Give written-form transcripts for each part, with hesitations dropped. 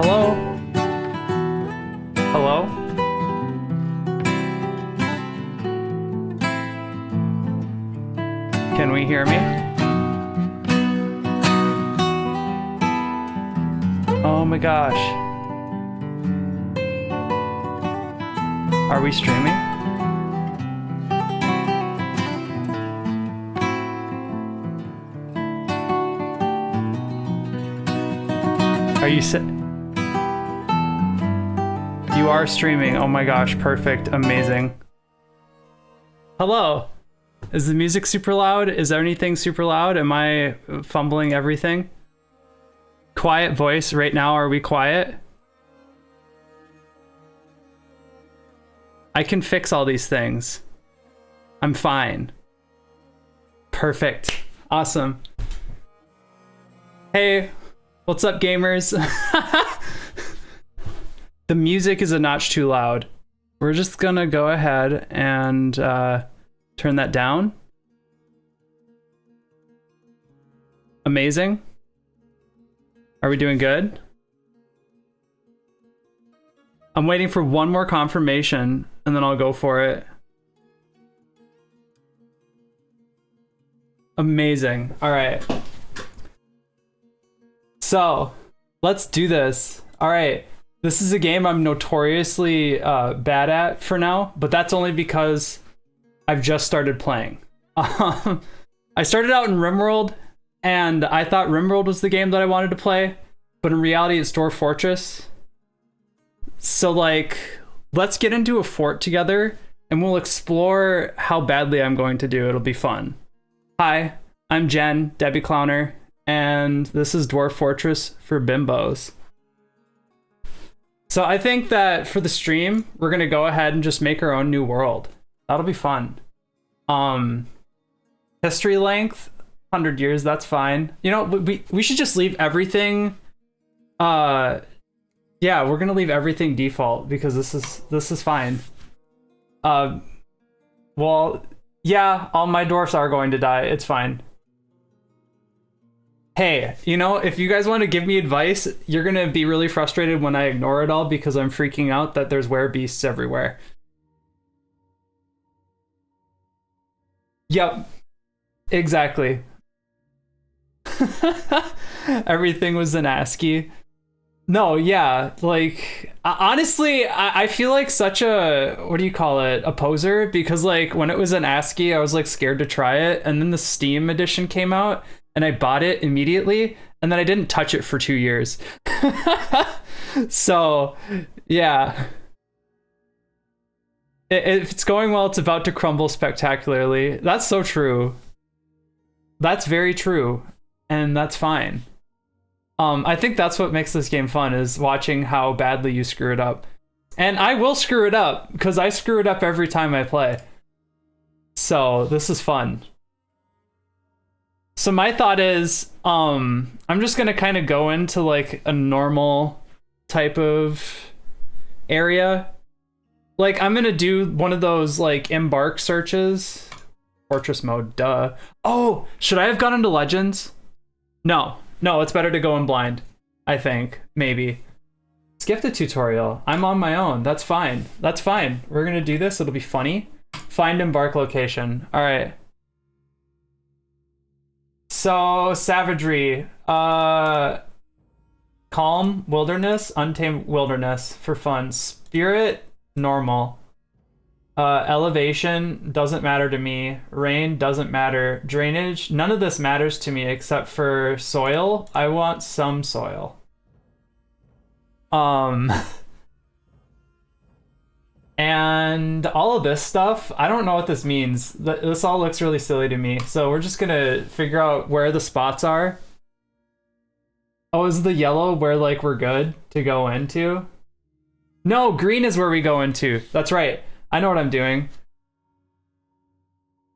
Hello? Hello? Can we hear me? Oh my gosh. Are we streaming? Are you You are streaming. Oh my gosh, perfect, amazing. Hello. Is the music super loud? Is there anything super loud? Am I fumbling everything? Quiet voice right now, are we quiet? I can fix all these things. I'm fine. Perfect. Awesome. Hey, what's up, gamers? The music is a notch too loud. We're just gonna go ahead and turn that down. Amazing. Are we doing good? I'm waiting for one more confirmation and then I'll go for it. Amazing. All right. So let's do this. All right. This is a game I'm notoriously bad at for now, but that's only because I've just started playing. I started out in RimWorld, and I thought RimWorld was the game that I wanted to play, but in reality it's Dorf Fortress. So like, let's get into a fort together, and we'll explore how badly I'm going to do. It'll be fun. Hi, I'm Jen, Debbie Clowner, and this is Dwarf Fortress for Bimbos. So I think that for the stream, we're gonna go ahead and just make our own new world. That'll be fun. History length, 100 years, that's fine. You know, we should just leave everything. Yeah, we're gonna leave everything default because this is fine. Well, yeah, all my dwarfs are going to die. It's fine. Hey, you know, if you guys want to give me advice, you're gonna be really frustrated when I ignore it all because I'm freaking out that there's werebeasts everywhere. Yep, exactly. Everything was an ASCII. No, yeah, like, honestly, I feel like such a, what do you call it, a poser, because like when it was an ASCII, I was like scared to try it, and then the Steam edition came out, and I bought it immediately, and then I didn't touch it for 2 years. So, yeah. If it's going well, it's about to crumble spectacularly. That's so true. That's very true, and that's fine. I think that's what makes this game fun, is watching how badly you screw it up. And I will screw it up, because I screw it up every time I play. So, this is fun. So my thought is, I'm just gonna kind of go into like a normal type of area. Like I'm gonna do one of those like embark searches. Fortress mode, duh. Oh, should I have gone into Legends? No, it's better to go in blind, I think, maybe. Skip the tutorial. I'm on my own. That's fine. That's fine. We're gonna do this. It'll be funny. Find embark location. All right. So, savagery, calm, wilderness, untamed wilderness for fun. Spirit, normal. Elevation, doesn't matter to me. Rain, doesn't matter. Drainage, none of this matters to me except for soil. I want some soil. And all of this stuff, I don't know what this means. This all looks really silly to me. So we're just gonna figure out where the spots are. Oh, is the yellow where like we're good to go into? No, green is where we go into. That's right. I know what I'm doing.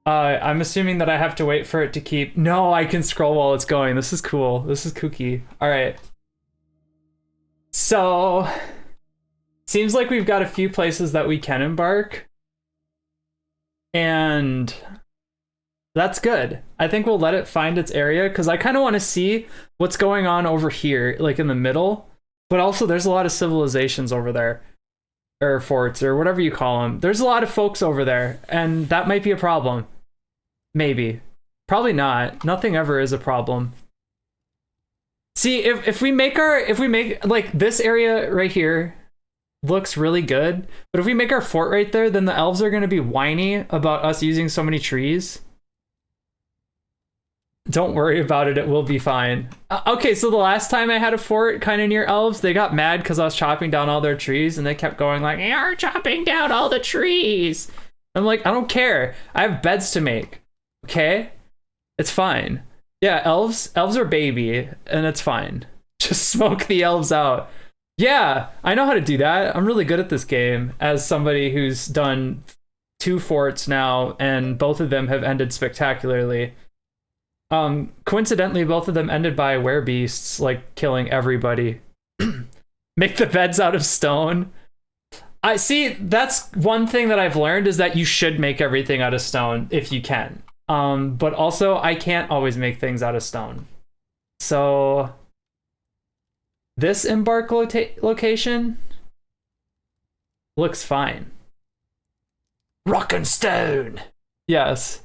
I'm assuming that I have to wait for it to keep... No, I can scroll while it's going. This is cool. This is kooky. All right. So... seems like we've got a few places that we can embark. And that's good. I think we'll let it find its area because I kind of want to see what's going on over here, like in the middle. But also, there's a lot of civilizations over there, or forts, or whatever you call them. There's a lot of folks over there, and that might be a problem. Maybe. Probably not. Nothing ever is a problem. See, if we make like this area right here looks really good, but if we make our fort right there, then the elves are going to be whiny about us using so many trees. Don't worry about it, it will be fine. Okay, so the last time I had a fort kind of near elves, they got mad because I was chopping down all their trees, and they kept going like, "You're chopping down all the trees." I'm like, I don't care. I have beds to make. Okay? It's fine. Yeah, elves are baby, and it's fine. Just smoke the elves out. Yeah, I know how to do that. I'm really good at this game as somebody who's done 2 forts now, and both of them have ended spectacularly. Coincidentally, both of them ended by werebeasts, like killing everybody. Make the beds out of stone. I see, that's one thing that I've learned, is that you should make everything out of stone if you can. But also I can't always make things out of stone. So this embark location looks fine. Rock and stone. Yes.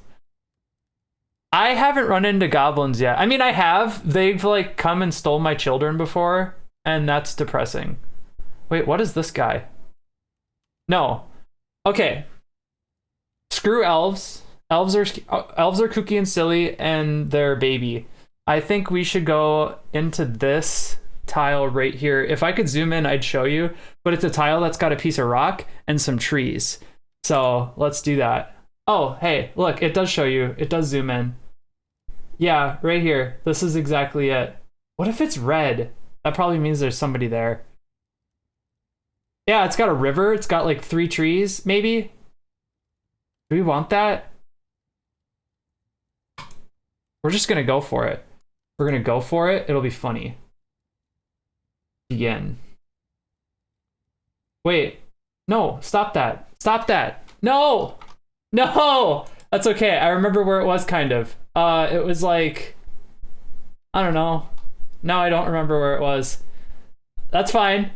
I haven't run into goblins yet. I mean, I have. They've like come and stole my children before, and that's depressing. Wait, what is this guy? No. Okay. Screw elves. Elves are kooky and silly, and they're baby. I think we should go into this tile right here. If I could zoom in, I'd show you, but it's a tile that's got a piece of rock and some trees. So let's do that. Oh, hey, look, it does show you. It does zoom in. Yeah, right here. This is exactly it. What if it's red? That probably means there's somebody there. Yeah, it's got a river. It's got like 3 trees, maybe. Do we want that? We're just gonna go for it. We're gonna go for it. It'll be funny. Begin. Wait. No, stop that. Stop that. No! No! That's okay. I remember where it was, kind of. It was like, I don't know. No, I don't remember where it was. That's fine.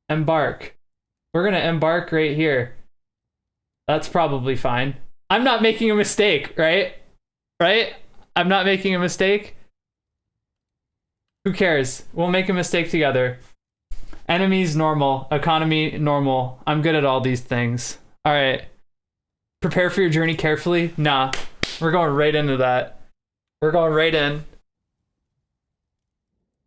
Embark. We're gonna embark right here. That's probably fine. I'm not making a mistake, right? Right? I'm not making a mistake. Who cares? We'll make a mistake together. Enemies, normal. Economy, normal. I'm good at all these things. All right. Prepare for your journey carefully. Nah. We're going right into that. We're going right in.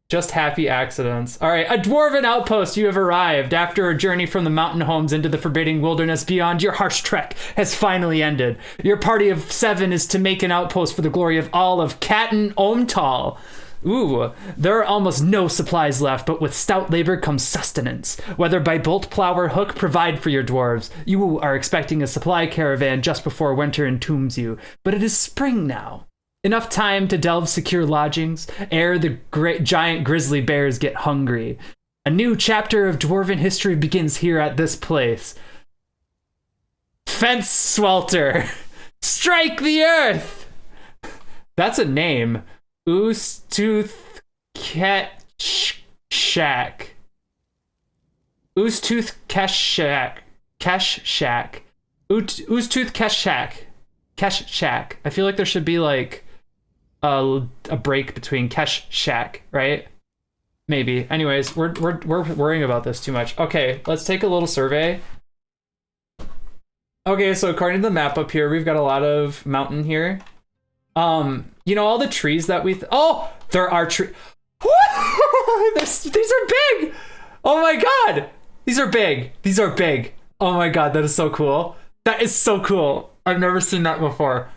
Just happy accidents. All right, a dwarven outpost, you have arrived. After a journey from the mountain homes into the forbidding wilderness beyond, your harsh trek has finally ended. Your party of 7 is to make an outpost for the glory of all of Catan Omtal. Ooh, there are almost no supplies left, but with stout labor comes sustenance. Whether by bolt, plow, or hook, provide for your dwarves. You are expecting a supply caravan just before winter entombs you, but it is spring now. Enough time to delve secure lodgings, ere the great giant grizzly bears get hungry. A new chapter of dwarven history begins here at this place. Fence Swelter! Strike the earth! That's a name. Oostooth Shack. Oostooth Shack. Oostooth Shack. I feel like there should be like a break between Shack, right? Maybe. Anyways, we're worrying about this too much. Okay, let's take a little survey. Okay, so according to the map up here, we've got a lot of mountain here. You know, all the trees that oh, there are trees. These are big. Oh my god, these are big. These are big. Oh my god, that is so cool. That is so cool. I've never seen that before.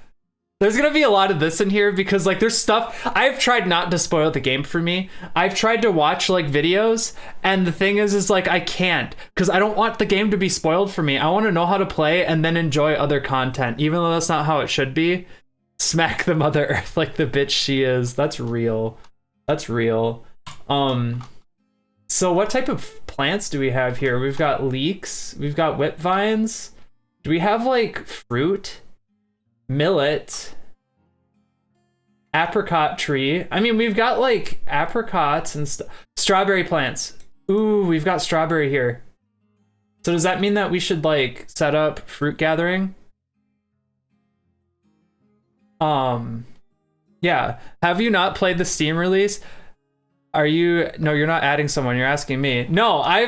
There's gonna be a lot of this in here because like there's stuff I've tried not to spoil the game for me. I've tried to watch like videos, and the thing is like I can't, because I don't want the game to be spoiled for me. I want to know how to play and then enjoy other content, even though that's not how it should be. Smack the Mother Earth like the bitch she is. That's real. That's real. So what type of plants do we have here? We've got leeks. We've got whip vines. Do we have like fruit? Millet. Apricot tree. I mean, we've got like apricots and strawberry plants. Ooh, we've got strawberry here. So does that mean that we should like set up fruit gathering? Yeah. Have you not played the Steam release? Are you? No, you're not adding someone. You're asking me. No, I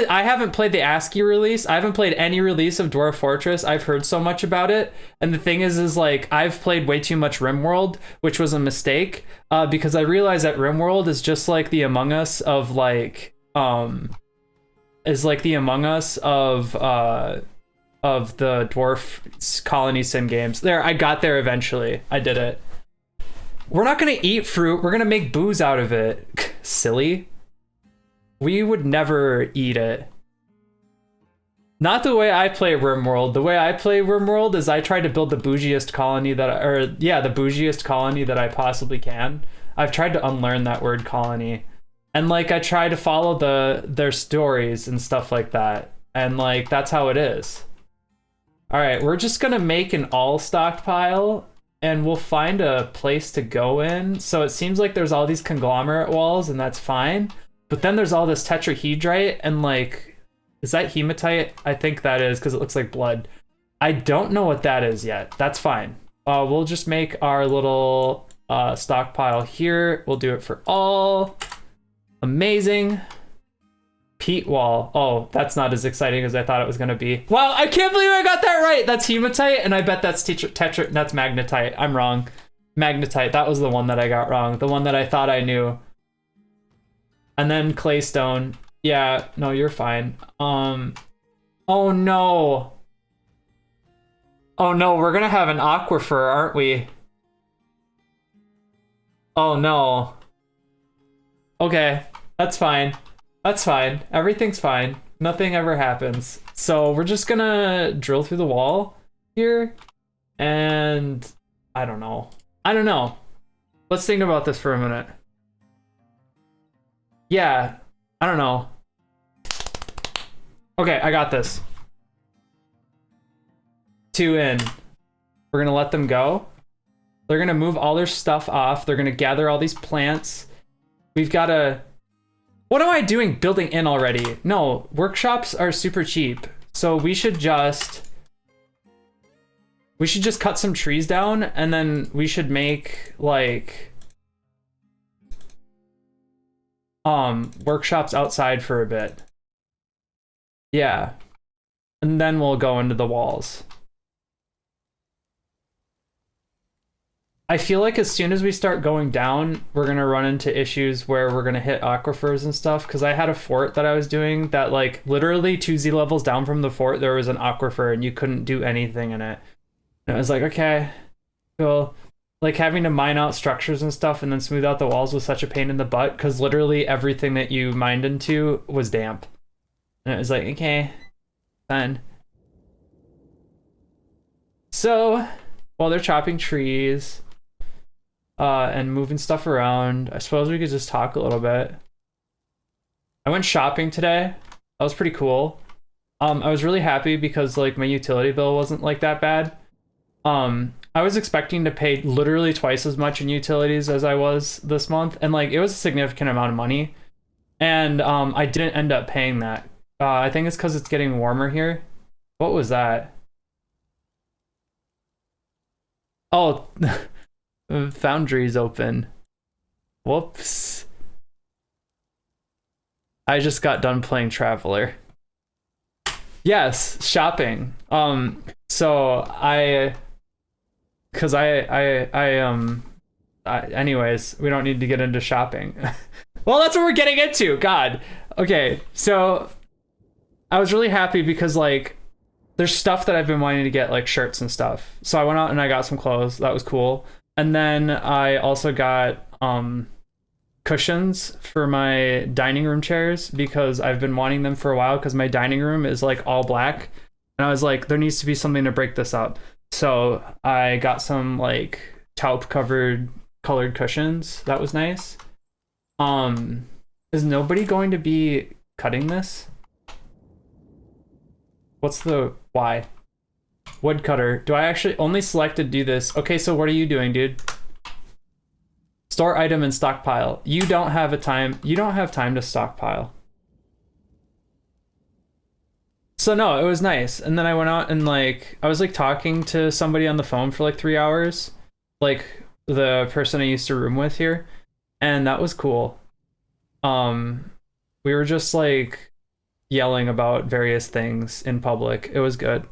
haven't played the ASCII release. I haven't played any release of Dwarf Fortress. I've heard so much about it, and the thing is like I've played way too much RimWorld, which was a mistake. Because I realized that RimWorld is just like the Among Us of like is like the Among Us of the Dwarf Colony Sim games. There, I got there eventually. I did it. We're not gonna eat fruit. We're gonna make booze out of it. Silly. We would never eat it. Not the way I play RimWorld. The way I play RimWorld is I try to build the bougiest colony the bougiest colony that I possibly can. I've tried to unlearn that word colony. And like I try to follow their stories and stuff like that. And like that's how it is. All right, we're just gonna make an all stockpile. And we'll find a place to go in. So it seems like there's all these conglomerate walls, and that's fine. But then there's all this tetrahedrite, and like, is that hematite? I think that is, because it looks like blood. I don't know what that is yet. That's fine. We'll just make our little stockpile here. We'll do it for all. Amazing. Peat wall. Oh, that's not as exciting as I thought it was going to be. Wow, I can't believe I got that right. That's hematite, and I bet that's that's magnetite. I'm wrong. Magnetite. That was the one that I got wrong. The one that I thought I knew. And then claystone. Yeah, no, you're fine. Oh no. Oh no, we're going to have an aquifer, aren't we? Oh no. Okay, that's fine. That's fine. Everything's fine. Nothing ever happens. So we're just gonna drill through the wall here. And I don't know. I don't know. Let's think about this for a minute. Yeah, I don't know. Okay, I got this. 2 in. We're gonna let them go. They're gonna move all their stuff off. They're gonna gather all these plants. We've gotta... What am I doing building in already? No, workshops are super cheap. So we should just cut some trees down, and then we should make like workshops outside for a bit. Yeah. And then we'll go into the walls. I feel like as soon as we start going down, we're going to run into issues where we're going to hit aquifers and stuff. Because I had a fort that I was doing that like literally 2 Z levels down from the fort, there was an aquifer and you couldn't do anything in it. And I was like, okay, cool. Like having to mine out structures and stuff and then smooth out the walls was such a pain in the butt because literally everything that you mined into was damp. And it was like, okay, fine. So while they're chopping trees... and moving stuff around, I suppose we could just talk a little bit. I went shopping today. That was pretty cool. I was really happy because like my utility bill wasn't like that bad. I was expecting to pay literally twice as much in utilities as I was this month, and like it was a significant amount of money. And I didn't end up paying that. I think it's because it's getting warmer here. What was that? Oh. Foundry's open. Whoops. I just got done playing Traveler. Yes, shopping. So anyways, we don't need to get into shopping. Well, that's what we're getting into. God. Okay, so I was really happy because like there's stuff that I've been wanting to get, like shirts and stuff. So I went out and I got some clothes. That was cool. And then I also got cushions for my dining room chairs because I've been wanting them for a while because my dining room is like all black. And I was like, there needs to be something to break this up. So I got some like taupe covered colored cushions. That was nice. Is nobody going to be cutting this? What's the why? Woodcutter. Do I actually only select to do this? Okay, so what are you doing, dude? Store item and stockpile. You don't have time to stockpile. So no, it was nice. And then I went out and like I was like talking to somebody on the phone for like 3 hours, like the person I used to room with here, and that was cool. We were just like yelling about various things in public. It was good.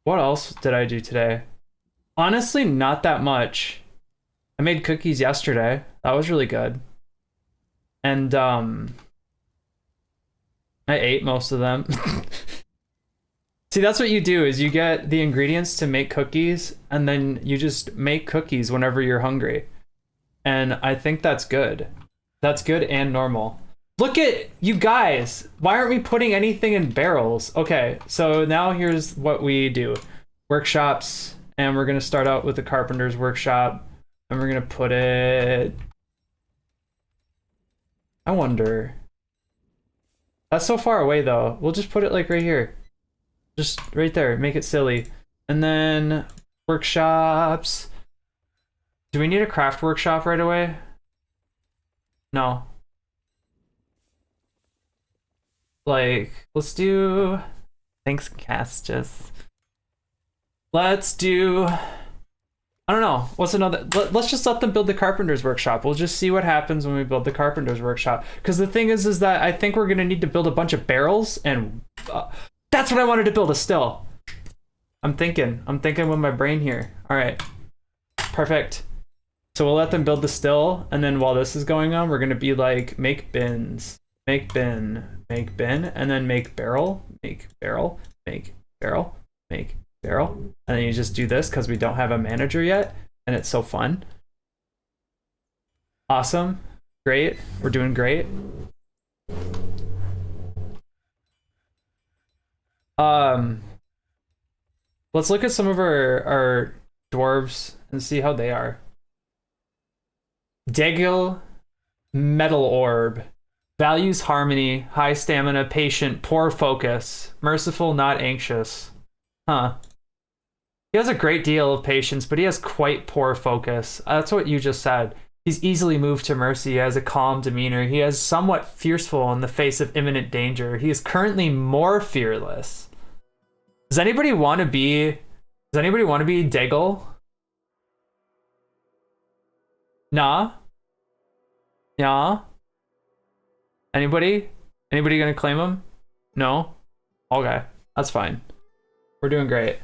What else did I do today? Honestly, not that much. I made cookies yesterday. That was really good. And I ate most of them. See, that's what you do is you get the ingredients to make cookies and then you just make cookies whenever you're hungry. And I think that's good. That's good and normal. Look at you guys. Why aren't we putting anything in barrels? Okay, so now here's what we do. Workshops, and we're going to start out with the carpenter's workshop, and we're going to put it... I wonder. That's so far away though. We'll just put it like right here. Just right there, make it silly. And then workshops. Do we need a craft workshop right away? No. Like, let's do... Thanks, Castus. Let's do... I don't know. What's another... Let's just let them build the carpenter's workshop. We'll just see what happens when we build the carpenter's workshop. Because the thing is that I think we're going to need to build a bunch of barrels, and that's what I wanted to build, a still. I'm thinking with my brain here. All right. Perfect. So we'll let them build the still, and then while this is going on, we're going to be like, make bins, make bin, and then make barrel, make barrel, make barrel, make barrel. And then you just do this because we don't have a manager yet, and it's so fun. Awesome. Great. We're doing great. Let's look at some of our dwarves and see how they are. Degil, Metal Orb. Values harmony, high stamina, patient, poor focus, merciful, not anxious. Huh. He has a great deal of patience, but he has quite poor focus. That's what you just said. He's easily moved to mercy. He has a calm demeanor. He is somewhat fearful in the face of imminent danger. He is currently more fearless. Does anybody want to be Degil? Nah? Yeah? Anybody? Anybody gonna claim him? No? Okay, that's fine. We're doing great.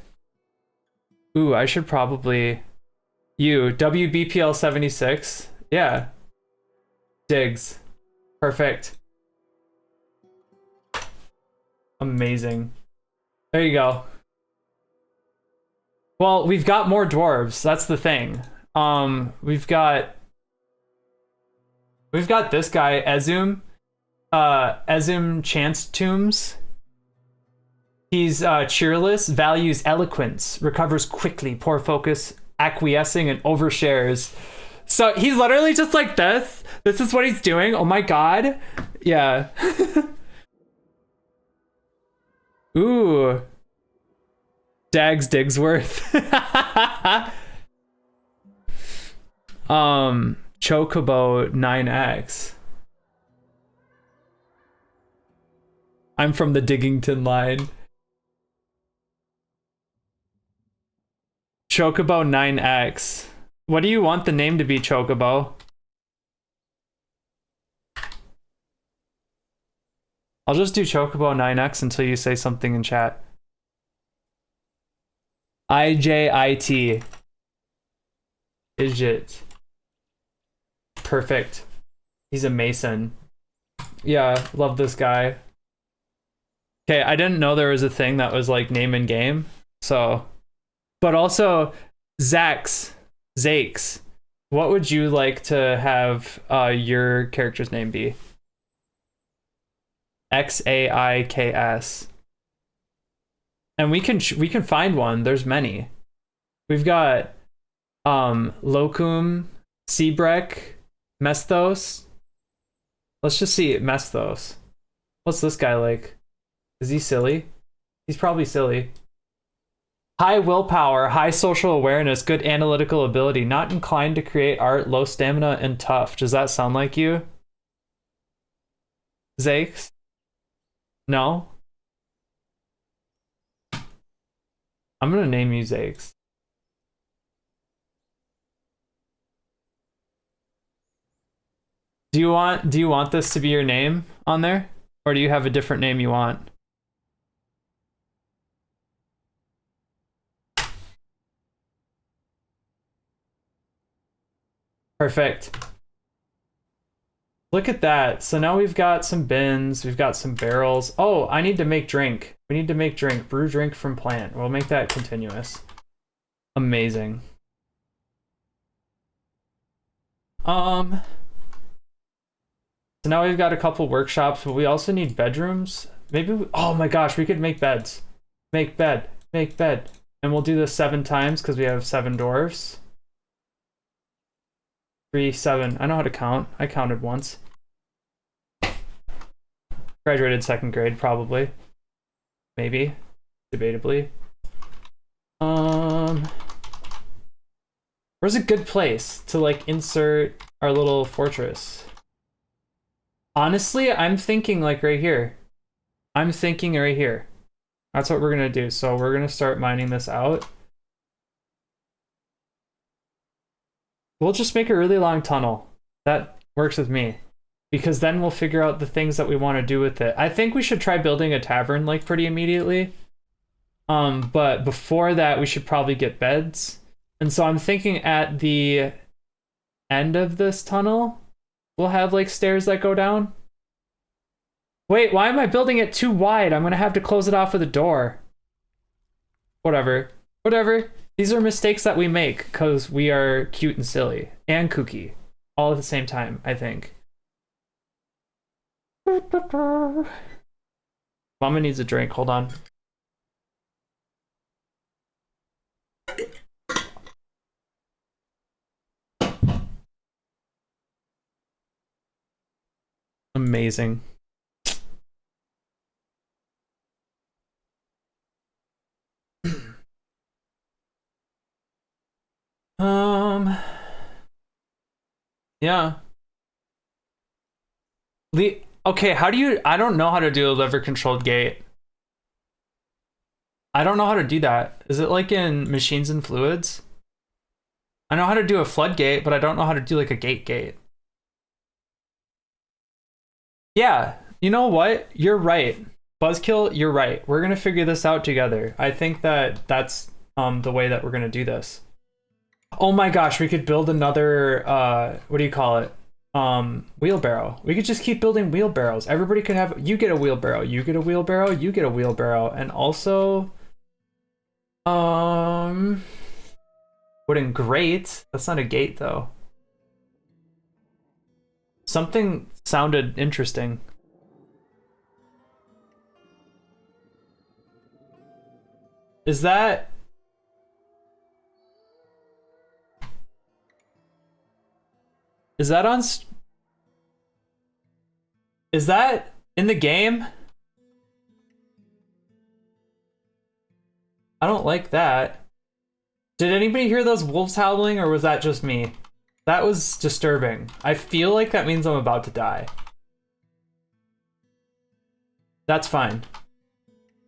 Ooh, I should probably... You, WBPL 76. Yeah. Diggs. Perfect. Amazing. There you go. Well, we've got more dwarves. That's the thing. We've got this guy, Ezum. Ezum Chance Tombs. He's cheerless, values eloquence, recovers quickly, poor focus, acquiescing, and overshares. So he's literally just like this. This is what he's doing. Oh my god. Yeah. Ooh. Dags Digsworth. Chocobo 9X. I'm from the Diggington line. Chocobo 9X. What do you want the name to be, Chocobo? I'll just do Chocobo 9X until you say something in chat. IJIT. Idjit. Perfect. He's a mason. Yeah, love this guy. Okay, I didn't know there was a thing that was like name and game. So, but also Zakes, what would you like to have your character's name be? XAIKS. And we can find one. There's many. We've got Locum, Seabrek, Mesthos. Let's just see Mesthos. What's this guy like? Is he silly? He's probably silly. High willpower, high social awareness, good analytical ability, not inclined to create art, low stamina, and tough. Does that sound like you? Zakes? No? I'm gonna name you Zakes. Do you want this to be your name on there? Or do you have a different name you want? Perfect. Look at that. So now we've got some bins, we've got some barrels. Oh, I need to make drink. We need to make drink. Brew drink from plant. We'll make that continuous. Amazing. So now we've got a couple workshops, but we also need bedrooms. Oh my gosh, we could make beds. Make bed, make bed. And we'll do this 7 times because we have 7 dwarves. 3, 7. I know how to count. I counted once. Graduated 2nd grade, probably. Maybe. Debatably. Where's a good place to like insert our little fortress? Honestly, I'm thinking like right here. I'm thinking right here. That's what we're gonna do. So we're gonna start mining this out. We'll just make a really long tunnel. That works with me. Because then we'll figure out the things that we want to do with it. I think we should try building a tavern like pretty immediately. But before that, we should probably get beds. And so I'm thinking at the end of this tunnel, we'll have like stairs that go down. Wait, why am I building it too wide? I'm gonna have to close it off with a door. Whatever. Whatever. These are mistakes that we make because we are cute and silly and kooky all at the same time, I think. Mama needs a drink. Hold on. Amazing. Yeah. Okay, how do you... I don't know how to do a lever-controlled gate. I don't know how to do that. Is it like in Machines and Fluids? I know how to do a floodgate, but I don't know how to do like a gate. Yeah, you know what? You're right. Buzzkill, you're right. We're gonna figure this out together. I think that that's the way that we're gonna do this. Oh my gosh, we could build another what do you call it? Wheelbarrow. We could just keep building wheelbarrows. Everybody could have, you get a wheelbarrow, you get a wheelbarrow, you get a wheelbarrow, and also wooden grate. That's not a gate though. Something sounded interesting. Is that on is that in the game? I don't like that. Did anybody hear those wolves howling, or was that just me? That was disturbing. I feel like that means I'm about to die. That's fine.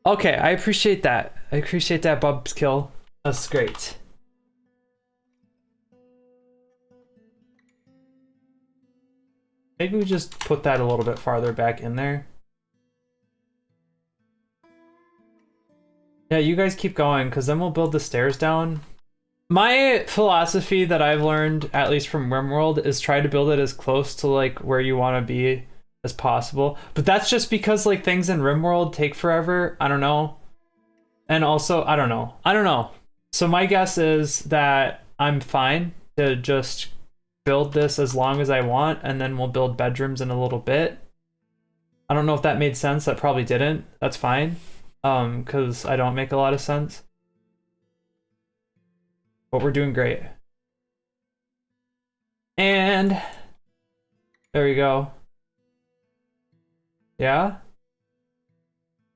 Okay, I appreciate that. I appreciate that, Buzzkill. That's great. Maybe we just put that a little bit farther back in there. Yeah, you guys keep going, because then we'll build the stairs down. My philosophy that I've learned, at least from RimWorld, is try to build it as close to like where you want to be as possible. But that's just because like things in RimWorld take forever. I don't know. And also, I don't know. So my guess is that I'm fine to just build this as long as I want, and then we'll build bedrooms in a little bit. I don't know if that made sense. That probably didn't. That's fine. Because I don't make a lot of sense. But we're doing great. And there we go. Yeah?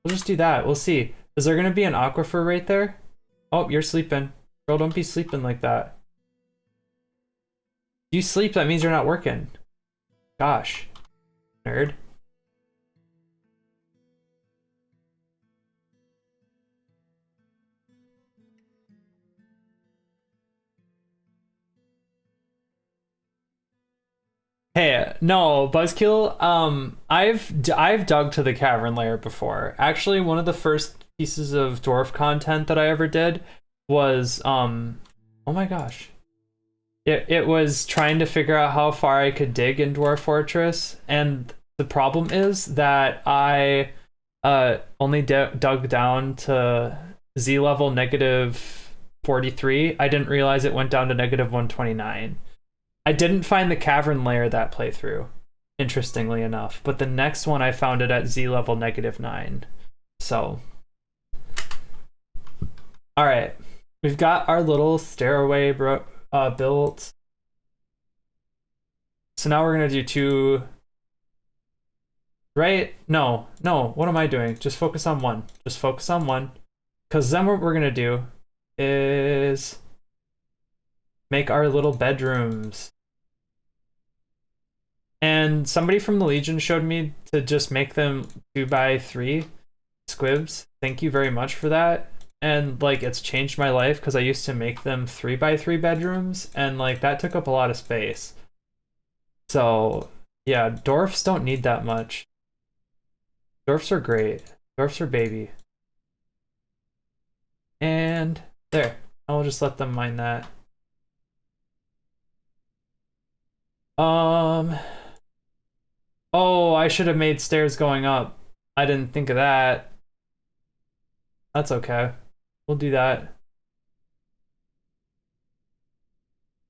We'll just do that. We'll see. Is there going to be an aquifer right there? Oh, you're sleeping. Girl, don't be sleeping like that. You sleep, that means you're not working. Gosh. Nerd. Hey, no, Buzzkill, I've dug to the cavern layer before. Actually, one of the first pieces of dwarf content that I ever did was oh my gosh. It was trying to figure out how far I could dig in Dwarf Fortress, and the problem is that I only dug down to Z level negative 43. I didn't realize it went down to negative 129. I didn't find the cavern layer that playthrough, interestingly enough, but the next one I found it at Z level negative 9. So, all right, we've got our little stairway built. So now we're gonna do two. Right? No, what am I doing? Just focus on one. Just focus on one. Because then what we're gonna do is make our little bedrooms. And somebody from the Legion showed me to just make them 2x3 squibs. Thank you very much for that. And like it's changed my life because I used to make them 3x3 bedrooms, and like that took up a lot of space. So yeah, dwarfs don't need that much. Dwarfs are great. Dwarfs are baby. And there. I'll just let them mine that. Oh, I should have made stairs going up. I didn't think of that. That's okay. We'll do that.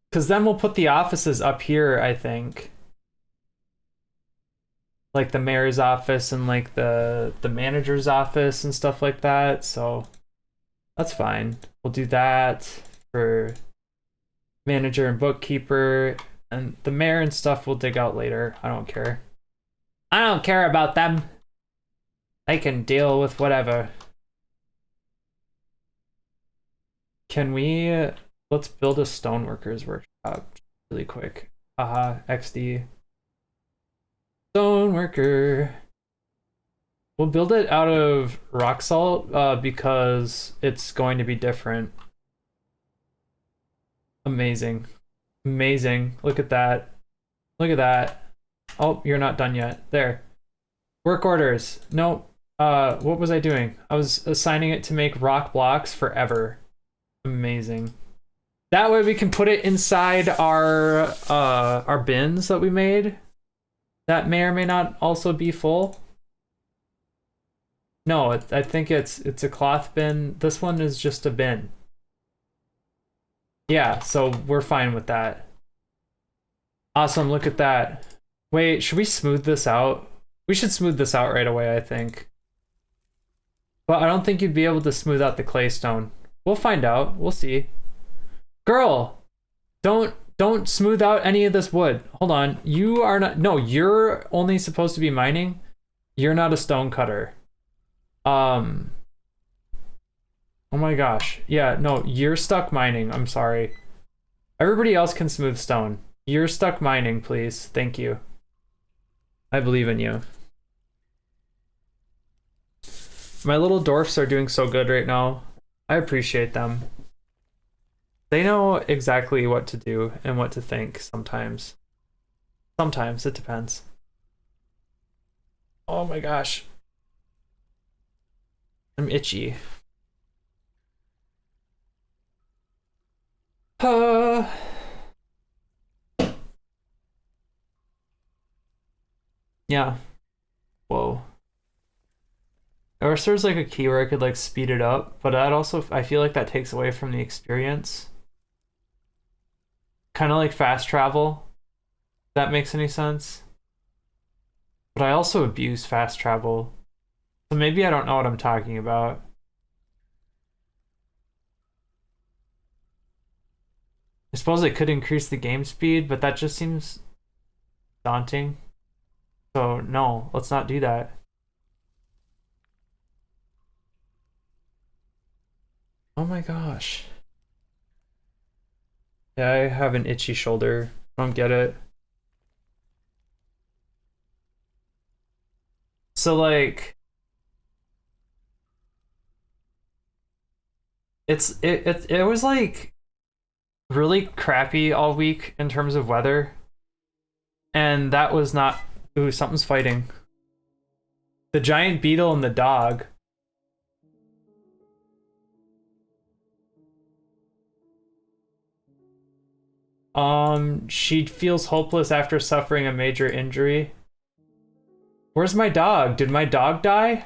Because then we'll put the offices up here, I think. Like the mayor's office and like the manager's office and stuff like that. So that's fine. We'll do that for manager and bookkeeper, and the mayor and stuff we'll dig out later. I don't care. I don't care about them. I can deal with whatever. Can we let's build a stoneworkers workshop really quick. Haha, XD. Stoneworker. We'll build it out of rock salt because it's going to be different. Amazing. Amazing. Look at that. Look at that. Oh, you're not done yet. There. Work orders. Nope. What was I doing? I was assigning it to make rock blocks forever. Amazing. That way we can put it inside our bins that we made. That may or may not also be full. No, I think it's a cloth bin. This one is just a bin. Yeah, so we're fine with that. Awesome, look at that. Wait, should we smooth this out? We should smooth this out right away, I think. But I don't think you'd be able to smooth out the clay stone. We'll find out. We'll see. Girl, don't smooth out any of this wood. Hold on. You are not. No, you're only supposed to be mining. You're not a stone cutter. Oh my gosh. Yeah, no, you're stuck mining. I'm sorry. Everybody else can smooth stone. You're stuck mining, please. Thank you. I believe in you. My little dwarfs are doing so good right now. I appreciate them. They know exactly what to do and what to think sometimes. Sometimes, it depends. Oh my gosh. I'm itchy. Yeah. Whoa. I wish there's like a key where I could like speed it up, but that also, I feel like that takes away from the experience. Kind of like fast travel. If that makes any sense. But I also abuse fast travel. So maybe I don't know what I'm talking about. I suppose it could increase the game speed, but that just seems daunting. So no, let's not do that. Oh my gosh. Yeah, I have an itchy shoulder. I don't get it. So like it was like really crappy all week in terms of weather. And that was not. Ooh, something's fighting. The giant beetle and the dog. She feels hopeless after suffering a major injury. Where's my dog? Did my dog die?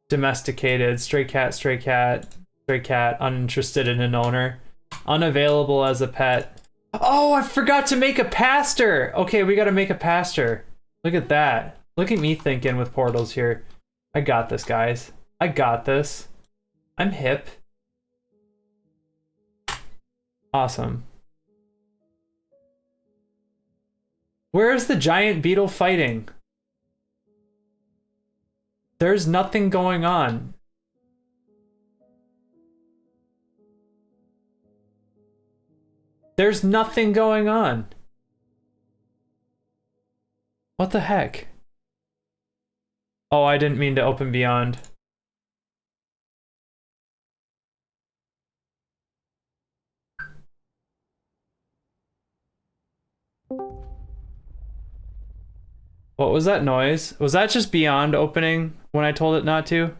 Domesticated, stray cat, stray cat, stray cat, uninterested in an owner. Unavailable as a pet. Oh, I forgot to make a pasture! Okay, we gotta make a pasture. Look at that. Look at me thinking with portals here. I got this, guys. I got this. I'm hip. Awesome. Where's the giant beetle fighting? There's nothing going on. There's nothing going on. What the heck? Oh, I didn't mean to open beyond. What was that noise? Was that just beyond opening when I told it not to?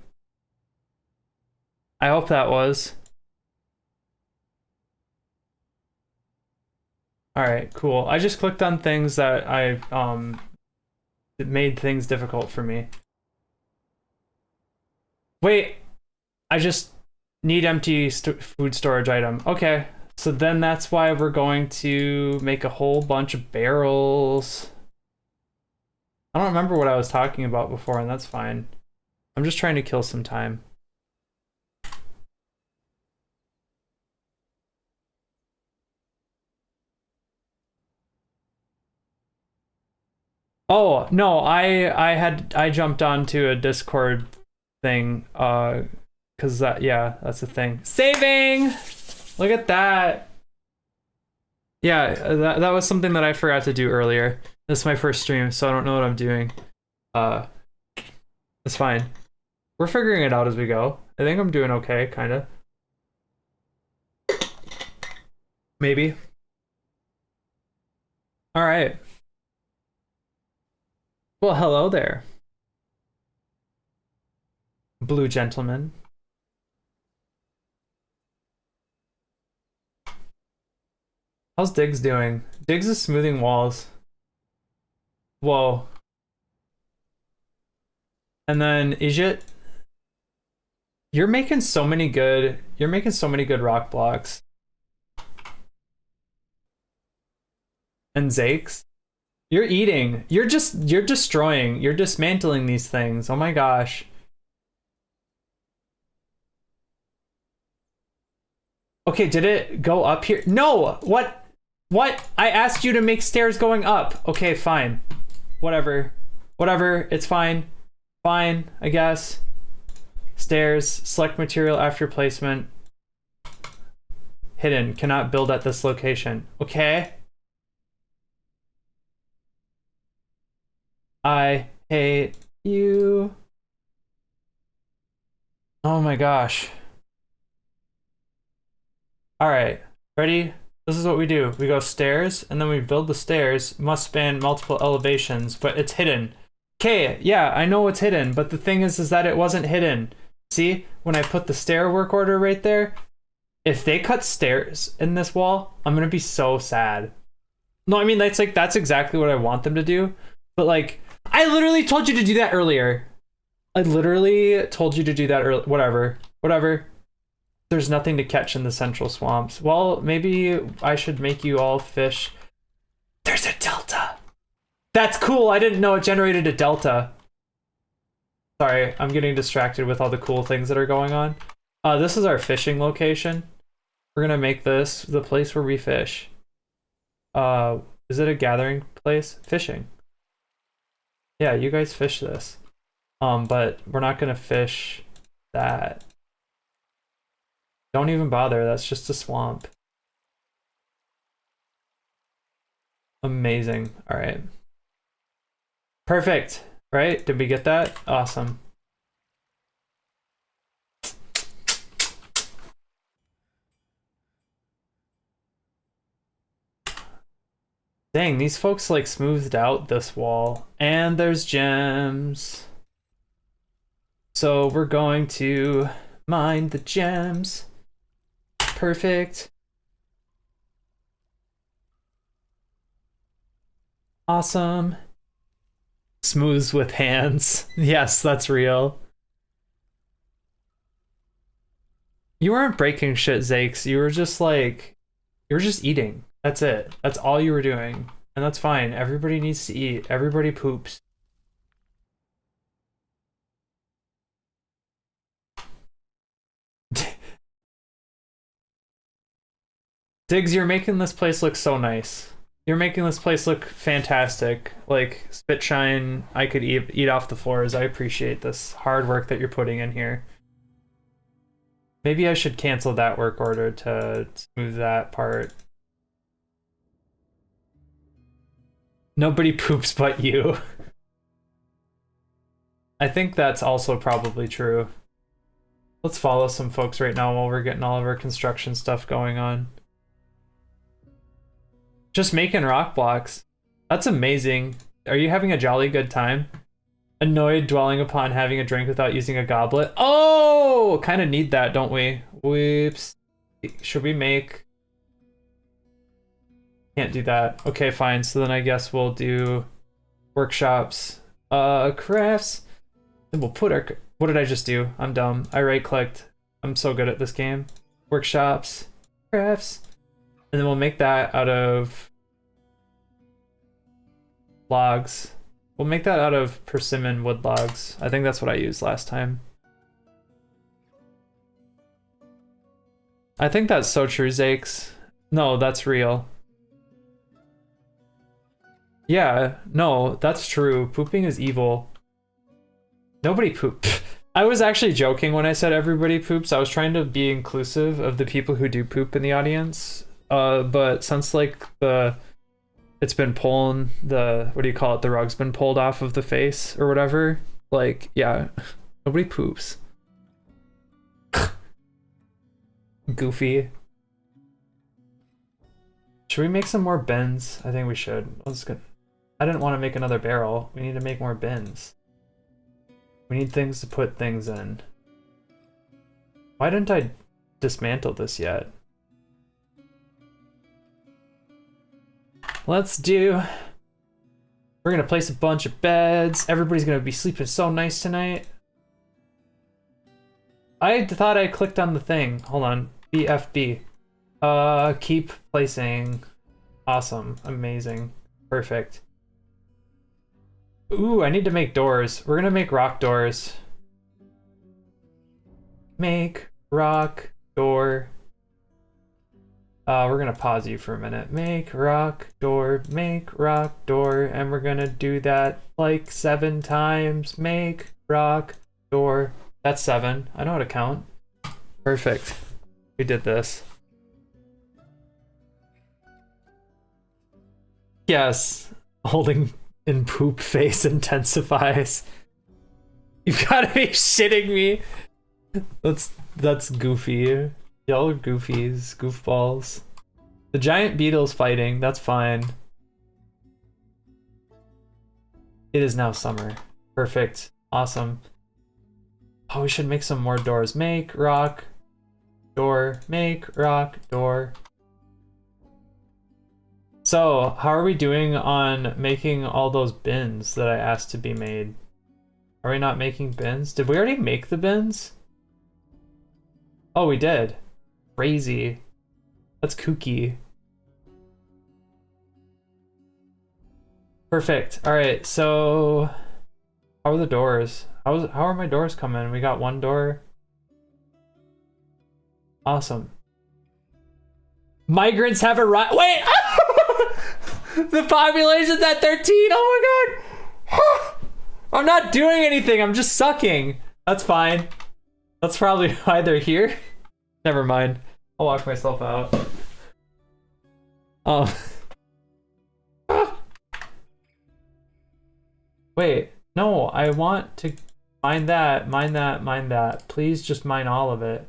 I hope that was. Alright, cool. I just clicked on things that it made things difficult for me. Wait, I just need empty food storage item. Okay, so then that's why we're going to make a whole bunch of barrels. I don't remember what I was talking about before, and that's fine. I'm just trying to kill some time. Oh, no, I jumped onto a Discord thing, because that's the thing. Saving! Look at that. Yeah, that was something that I forgot to do earlier. This is my first stream, so I don't know what I'm doing. It's fine. We're figuring it out as we go. I think I'm doing okay, kinda. Maybe. Alright. Well, hello there. Blue gentleman. How's Diggs doing? Diggs is smoothing walls. Whoa. And then Ijit, you're making so many good rock blocks. And Zakes, you're eating. You're destroying. You're dismantling these things. Oh my gosh. Okay, did it go up here? No! What? What? I asked you to make stairs going up. Okay, fine. Whatever. Whatever. It's fine. Fine, I guess. Stairs. Select material after placement. Hidden. Cannot build at this location. Okay. I hate you. Oh my gosh. All right, ready? This is what we do. We go stairs, and then we build the stairs. Must span multiple elevations, but it's hidden. Okay, yeah, I know it's hidden, but the thing is that it wasn't hidden. See, when I put the stair work order right there, if they cut stairs in this wall, I'm gonna be so sad. No, I mean, that's exactly what I want them to do, but like, I literally told you to do that earlier. I literally told you to do that earlier. Whatever. There's nothing to catch in the central swamps. Well, maybe I should make you all fish. There's a delta. That's cool. I didn't know it generated a delta. Sorry, I'm getting distracted with all the cool things that are going on. This is our fishing location. We're gonna make this the place where we fish. Is it a gathering place? Fishing. Yeah, you guys fish this. But we're not gonna fish that. Don't even bother, that's just a swamp. Amazing. All right. Perfect, right? Did we get that? Awesome. Dang, these folks like smoothed out this wall. And there's gems. So we're going to mine the gems. Perfect. Awesome. Smooths with hands. Yes, that's real. You weren't breaking shit, Zakes. You were just like, you were just eating. That's it. That's all you were doing. And that's fine. Everybody needs to eat. Everybody poops. Diggs, you're making this place look so nice. You're making this place look fantastic. Like, spit shine, I could eat off the floors. I appreciate this hard work that you're putting in here. Maybe I should cancel that work order to smooth that part. Nobody poops but you. I think that's also probably true. Let's follow some folks right now while we're getting all of our construction stuff going on. Just making rock blocks. That's amazing. Are you having a jolly good time? Annoyed dwelling upon having a drink without using a goblet. Oh, kind of need that, don't we? Whoops. Should we make... Can't do that. Okay, fine. So then I guess we'll do workshops. Crafts. Then we'll put our... What did I just do? I'm dumb. I right-clicked. I'm so good at this game. Workshops. Crafts. And then we'll make that out of logs. We'll make that out of persimmon wood logs. I think that's what I used last time. I think that's so true, Zakes. No, that's real. Yeah, no, that's true. Pooping is evil. Nobody poop. I was actually joking when I said everybody poops. I was trying to be inclusive of the people who do poop in the audience. But since like it's been pulling the, what do you call it? The rug's been pulled off of the face or whatever. Like, yeah, nobody poops. Goofy. Should we make some more bins? I think we should. Let's go. I didn't want to make another barrel. We need to make more bins. We need things to put things in. Why didn't I dismantle this yet? Let's do... We're gonna place a bunch of beds. Everybody's gonna be sleeping so nice tonight. I thought I clicked on the thing. Hold on. BFB. Keep placing. Awesome. Amazing. Perfect. Ooh, I need to make doors. We're gonna make rock doors. Make rock door. We're gonna pause you for a minute. Make rock door, and we're gonna do that like 7 times. Make rock door. That's 7. I know how to count. Perfect. We did this. Yes. Holding in poop face intensifies. You've gotta be shitting me. That's goofy. Y'all are goofies, goofballs. The giant beetle's fighting, that's fine. It is now summer. Perfect. Awesome. Oh, we should make some more doors. Make rock door. Make rock door. So, how are we doing on making all those bins that I asked to be made? Are we not making bins? Did we already make the bins? Oh, we did. Crazy. That's kooky. Perfect. All right, so how are the doors? How are my doors coming? We got 1 door. Awesome. Migrants have arrived. Wait! The population's at 13. Oh my god! I'm not doing anything. I'm just sucking. That's fine. That's probably why they're here. Never mind. I'll walk myself out. Um. Wait. No, I want to mine that, mine that, mine that. Please just mine all of it.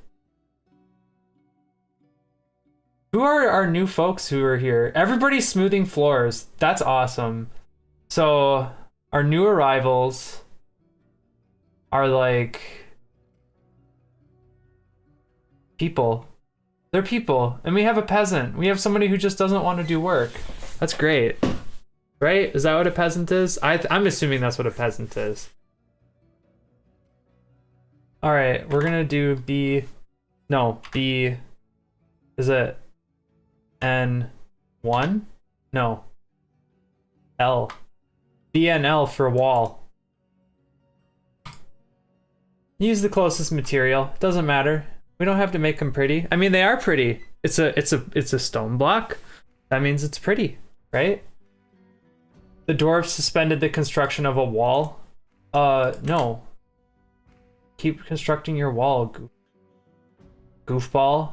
Who are our new folks who are here? Everybody's smoothing floors. That's awesome. So our new arrivals are like people. They're people. And we have a peasant. We have somebody who just doesn't want to do work. That's great. Right? Is that what a peasant is? I'm assuming that's what a peasant is. All right, we're gonna do B. No, B. Is it N1? No. L. BNL for wall. Use the closest material. Doesn't matter. We don't have to make them pretty. I mean, they are pretty. It's a stone block. That means it's pretty, right? The dwarves suspended the construction of a wall. No. Keep constructing your wall, goofball.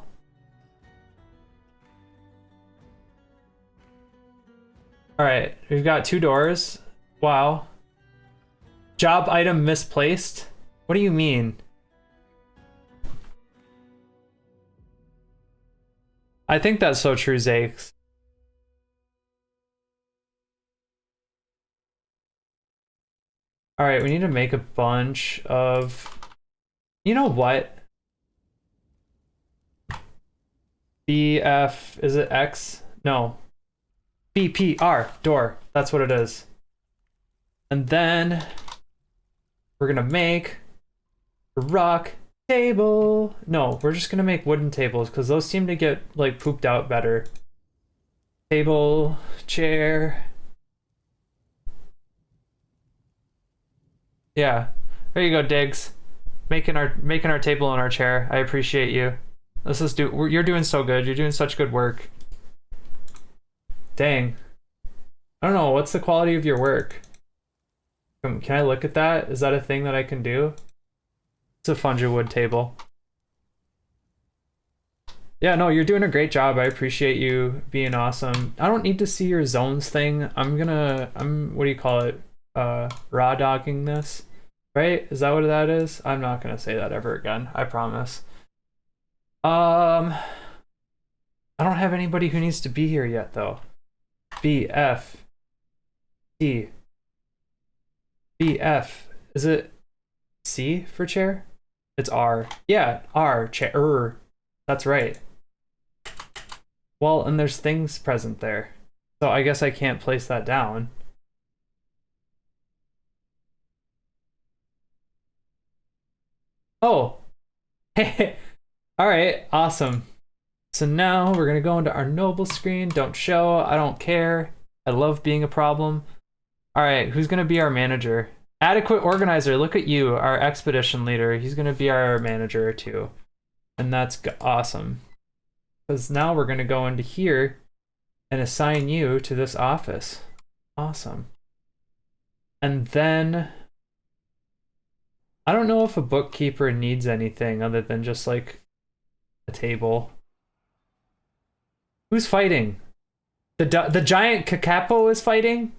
All right, we've got 2 doors. Wow. Job item misplaced? What do you mean? I think that's so true, Zakes. All right, we need to make a bunch of... You know what? BF, is it X? No. BPR, door. That's what it is. And then we're gonna make a rock table. No, we're just gonna make wooden tables because those seem to get like pooped out better. Table, chair. Yeah, there you go, Diggs. Making our table and our chair. I appreciate you. You're doing so good. You're doing such good work. Dang. I don't know. What's the quality of your work? Can I look at that? Is that a thing that I can do? It's a fungi wood table. Yeah, no, you're doing a great job. I appreciate you being awesome. I don't need to see your zones thing. What do you call it? Raw dogging this. Right? Is that what that is? I'm not gonna say that ever again. I promise. I don't have anybody who needs to be here yet, though. B, F, C. B, F. Is it C for chair? It's R. Yeah, R, chair. That's right. Well, and there's things present there. So I guess I can't place that down. Oh. All right, awesome. So now we're gonna go into our noble screen. Don't show, I don't care. I love being a problem. All right, who's gonna be our manager? Adequate organizer, look at you, our expedition leader. He's gonna be our manager too. And that's awesome. Because now we're gonna go into here and assign you to this office. Awesome. And then, I don't know if a bookkeeper needs anything other than just like a table. Who's fighting? The giant Kakapo is fighting?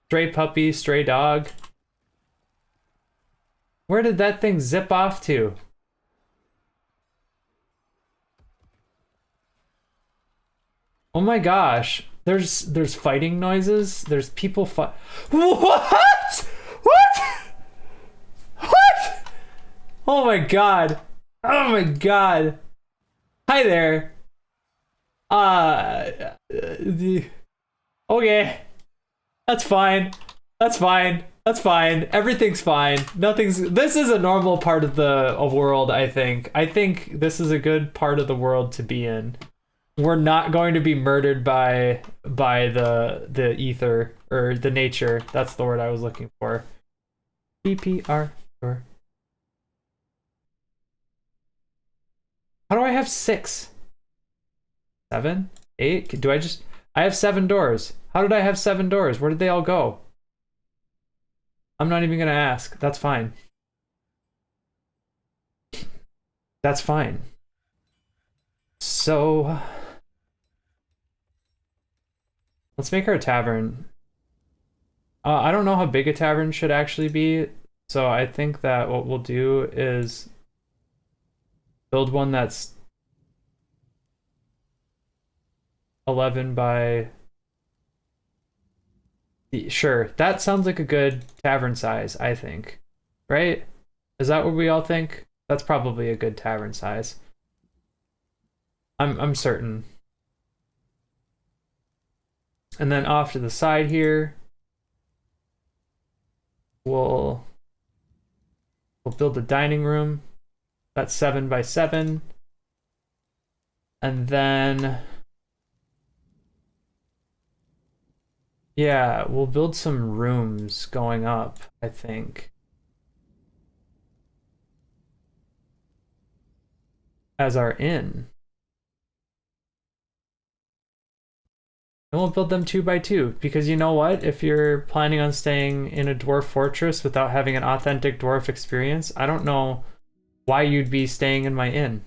Stray puppy, stray dog. Where did that thing zip off to? Oh my gosh. There's fighting noises. There's people fight. What? What? What? Oh my god. Oh my god. Hi there. Okay. That's fine. That's fine. That's fine. Everything's fine. This is a normal part of the world, I think. I think this is a good part of the world to be in. We're not going to be murdered by the ether or the nature. That's the word I was looking for. BPR. How do I have 6? 7? 8? Do I just... I have 7 doors. How did I have 7 doors? Where did they all go? I'm not even gonna ask. That's fine. That's fine. So let's make our tavern. I don't know how big a tavern should actually be, so I think that what we'll do is build one that's 11 by... Sure, that sounds like a good tavern size, I think. Right? Is that what we all think? That's probably a good tavern size. I'm certain. And then off to the side here, we'll build a dining room that's 7 by 7. And then yeah, we'll build some rooms going up, I think. As our inn. And we'll build them 2 by 2 because you know what? If you're planning on staying in a dwarf fortress without having an authentic dwarf experience, I don't know why you'd be staying in my inn.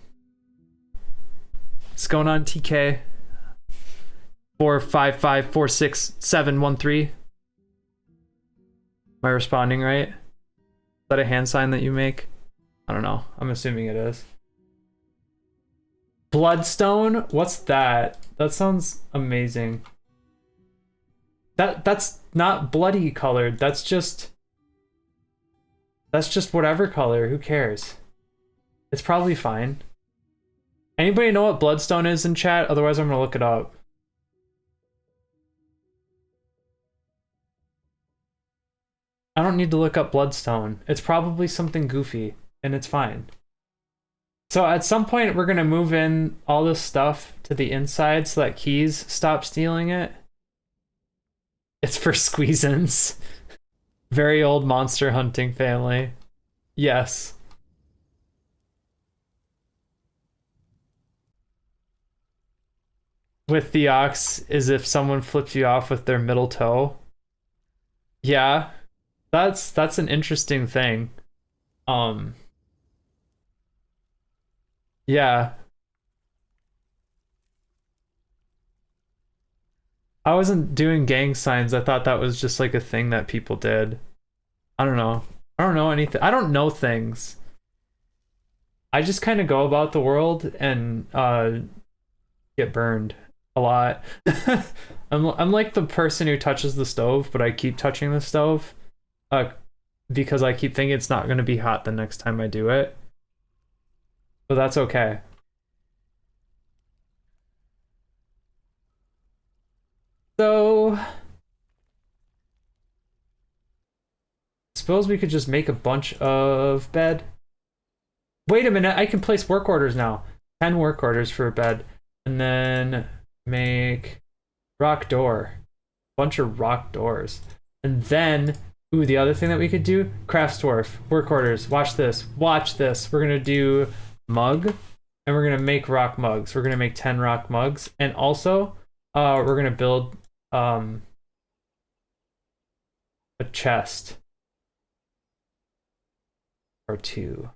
What's going on, TK? 455467113. Am I responding right? Is that a hand sign that you make? I don't know. I'm assuming it is. Bloodstone? What's that? That sounds amazing. That's not bloody colored. That's just whatever color. Who cares? It's probably fine. Anybody know what bloodstone is in chat? Otherwise, I'm gonna look it up. I don't need to look up bloodstone. It's probably something goofy, and it's fine. So at some point, we're gonna move in all this stuff to the inside so that Keys stop stealing it. It's for squeezins. Very old monster hunting family. Yes. With the ox is if someone flips you off with their middle toe. Yeah. That's an interesting thing. Yeah. I wasn't doing gang signs. I thought that was just like a thing that people did. I don't know. I don't know anything. I don't know things. I just kind of go about the world and get burned a lot. I'm like the person who touches the stove, but I keep touching the stove because I keep thinking it's not going to be hot the next time I do it. But that's okay. So suppose we could just make a bunch of bed. Wait a minute, I can place work orders now. 10 work orders for a bed. And then make rock door. Bunch of rock doors. And then, ooh, the other thing that we could do, crafts dwarf, work orders. Watch this. Watch this. We're gonna do mug, and we're gonna make rock mugs. We're gonna make 10 rock mugs. And also, we're gonna build a chest. Or 2.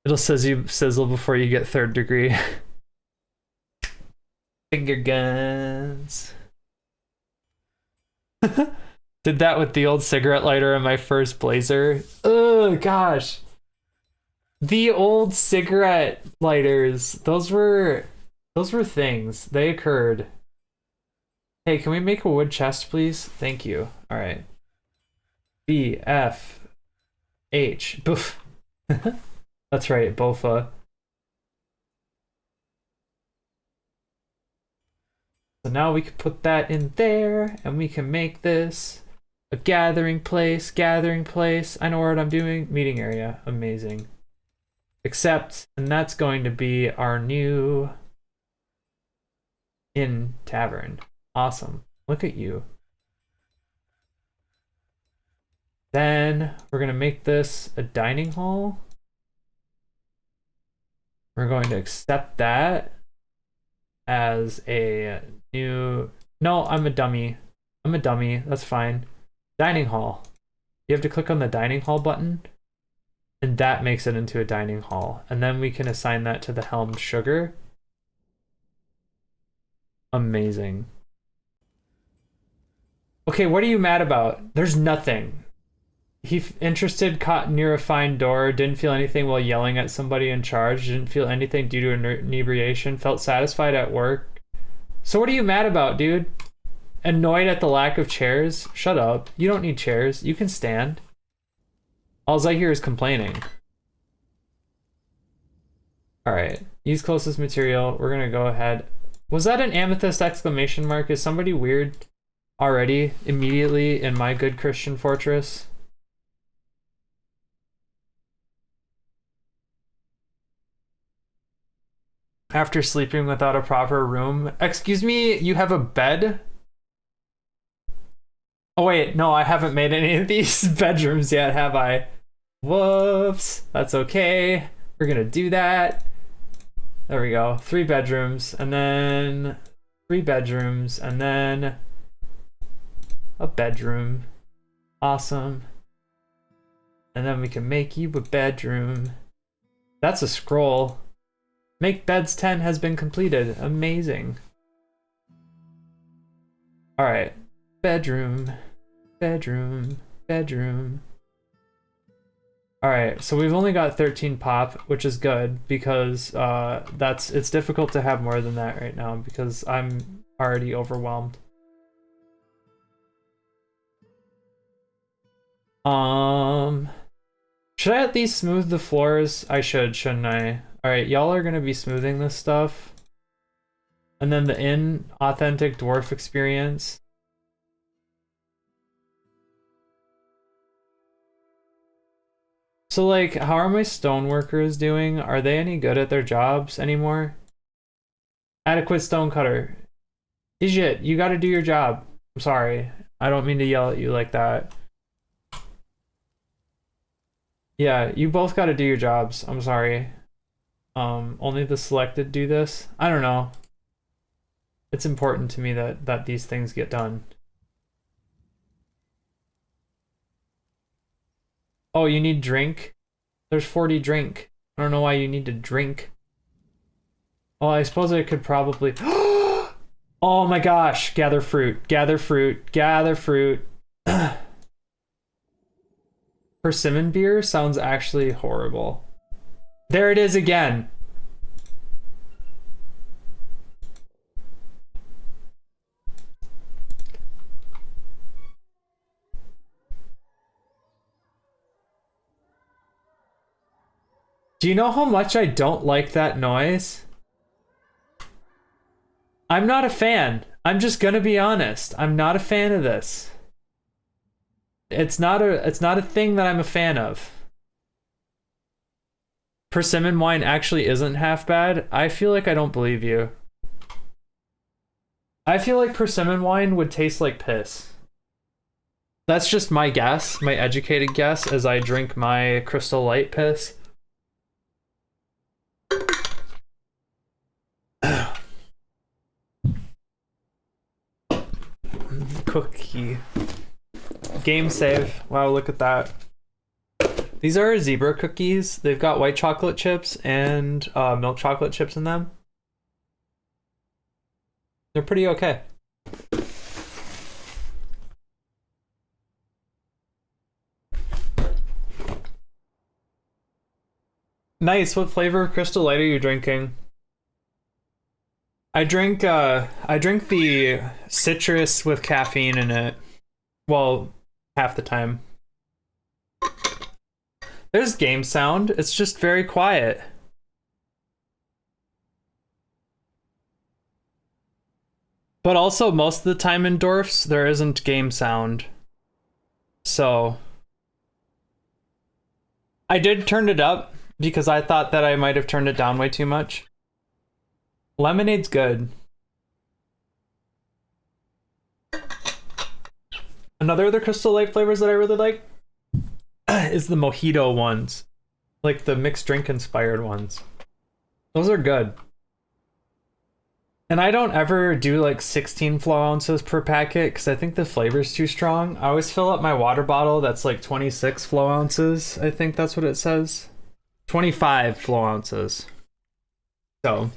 It'll sizzle before you get 3rd degree. Finger guns. Did that with the old cigarette lighter in my first Blazer. Oh gosh. The old cigarette lighters. Those were things. They occurred. Hey, can we make a wood chest, please? Thank you. All right. B F H. Boof. That's right, Bofa. So now we can put that in there, and we can make this a gathering place, gathering place. I know what I'm doing. Meeting area. Amazing. Except, and that's going to be our new inn tavern. Awesome. Look at you. Then we're going to make this a dining hall. We're going to accept that. as a new... No, I'm a dummy. I'm a dummy. That's fine. Dining hall. You have to click on the dining hall button, and that makes it into a dining hall. And then we can assign that to the helmed sugar. Amazing. Okay, what are you mad about? There's nothing. He interested, caught near a fine door, didn't feel anything while yelling at somebody in charge, didn't feel anything due to inebriation, felt satisfied at work. So what are you mad about, dude? Annoyed at the lack of chairs? Shut up. You don't need chairs. You can stand. All I hear is complaining. Alright. Use closest material. We're gonna go ahead. Was that an amethyst exclamation mark? Is somebody weird already? Immediately in my good Christian fortress? After sleeping without a proper room. Excuse me, you have a bed? Oh wait, no, I haven't made any of these bedrooms yet, have I? Whoops, that's okay. We're gonna do that. There we go, 3 bedrooms, and then 3 bedrooms, and then a bedroom. Awesome. And then we can make you a bedroom. That's a scroll. Make beds 10 has been completed. Amazing. All right, bedroom. Bedroom, bedroom. All right, so we've only got 13 pop, which is good because it's difficult to have more than that right now because I'm already overwhelmed. Should I at least smooth the floors? I should, shouldn't I? All right, y'all are gonna be smoothing this stuff. And then the authentic dwarf experience. So like, how are my stoneworkers doing? Are they any good at their jobs anymore? Adequate stonecutter. Idiot, you gotta do your job. I'm sorry. I don't mean to yell at you like that. Yeah, you both gotta do your jobs. I'm sorry. Only the selected do this. I don't know. It's important to me that these things get done. Oh, you need drink? There's 40 drink. I don't know why you need to drink. Well, I suppose I could probably... Oh my gosh, gather fruit, gather fruit, gather fruit. Persimmon beer sounds actually horrible. There it is again. Do you know how much I don't like that noise? I'm not a fan. I'm just gonna be honest. I'm not a fan of this. It's not a thing that I'm a fan of. Persimmon wine actually isn't half bad. I feel like I don't believe you. I feel like persimmon wine would taste like piss. That's just my guess, my educated guess as I drink my Crystal Light piss. Cookie. Game save. Wow, look at that. These are zebra cookies. They've got white chocolate chips and milk chocolate chips in them. They're pretty okay. Nice. What flavor of Crystal Light are you drinking? I drink the citrus with caffeine in it. Well, half the time. There's game sound. It's just very quiet. But also most of the time in Dorfs, there isn't game sound. So I did turn it up because I thought that I might have turned it down way too much. Lemonade's good. Another of the Crystal Light flavors that I really like is the mojito ones. Like the mixed drink inspired ones. Those are good. And I don't ever do like 16 flow ounces per packet because I think the flavor's too strong. I always fill up my water bottle that's like 26 flow ounces. I think that's what it says. 25 flow ounces. So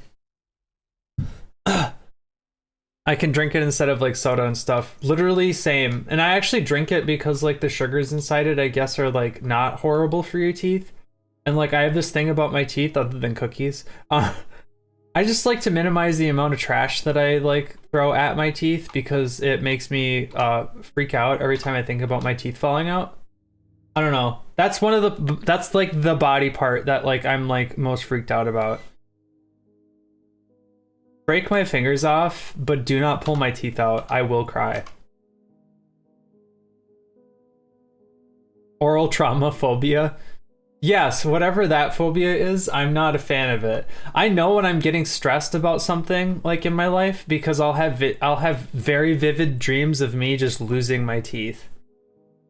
I can drink it instead of like soda and stuff. Literally same. And I actually drink it because like the sugars inside it, I guess, are like not horrible for your teeth. And like I have this thing about my teeth other than cookies. I just like to minimize the amount of trash that I like throw at my teeth because it makes me freak out every time I think about my teeth falling out. I don't know. That's one of the that's like the body part that like I'm like most freaked out about. Break my fingers off, but do not pull my teeth out. I will cry. Oral trauma phobia. Yes, whatever that phobia is, I'm not a fan of it. I know when I'm getting stressed about something like in my life because I'll have very vivid dreams of me just losing my teeth.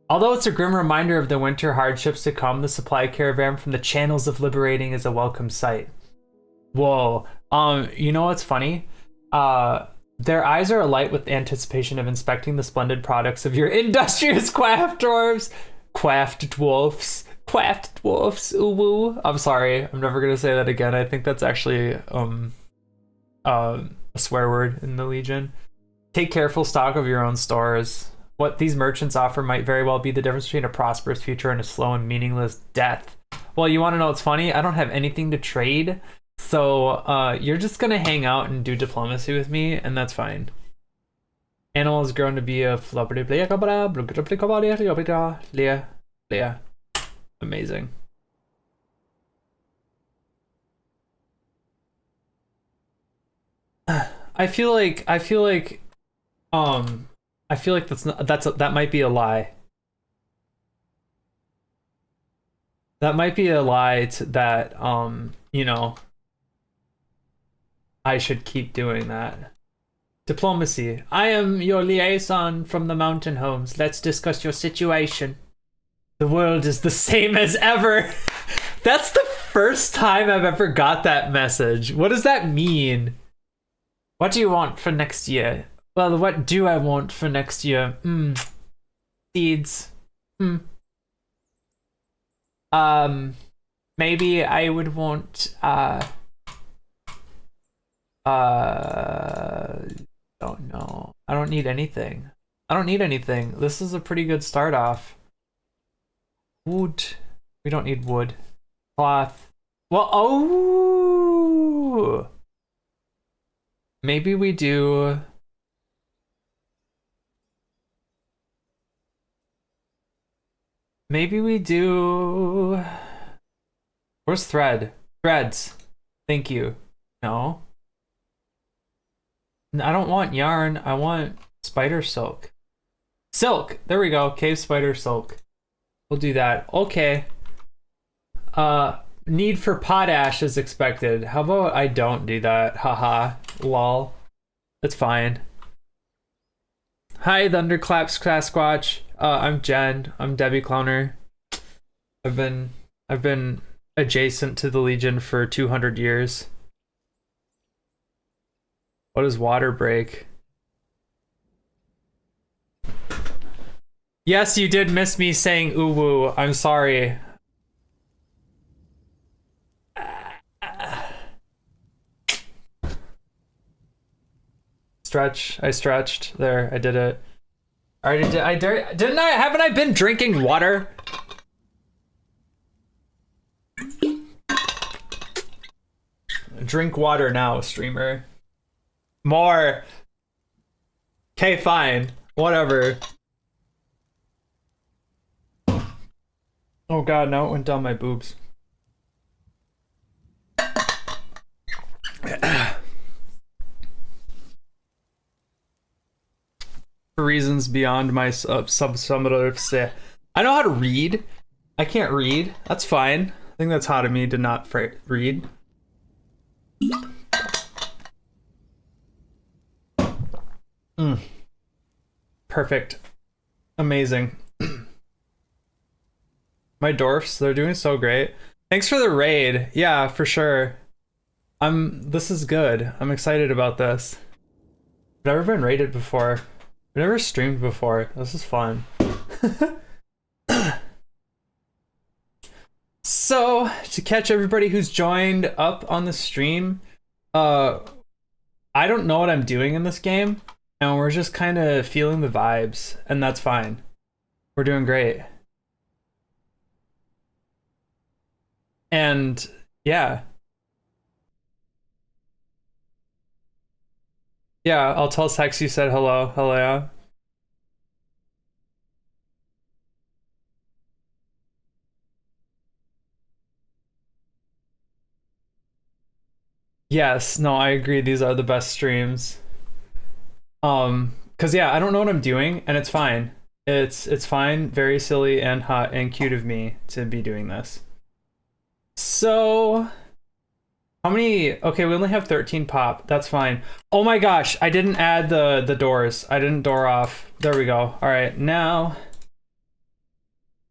Although it's a grim reminder of the winter hardships to come, the supply caravan from the channels of liberating is a welcome sight. Whoa. You know what's funny? Their eyes are alight with anticipation of inspecting the splendid products of your industrious quaff dwarves. Quaffed dwarfs. Quaffed dwarfs. Ooh woo. I'm sorry. I'm never gonna say that again. I think that's actually a swear word in the Legion. Take careful stock of your own stores. What these merchants offer might very well be the difference between a prosperous future and a slow and meaningless death. Well, you want to know what's funny? I don't have anything to trade. So you're just gonna hang out and do diplomacy with me, and that's fine. Animal has grown to be a amazing. I feel like that might be a lie. That might be a lie that you know, I should keep doing that. Diplomacy. I am your liaison from the mountain homes. Let's discuss your situation. The world is the same as ever. That's the first time I've ever got that message. What does that mean? What do you want for next year? Well, what do I want for next year? Seeds. Maybe I would want don't know. I don't need anything. I don't need anything. This is a pretty good start off. Wood. We don't need wood. Cloth. Well, oh! Maybe we do... Maybe we do... Where's thread? Threads. Thank you. No. I don't want yarn. I want spider silk. Silk! There we go. Cave spider silk. We'll do that. Okay. Need for potash is expected. How about I don't do that? Haha. Lol. That's fine. Hi, Thunderclap Sasquatch. I'm Jen. I'm Debbie Clowner. I've been adjacent to the Legion for 200 years. What is water break? Yes, you did miss me saying ooh woo. I'm sorry. Stretch. I stretched. There, I did it. I already did. Didn't I? Haven't I been drinking water? Drink water now, streamer. More. Okay, fine. Whatever. Oh god, now it went down my boobs. For reasons beyond my sub-summative. I know how to read. I can't read. That's fine. I think that's hot of me to not read. Perfect. Amazing. My dwarfs, they're doing so great. Thanks for the raid. Yeah, for sure. This is good. I'm excited about this. I've never been rated before. I've never streamed before. This is fun. So, to catch everybody who's joined up on the stream, I don't know what I'm doing in this game, and we're just kind of feeling the vibes, and that's fine. We're doing great. And yeah. Yeah, I'll tell Sex you said hello. Hello. Yeah. Yes, no, I agree. These are the best streams. Cause yeah, I don't know what I'm doing, and it's fine. It's fine, very silly and hot and cute of me to be doing this. So, how many? Okay, we only have 13 pop. That's fine. Oh my gosh, I didn't add the doors. I didn't door off. There we go. All right, now.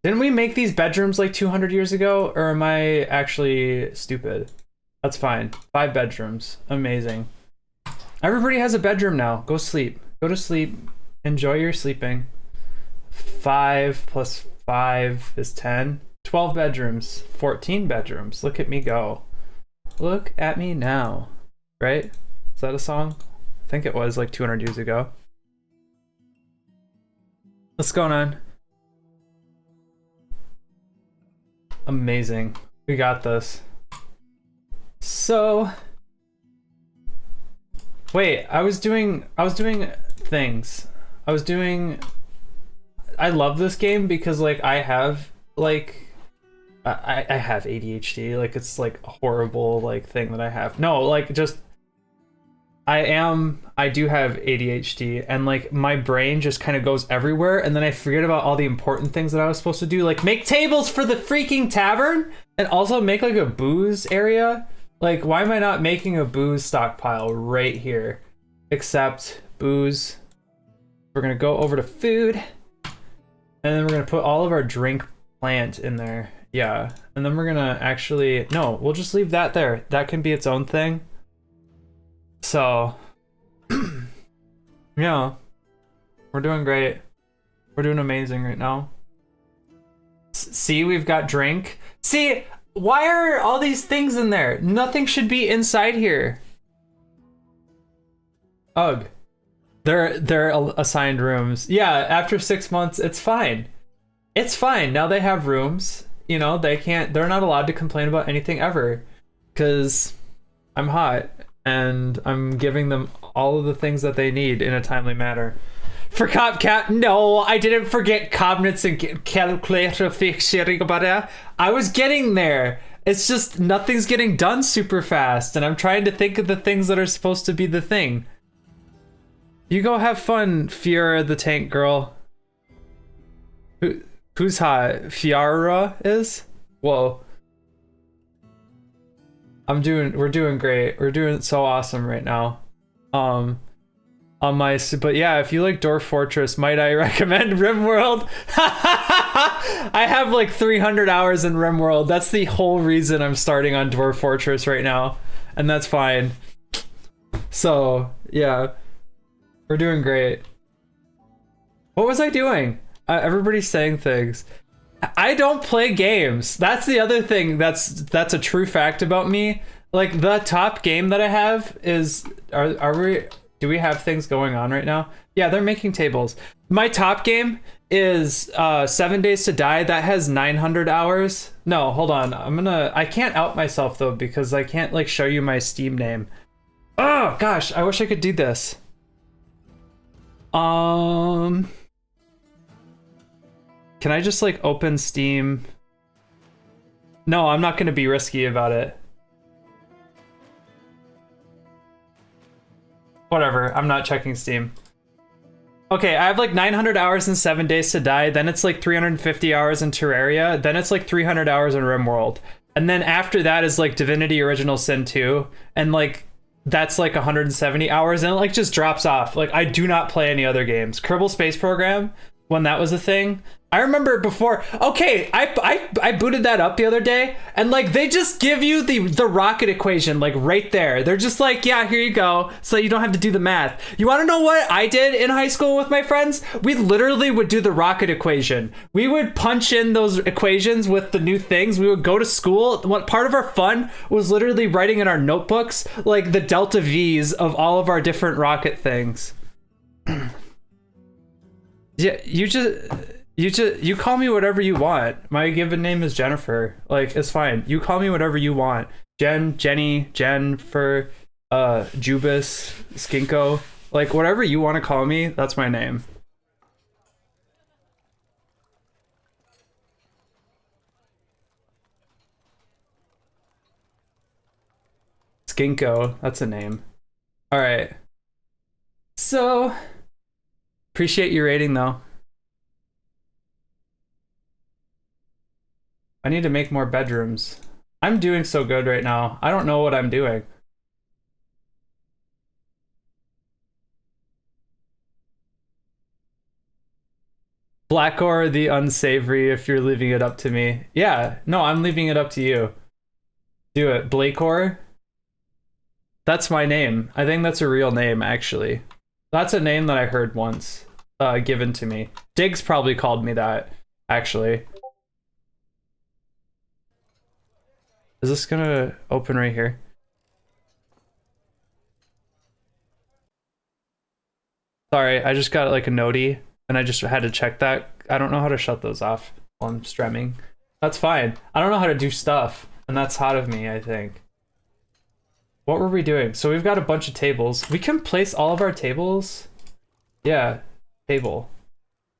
Didn't we make these bedrooms like 200 years ago, or am I actually stupid? That's fine. 5 bedrooms. Amazing. Everybody has a bedroom now. Go sleep. Go to sleep. Enjoy your sleeping. 5 plus 5 is 10. 12 bedrooms. 14 bedrooms. Look at me go. Look at me now. Right? Is that a song? I think it was like 200 years ago. What's going on? Amazing. We got this. So wait, I was doing things. I love this game because like I have like I have ADHD. Like it's like a horrible like thing that I have. No, like just I do have ADHD, and like my brain just kind of goes everywhere, and then I forget about all the important things that I was supposed to do, like make tables for the freaking tavern and also make like a booze area. Like, why am I not making a booze stockpile right here? Except booze. We're gonna go over to food, and then we're gonna put all of our drink plant in there. Yeah, and then we're gonna actually, no, we'll just leave that there. That can be its own thing. So, yeah, we're doing great. We're doing amazing right now. See, we've got drink. See, why are all these things in there? Nothing should be inside here. Ugh. They're assigned rooms. Yeah, after 6 months, it's fine. It's fine. Now they have rooms. You know, they're not allowed to complain about anything ever. Because I'm hot. And I'm giving them all of the things that they need in a timely manner. For no, I didn't forget cabinets and calculator fixing about it. I was getting there. It's just nothing's getting done super fast, and I'm trying to think of the things that are supposed to be the thing. You go have fun, Fiora the tank girl. Who's hot? Fiora is? Whoa. We're doing great. We're doing so awesome right now. But yeah, if you like Dorf Fortress, might I recommend RimWorld? I have like 300 hours in RimWorld. That's the whole reason I'm starting on Dorf Fortress right now, and that's fine. So yeah, we're doing great. What was I doing? Everybody's saying things. I don't play games. That's the other thing that's a true fact about me. Like the top game that I have is do we have things going on right now? Yeah, they're making tables. My top game is 7 Days to Die. That has 900 hours. No, hold on. I can't out myself though because I can't like show you my Steam name. Oh gosh, I wish I could do this. Can I just like open Steam? No, I'm not gonna be risky about it. Whatever, I'm not checking Steam. Okay, I have like 900 hours in 7 Days to Die, then it's like 350 hours in Terraria, then it's like 300 hours in RimWorld. And then after that is like Divinity Original Sin 2, and like that's like 170 hours, and it like just drops off. Like I do not play any other games. Kerbal Space Program, when that was a thing, I remember before. Okay, I booted that up the other day, and like they just give you the rocket equation like right there. They're just like, yeah, here you go, so you don't have to do the math. You want to know what I did in high school with my friends? We literally would do the rocket equation. We would punch in those equations with the new things. We would go to school. What part of our fun was literally writing in our notebooks like the delta V's of all of our different rocket things. Yeah, you call me whatever you want. My given name is Jennifer. Like, it's fine. You call me whatever you want. Jen, Jenny, Jennifer, Jubis, Skinko. Like, whatever you want to call me, that's my name. Skinko, that's a name. All right. So, appreciate your rating though. I need to make more bedrooms. I'm doing so good right now. I don't know what I'm doing. Black or the unsavory if you're leaving it up to me. Yeah, no, I'm leaving it up to you. Do it. Blakor? That's my name. I think that's a real name, actually. That's a name that I heard once, given to me. Diggs probably called me that, actually. Is this gonna open right here? Sorry, I just got like a noti and I just had to check that. I don't know how to shut those off while I'm streaming. That's fine. I don't know how to do stuff, and that's hot of me, I think. What were we doing? So we've got a bunch of tables. We can place all of our tables. Yeah, table.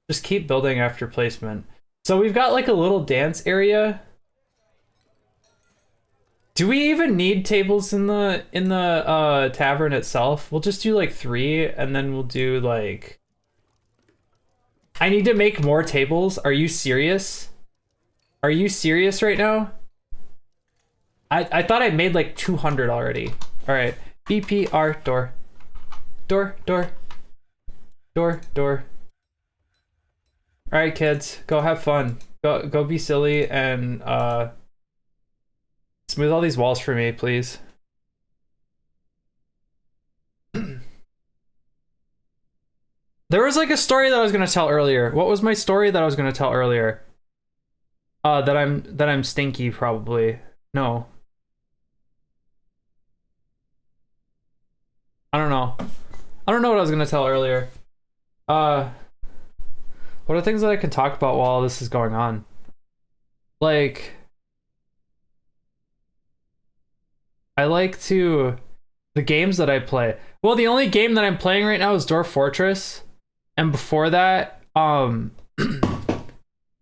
Just keep building after placement. So we've got like a little dance area. Do we even need tables in the tavern itself? We'll just do like 3 and then we'll do like... I need to make more tables. Are you serious? Are you serious right now? I thought I made like 200 already. All right. BPR door. Door. All right, kids, go have fun. Go be silly and smooth all these walls for me, please. There was like a story that I was gonna tell earlier. What was my story that I was gonna tell earlier? That I'm stinky probably. No. I don't know. I don't know what I was gonna tell earlier. What are things that I can talk about while this is going on? Like, I like to... The games that I play. Well, the only game that I'm playing right now is Dorf Fortress. And before that, I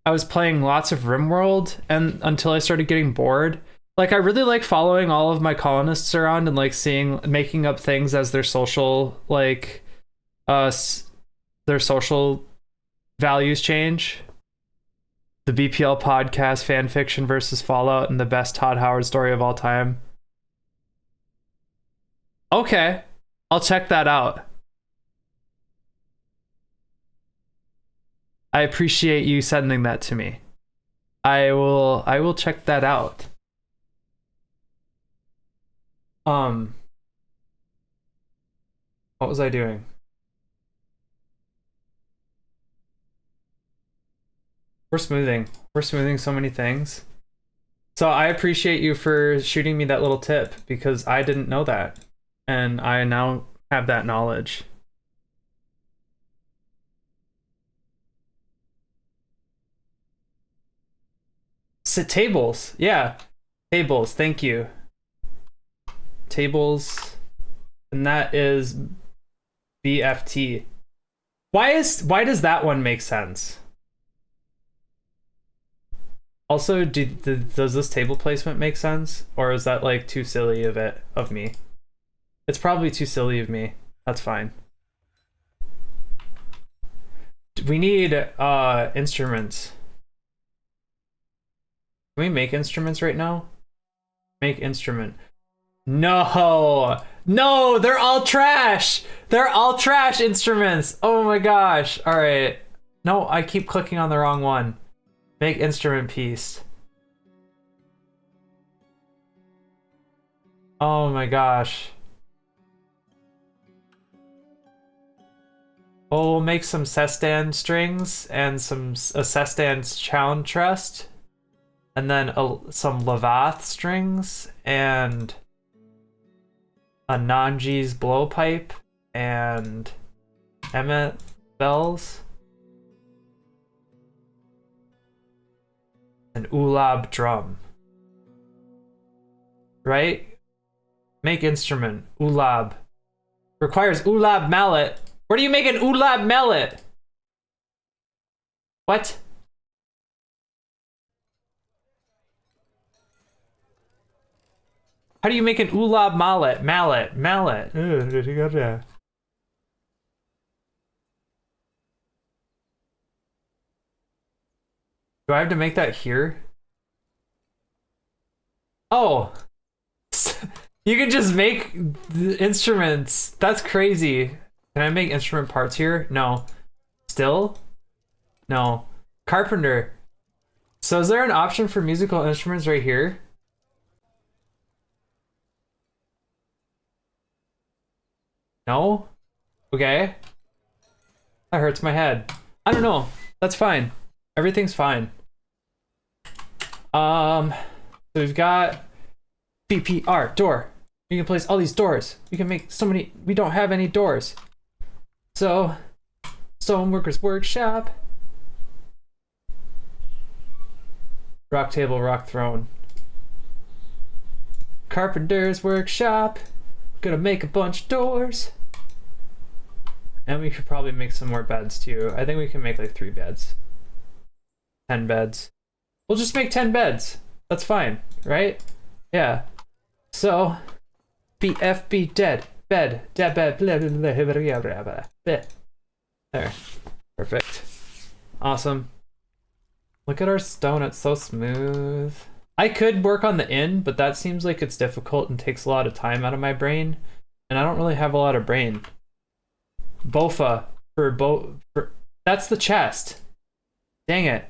was playing lots of RimWorld and until I started getting bored. Like, I really like following all of my colonists around and like making up things as their social, like, their social values change. The BPL podcast, fan fiction versus Fallout, and the best Todd Howard story of all time. Okay, I'll check that out. I appreciate you sending that to me. I will check that out. What was I doing? We're smoothing so many things. So I appreciate you for shooting me that little tip because I didn't know that. And I now have that knowledge. Tables. Yeah. Tables. Thank you. Tables. And that is BFT. Why does that one make sense? Also, does this table placement make sense? Or is that like too silly of me? It's probably too silly of me. That's fine. We need instruments. Can we make instruments right now? Make instrument. No, they're all trash. They're all trash instruments. Oh my gosh. All right. No, I keep clicking on the wrong one. Make instrument piece. Oh my gosh. Oh, we'll make some sestan strings and a sestan chown trust. And then some Lavath strings and a Nanji's blowpipe and Emmet bells. An Ulab drum. Right? Make instrument. Ulab. Requires Ulab mallet. Where do you make an Ulab mallet? What? How do you make an Ulab mallet? Mallet. Do I have to make that here? Oh. You can just make the instruments. That's crazy. Can I make instrument parts here? No. Still? No. Carpenter. So is there an option for musical instruments right here? No? Okay. That hurts my head. I don't know. That's fine. Everything's fine. So we've got BPR, door. You can place all these doors. We can make so many. We don't have any doors. So, Stoneworkers Workshop. Rock table, rock throne. Carpenter's Workshop. Gonna make a bunch of doors. And we could probably make some more beds too. I think we can make like 3 beds. 10 beds. We'll just make 10 beds. That's fine, right? Yeah. So, BFB dead. Bed. Dead bed. Blah, blah, blah, blah, blah, blah, blah. There. Perfect. Awesome. Look at our stone. It's so smooth. I could work on the inn, but that seems like it's difficult and takes a lot of time out of my brain. And I don't really have a lot of brain. Bofa. That's the chest. Dang it.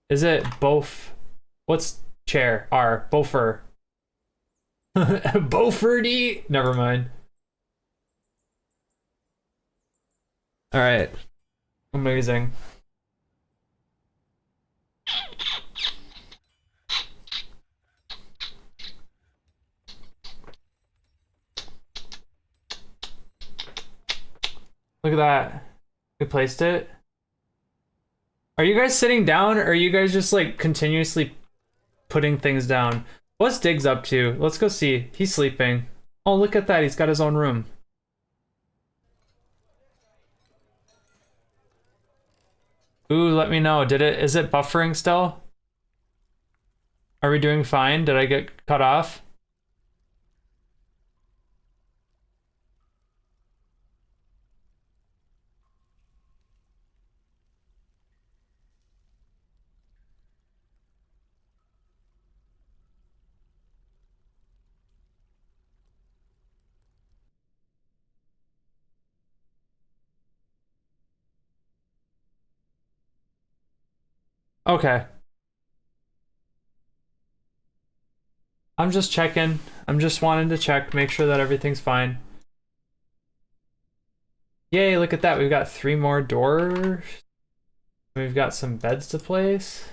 Is it bof? What's chair? R. Bofer. Boferdy? Never mind. Alright. Amazing. Look at that. We placed it. Are you guys sitting down, or are you guys just like continuously putting things down? What's Diggs up to? Let's go see. He's sleeping. Oh, look at that. He's got his own room. Ooh, let me know. Is it buffering still? Are we doing fine? Did I get cut off? Okay. I'm just checking. I'm just wanting to check, make sure that everything's fine. Yay, look at that. We've got 3 more doors. We've got some beds to place.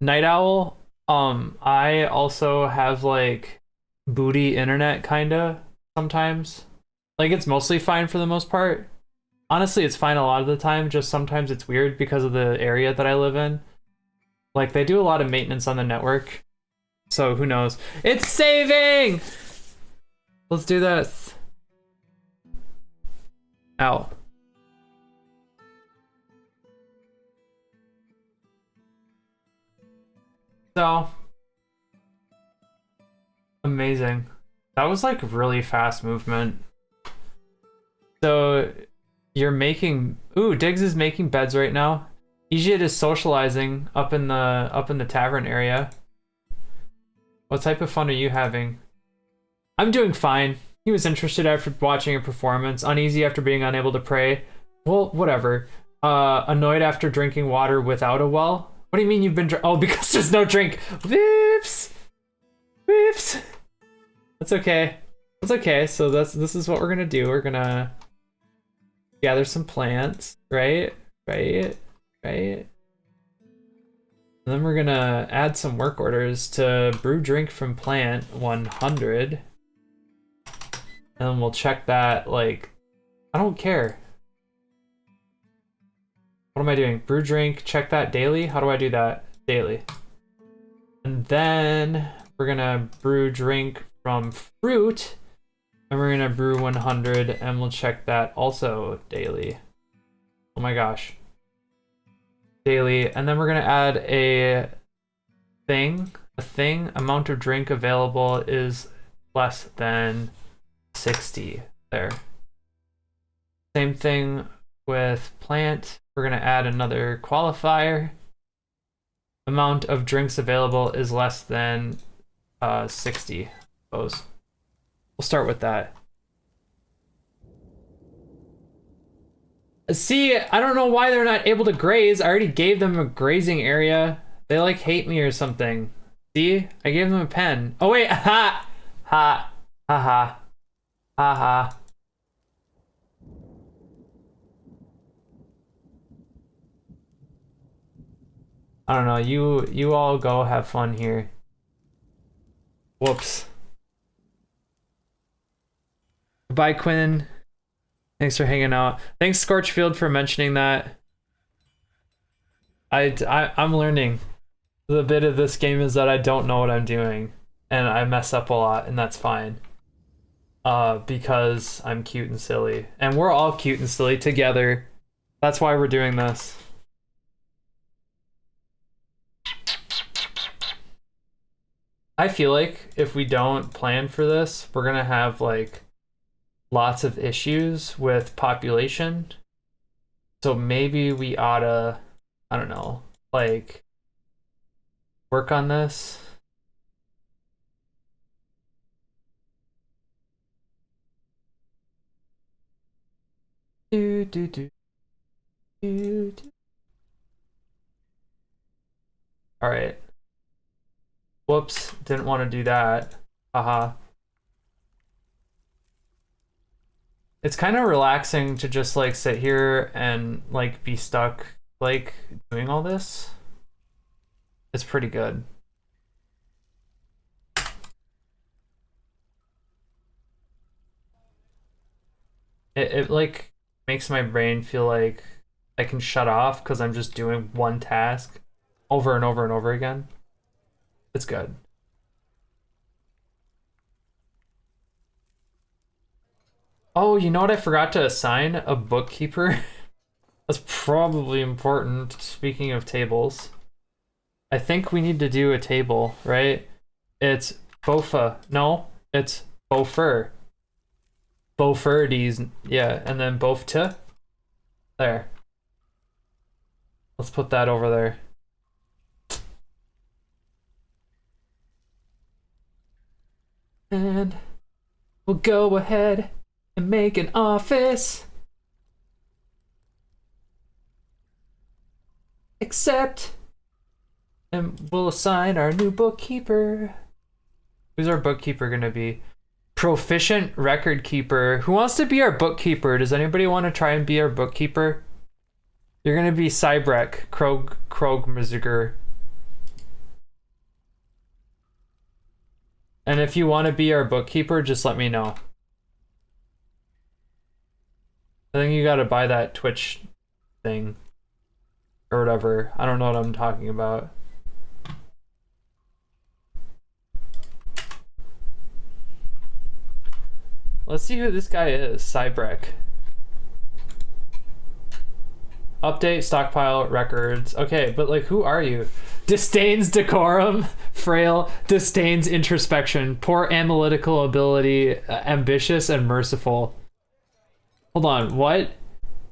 Night Owl, I also have like booty internet kinda sometimes. Like it's mostly fine for the most part. Honestly, it's fine a lot of the time, just sometimes it's weird because of the area that I live in. Like, they do a lot of maintenance on the network, so who knows. It's saving! Let's do this. Ow. So, amazing. That was like really fast movement. So, you're making... Ooh, Diggs is making beds right now. Ijit is socializing up in the tavern area. What type of fun are you having? I'm doing fine. He was interested after watching a performance, uneasy after being unable to pray. Well, whatever. Annoyed after drinking water without a well. What do you mean you've been oh, because there's no drink. Whoops. Whoops. That's okay. That's okay. So this is what we're gonna do. We're gonna gather some plants, right? Right. Right. And then we're gonna add some work orders to brew drink from plant 100. And then we'll check that, like, I don't care. What am I doing? Brew drink, check that daily? How do I do that? Daily. And then we're gonna brew drink from fruit. And we're gonna brew 100 and we'll check that also daily. Oh my gosh. Daily. And then we're gonna add a thing. Amount of drink available is less than 60 there. Same thing with plant. We're gonna add another qualifier. Amount of drinks available is less than 60. Suppose. We'll start with that. See, I don't know why they're not able to graze. I already gave them a grazing area. They like hate me or something. See, I gave them a pen. Oh wait, ha, ha, ha, ha. Haha. I don't know. You all go have fun here. Whoops. Bye, Quinn. Thanks for hanging out. Thanks, Scorchfield, for mentioning that. I'm learning. The bit of this game is that I don't know what I'm doing, and I mess up a lot, and that's fine. Because I'm cute and silly. And we're all cute and silly together. That's why we're doing this. I feel like if we don't plan for this, we're gonna have like lots of issues with population. So maybe we oughta, I don't know, like work on this. Do, do, do. Do, do. All right. Whoops, didn't want to do that. Haha. It's kind of relaxing to just like sit here and like be stuck like doing all this. It's pretty good. It like makes my brain feel like I can shut off because I'm just doing one task over and over and over again. It's good. Oh, you know what? I forgot to assign a bookkeeper. That's probably important. Speaking of tables, I think we need to do a table, right? It's Bofa. No, it's Bofer. Boferdes, yeah, and then Bofta. There. Let's put that over there. And we'll go ahead and make an office. Accept. And we'll assign our new bookkeeper. Who's our bookkeeper gonna be? Proficient record keeper. Who wants to be our bookkeeper? Does anybody want to try and be our bookkeeper? You're gonna be Cybrek, Krogmziger. And if you want to be our bookkeeper, just let me know. I think you gotta buy that Twitch thing. Or whatever. I don't know what I'm talking about. Let's see who this guy is. Cybrek. Update, stockpile, records. Okay, but like, who are you? Disdains decorum, frail, disdains introspection, poor analytical ability, ambitious and merciful. Hold on, what?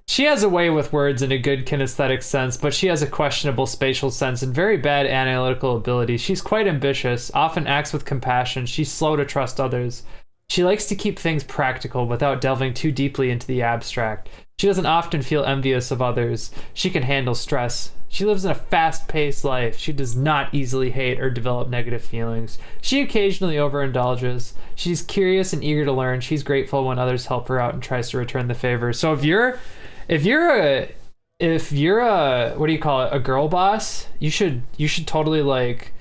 She has a way with words in a good kinesthetic sense, but she has a questionable spatial sense and very bad analytical ability. She's quite ambitious, often acts with compassion. She's slow to trust others. She likes to keep things practical without delving too deeply into the abstract. She doesn't often feel envious of others. She can handle stress. She lives in a fast-paced life. She does not easily hate or develop negative feelings. She occasionally overindulges. She's curious and eager to learn. She's grateful when others help her out and tries to return the favor. So if you're a what do you call it, a girl boss, you should totally like,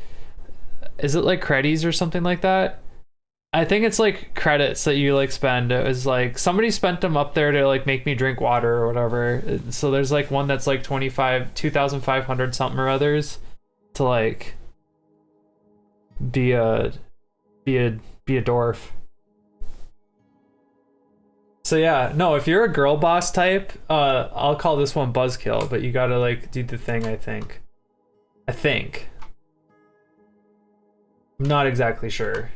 is it like credits or something like that? I think it's like credits that you like spend. It was like somebody spent them up there to like make me drink water or whatever. So there's like one that's like 2,500 something or others to like be a dwarf. So yeah, no, if you're a girl boss type, I'll call this one buzzkill, but you gotta like do the thing, I think. I'm not exactly sure.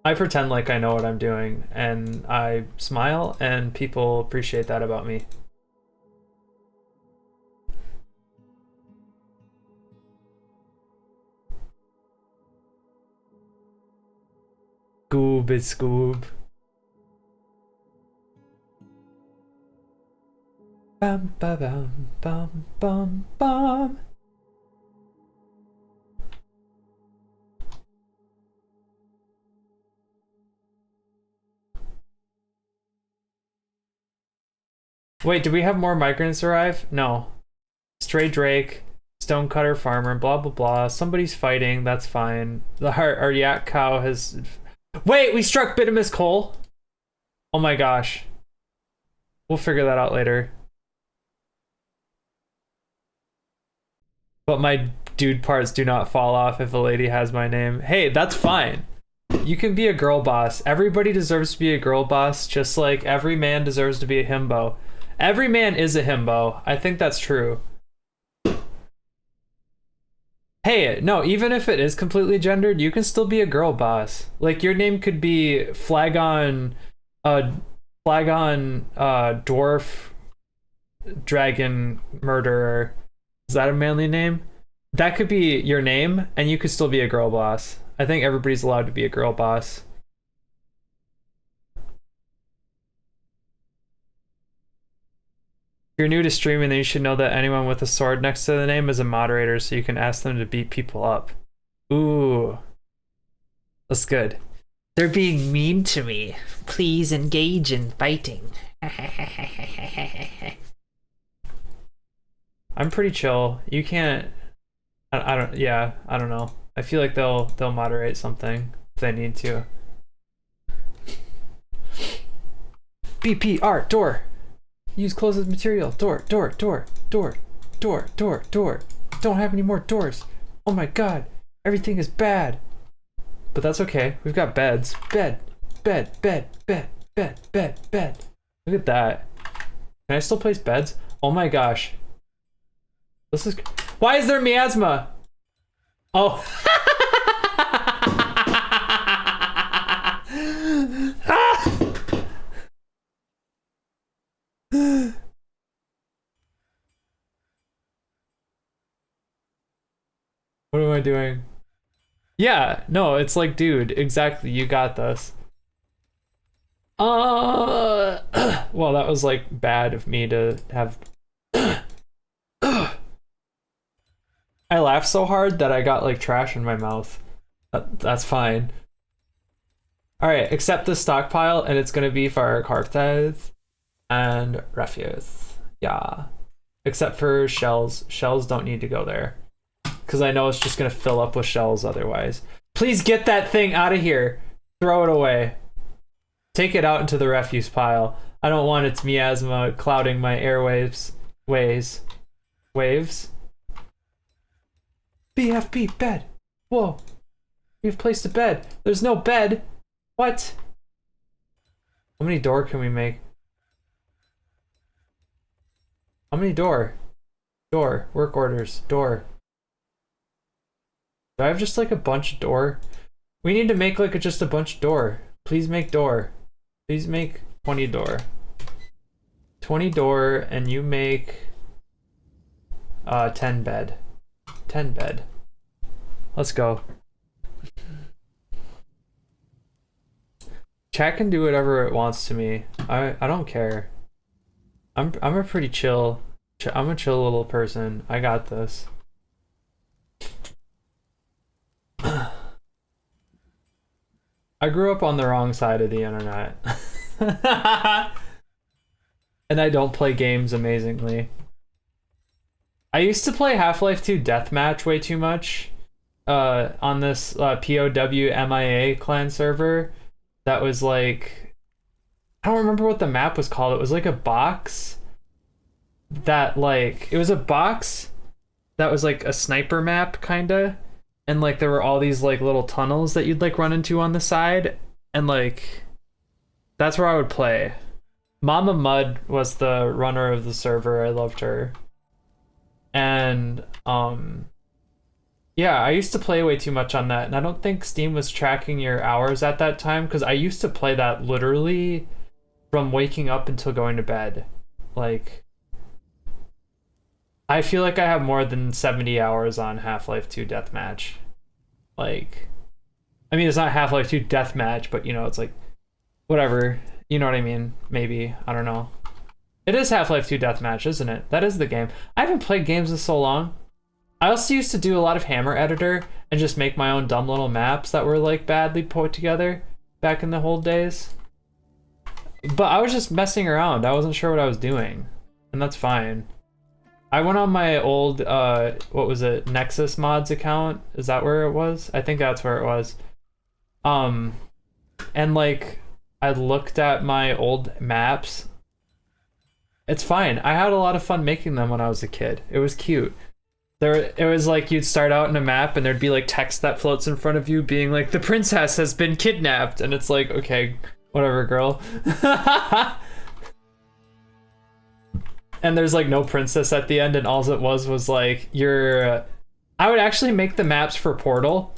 I pretend like I know what I'm doing, and I smile, and people appreciate that about me. Scoob is Scoob. Bum ba bum bum bum bum. Wait, do we have more migrants arrive? No. Stray Drake, Stonecutter Farmer, blah blah blah. Somebody's fighting, that's fine. Our yak cow has... Wait, we struck bituminous coal? Oh my gosh. We'll figure that out later. But my dude parts do not fall off if a lady has my name. Hey, that's fine. You can be a girl boss. Everybody deserves to be a girl boss, just like every man deserves to be a himbo. Every man is a himbo. I think that's true. Hey, no, even if it is completely gendered, you can still be a girl boss. Like your name could be Flagon Dwarf Dragon Murderer. Is that a manly name? That could be your name, and you could still be a girl boss. I think everybody's allowed to be a girl boss. If you're new to streaming, then you should know that anyone with a sword next to the name is a moderator, so you can ask them to beat people up. Ooh. That's good. They're being mean to me. Please engage in fighting. I'm pretty chill. You can't... I don't... Yeah, I don't know. I feel like they'll moderate something if they need to. BP art door. Use closest material. Door. Don't have any more doors. Oh my god. Everything is bad. But that's okay. We've got beds. Bed. Look at that. Can I still place beds? Oh my gosh. This is... Why is there miasma? Oh. What am I doing? Yeah, no, it's like, dude, exactly, you got this. Well, that was like bad of me to have... I laughed so hard that I got like trash in my mouth. That's fine. Alright, accept this stockpile, and it's gonna be for corpses and refuse. Yeah. Except for shells. Shells don't need to go there. Because I know it's just gonna fill up with shells otherwise. Please get that thing out of here. Throw it away. Take it out into the refuse pile. I don't want its miasma clouding my airwaves. Waves. BFB bed. Whoa. We've placed a bed. There's no bed. What? How many door can we make? How many door? Door. Work orders. Door. Do I have just like a bunch of door? We need to make like just a bunch of door. Please make door. Please make 20 door. 20 door, and you make 10 bed. 10 bed. Let's go. Chat can do whatever it wants to me. I don't care. I'm a pretty chill. I'm a chill little person. I got this. I grew up on the wrong side of the internet. And I don't play games amazingly. I used to play Half-Life 2 Deathmatch way too much on this POW MIA clan server that was like, I don't remember what the map was called. It was like a box that like, it was a box that was like a sniper map kinda, and like there were all these like little tunnels that you'd like run into on the side, and like that's where I would play. Mama Mud was the runner of the server. I loved her. And yeah, I used to play way too much on that, and I don't think Steam was tracking your hours at that time, because I used to play that literally from waking up until going to bed. Like, I feel like I have more than 70 hours on Half-Life 2 Deathmatch. Like, I mean, it's not Half-Life 2 Deathmatch, but you know, it's like, whatever. You know what I mean? Maybe. I don't know. It is Half-Life 2 Deathmatch, isn't it? That is the game. I haven't played games in so long. I also used to do a lot of Hammer Editor and just make my own dumb little maps that were like badly put together back in the old days. But I was just messing around. I wasn't sure what I was doing, and that's fine. I went on my old, what was it, Nexus Mods account? Is that where it was? I think that's where it was. And like, I looked at my old maps. It's fine. I had a lot of fun making them when I was a kid. It was cute. It was like you'd start out in a map and there'd be like text that floats in front of you being like, the princess has been kidnapped. And it's like, okay, whatever, girl. And there's like no princess at the end, and all it was like, I would actually make the maps for Portal.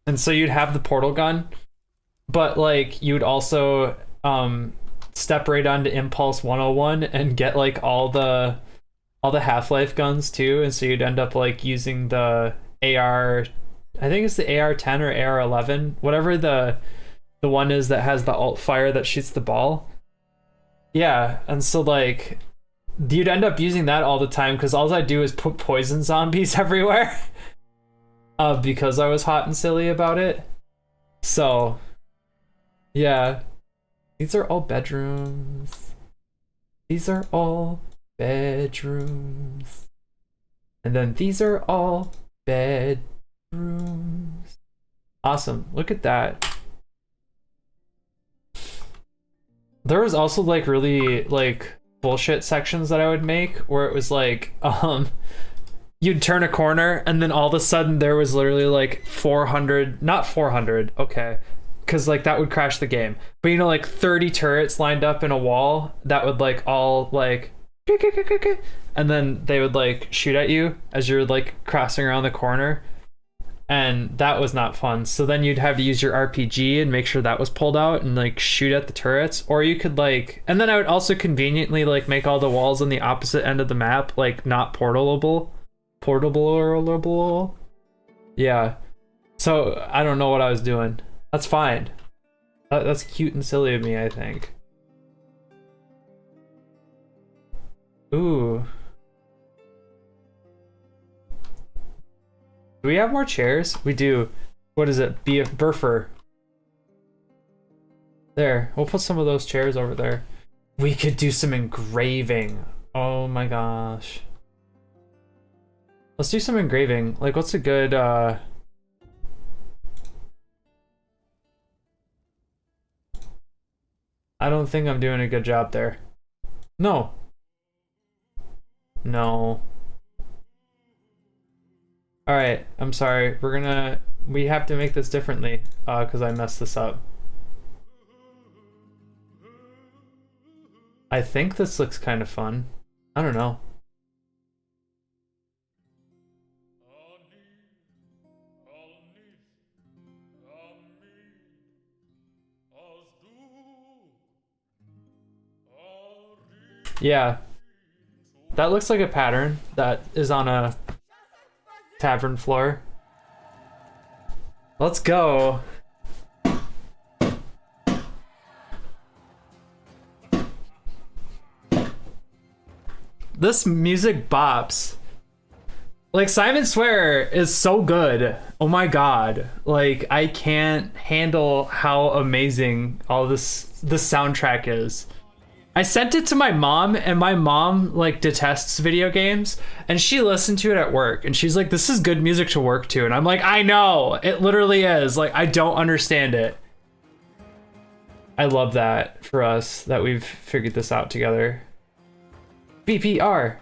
And so you'd have the portal gun, but like you'd also step right onto Impulse 101 and get like all the Half-Life guns too, and so you'd end up like using the AR, I think it's the AR-10 or AR-11, whatever the one is that has the alt fire that shoots the ball. Yeah, and so like you'd end up using that all the time, because all I do is put poison zombies everywhere. Because I was hot and silly about it. So yeah, these are all bedrooms. These are all bedrooms. And then these are all bedrooms. Awesome. Look at that. There was also like really like bullshit sections that I would make where it was like you'd turn a corner and then all of a sudden there was literally like 400, not 400, okay, because like that would crash the game, but you know, like 30 turrets lined up in a wall that would like all like, and then they would like shoot at you as you're like crossing around the corner, and that was not fun. So then you'd have to use your RPG and make sure that was pulled out and like shoot at the turrets, or you could like, and then I would also conveniently like make all the walls on the opposite end of the map like not portable. Yeah, so I don't know what I was doing. That's fine. That's cute and silly of me, I think. Ooh, do we have more chairs? We do. What is it? Be a burfer. There, we'll put some of those chairs over there. We could do some engraving. Oh my gosh. Let's do some engraving. Like, what's a good, I don't think I'm doing a good job there. No. No. Alright, I'm sorry. We have to make this differently, because I messed this up. I think this looks kind of fun. I don't know. Yeah, that looks like a pattern that is on a tavern floor. Let's go. This music bops. Like, Simon Swear is so good. Oh my god. Like, I can't handle how amazing all this soundtrack is. I sent it to my mom, and my mom, like, detests video games, and she listened to it at work, and she's like, this is good music to work to. And I'm like, I know, it literally is. Like, I don't understand it. I love that for us, that we've figured this out together. BPR.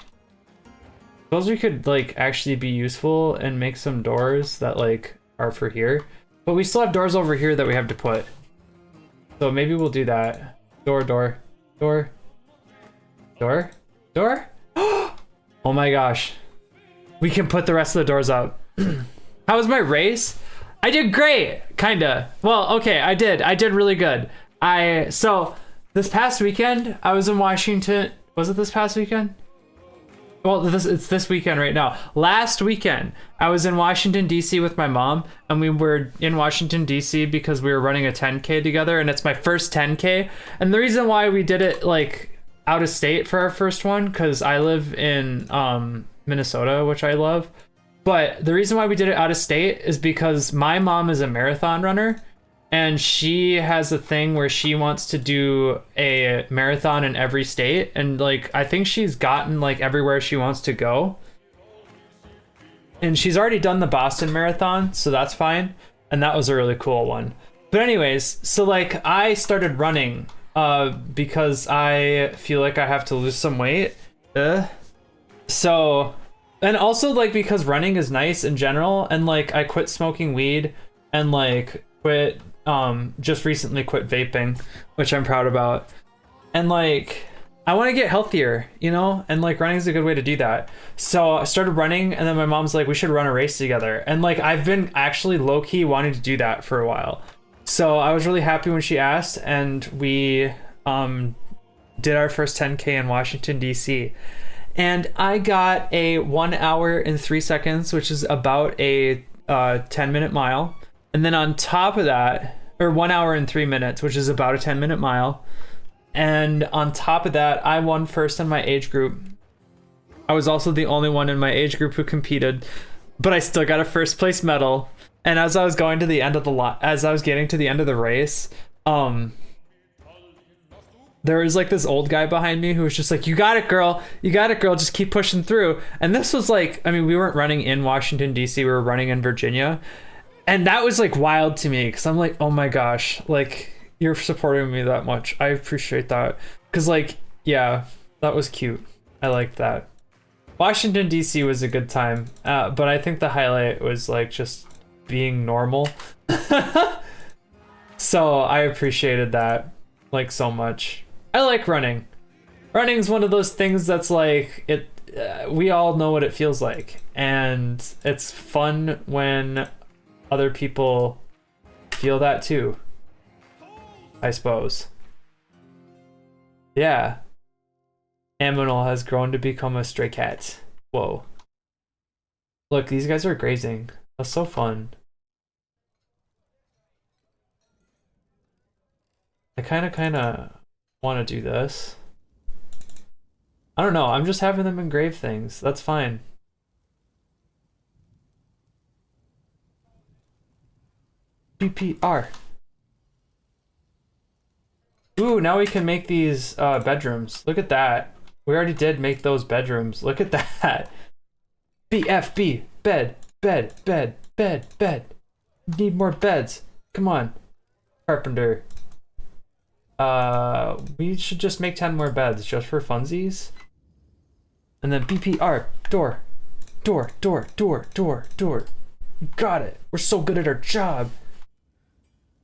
Those we could, like, actually be useful and make some doors that, like, are for here. But we still have doors over here that we have to put. So maybe we'll do that. Door, door, door, door, door. Oh my gosh. We can put the rest of the doors up. How was my race? I did great, kinda. Well, okay, I did really good. So this past weekend, I was in Washington. Was it this past weekend? Well, it's this weekend right now. Last weekend, I was in Washington, D.C. with my mom, and we were in Washington, D.C. because we were running a 10K together, and it's my first 10K. And the reason why we did it, like, out of state for our first one, because I live in Minnesota, which I love. But the reason why we did it out of state is because my mom is a marathon runner, and she has a thing where she wants to do a marathon in every state. And, like, I think she's gotten, like, everywhere she wants to go. And she's already done the Boston Marathon, so that's fine. And that was a really cool one. But anyways, so, like, I started running because I feel like I have to lose some weight. So, and also, like, because running is nice in general. And, like, I quit smoking weed and, like, just recently quit vaping, which I'm proud about. And, like, I want to get healthier, you know, and, like, running is a good way to do that. So I started running, and then my mom's like, we should run a race together. And, like, I've been actually low-key wanting to do that for a while. So I was really happy when she asked, and we did our first 10K in Washington, D.C. And I got a 1 hour and 3 seconds, which is about a 10-minute mile. And then on top of that, or 1 hour and 3 minutes, which is about a 10-minute mile. And on top of that, I won first in my age group. I was also the only one in my age group who competed, but I still got a first place medal. And as I was going to the end of as I was getting to the end of the race, there was, like, this old guy behind me who was just like, you got it, girl. You got it, girl. Just keep pushing through. And this was, like, I mean, we weren't running in Washington, D.C. We were running in Virginia. And that was, like, wild to me, because I'm like, oh my gosh, like, you're supporting me that much. I appreciate that. Because, like, yeah, that was cute. I liked that. Washington, D.C. was a good time. But I think the highlight was, like, just being normal. So I appreciated that, like, so much. I like running. Running's one of those things that's, like, we all know what it feels like. And it's fun when other people feel that too, I suppose. Yeah. Aminal has grown to become a stray cat. Whoa. Look, these guys are grazing. That's so fun. I kind of want to do this. I don't know. I'm just having them engrave things. That's fine. BPR. Ooh, now we can make these bedrooms. Look at that. We already did make those bedrooms. Look at that. BFB. Bed. Bed. Bed. Bed. Bed. Need more beds. Come on. Carpenter. We should just make 10 more beds just for funsies. And then BPR. Door. Door. Door. Door. Door. Door. You got it. We're so good at our job.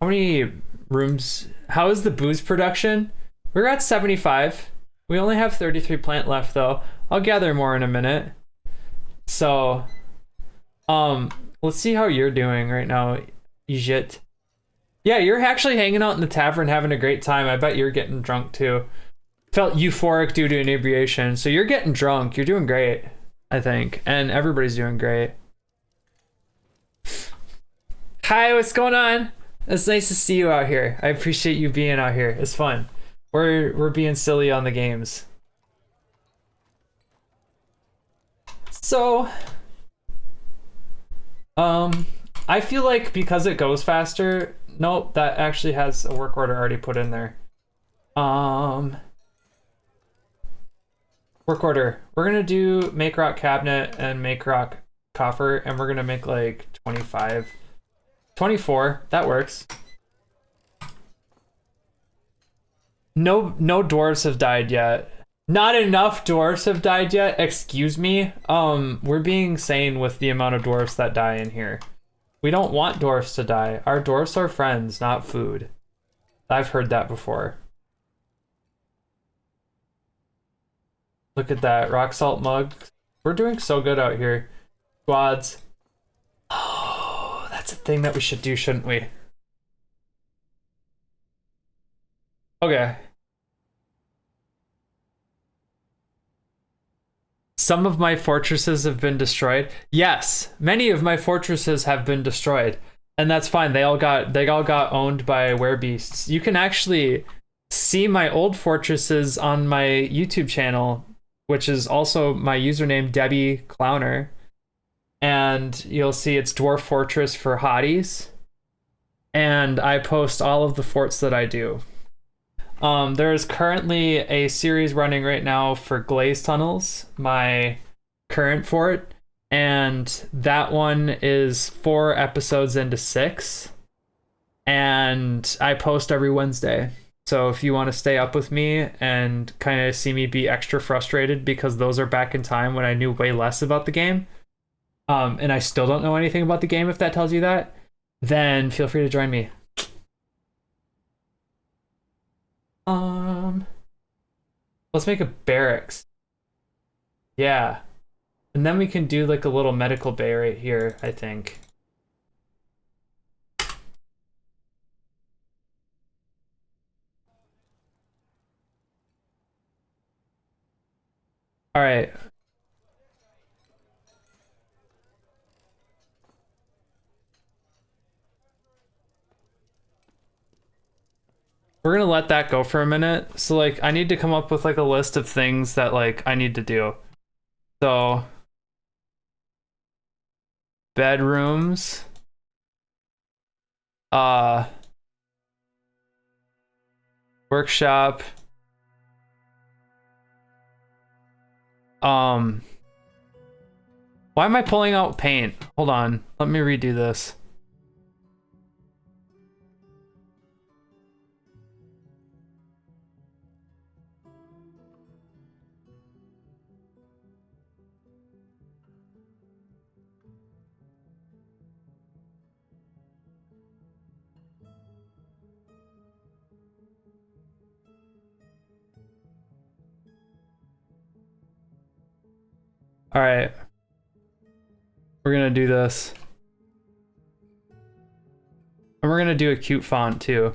How many rooms? How is the booze production? We're at 75. We only have 33 plant left, though. I'll gather more in a minute. So, let's see how you're doing right now, Ijit. Yeah, you're actually hanging out in the tavern having a great time. I bet you're getting drunk, too. Felt euphoric due to inebriation. So you're getting drunk. You're doing great, I think. And everybody's doing great. Hi, what's going on? It's nice to see you out here. I appreciate you being out here. It's fun. We're being silly on the games. So, I feel like because it goes faster. Nope, that actually has a work order already put in there. Work order. We're gonna do make rock cabinet and make rock coffer, and we're gonna make like 25, 24. That works. No dwarves have died yet. Not enough dwarves have died yet. Excuse me. We're being sane with the amount of dwarves that die in here. We don't want dwarves to die. Our dwarves are friends, not food. I've heard that before. Look at that. Rock salt mug. We're doing so good out here. Squads. Oh, that's a thing that we should do, shouldn't we? Okay. Some of my fortresses have been destroyed. Yes, many of my fortresses have been destroyed. And that's fine. They all got owned by werebeasts. You can actually see my old fortresses on my YouTube channel, which is also my username, Debbie Clowner. And you'll see it's Dwarf Fortress for Hotties. And I post all of the forts that I do. There is currently a series running right now for Glaze Tunnels, my current fort. And that one is 4 episodes into 6. And I post every Wednesday. So if you want to stay up with me and kind of see me be extra frustrated because those are back in time when I knew way less about the game, and I still don't know anything about the game, if that tells you that, then feel free to join me. Let's make a barracks. Yeah. And then we can do like a little medical bay right here, I think. All right. We're gonna let that go for a minute. So like I need to come up with like a list of things that like I need to do. So bedrooms, workshop, why am I pulling out paint? Hold on, let me redo this. All right, we're gonna do this. And we're gonna do a cute font too.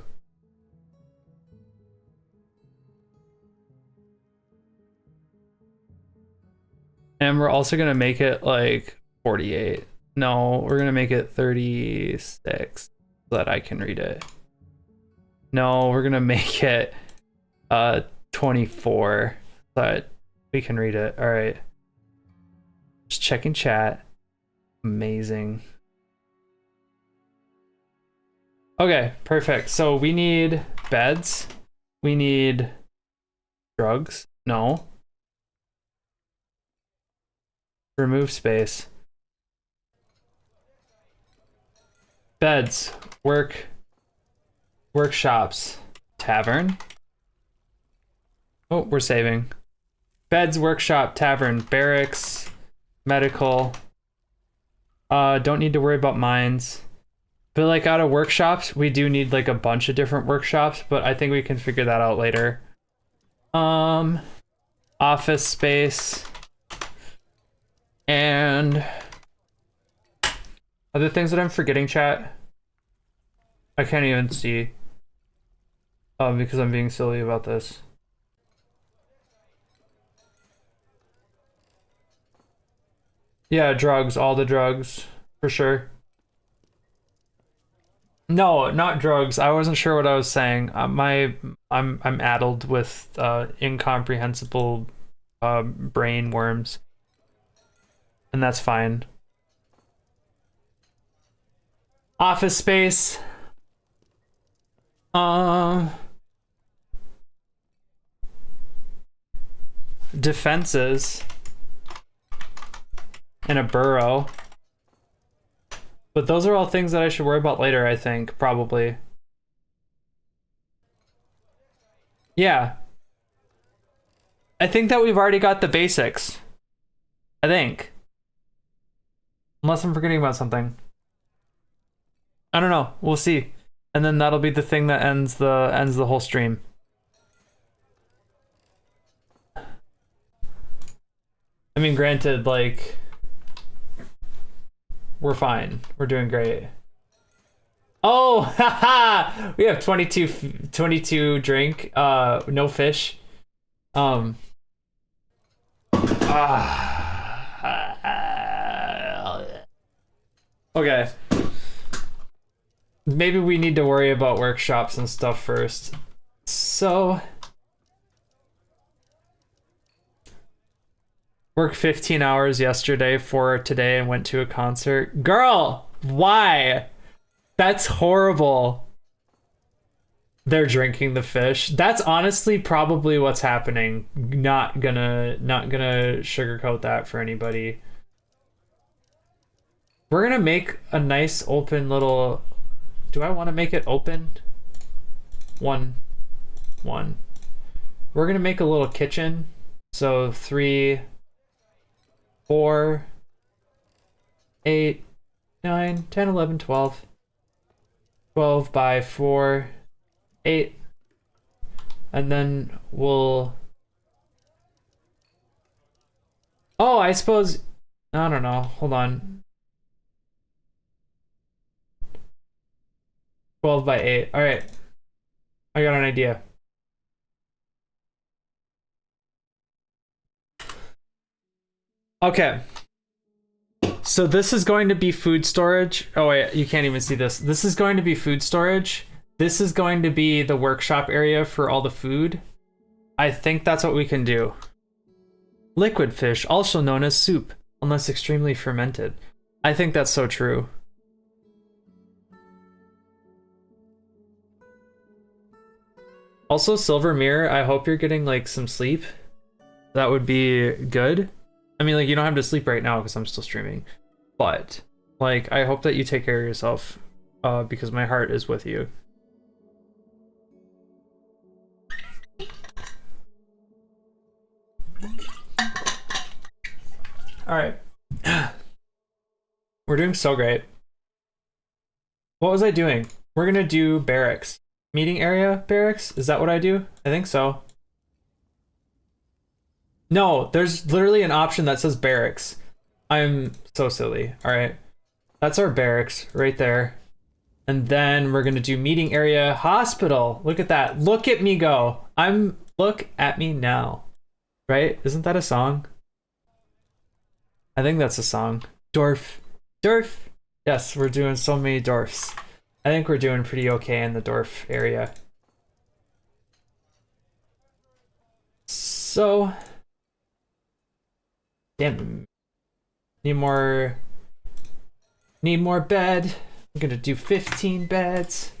And we're also gonna make it like 48. No, we're gonna make it 36 so that I can read it. No, we're gonna make it 24 so that we can read it. All right. Just checking chat. Amazing. Okay, perfect. So we need beds. We need drugs. No. Remove space. Beds. Workshops. Tavern. Oh, we're saving. Beds, workshop, tavern, barracks, medical. Don't need to worry about mines. But like out of workshops, we do need like a bunch of different workshops, but I think we can figure that out later. Office space. And other things that I'm forgetting, chat. I can't even see. Because I'm being silly about this. Yeah, drugs, all the drugs, for sure. No, not drugs. I wasn't sure what I was saying. I'm addled with incomprehensible brain worms. and that's fine. Office space. Defenses. And a burrow. But those are all things that I should worry about later, I think, probably. Yeah. I think that we've already got the basics. I think. Unless I'm forgetting about something. I don't know. We'll see. And then that'll be the thing that ends the whole stream. I mean, granted, like, we're fine. We're doing great. Oh, haha! We have 22 drink, no fish. Okay. Maybe we need to worry about workshops and stuff first. So, worked 15 hours yesterday for today and went to a concert. Girl, why? That's horrible. They're drinking the fish. That's honestly probably what's happening. Not gonna sugarcoat that for anybody. We're gonna make a nice open little... Do I want to make it open? One. We're gonna make a little kitchen. So 3, 4, 8, 9, 10, 11, 12. 12 by 4, 8. And then we'll... Oh, I suppose... I don't know. Hold on. 12 by 8. All right. I got an idea. Okay. So this is going to be food storage. Oh wait, you can't even see this. This is going to be food storage. This is going to be the workshop area for all the food. I think that's what we can do. Liquid fish, also known as soup, unless extremely fermented. I think that's so true. Also, Silver Mirror, I hope you're getting like some sleep. That would be good. I mean, like, you don't have to sleep right now because I'm still streaming. But, like, I hope that you take care of yourself because my heart is with you. All right. We're doing so great. What was I doing? We're going to do barracks. Meeting area barracks? Is that what I do? I think so. No, there's literally an option that says barracks. I'm so silly. All right. That's our barracks right there. And then we're going to do meeting area hospital. Look at that. Look at me go. Look at me now. Right? Isn't that a song? I think that's a song. Dorf. Yes, we're doing so many Dorfs. I think we're doing pretty okay in the Dorf area. So... Damn. Need more bed. I'm gonna do 15 beds.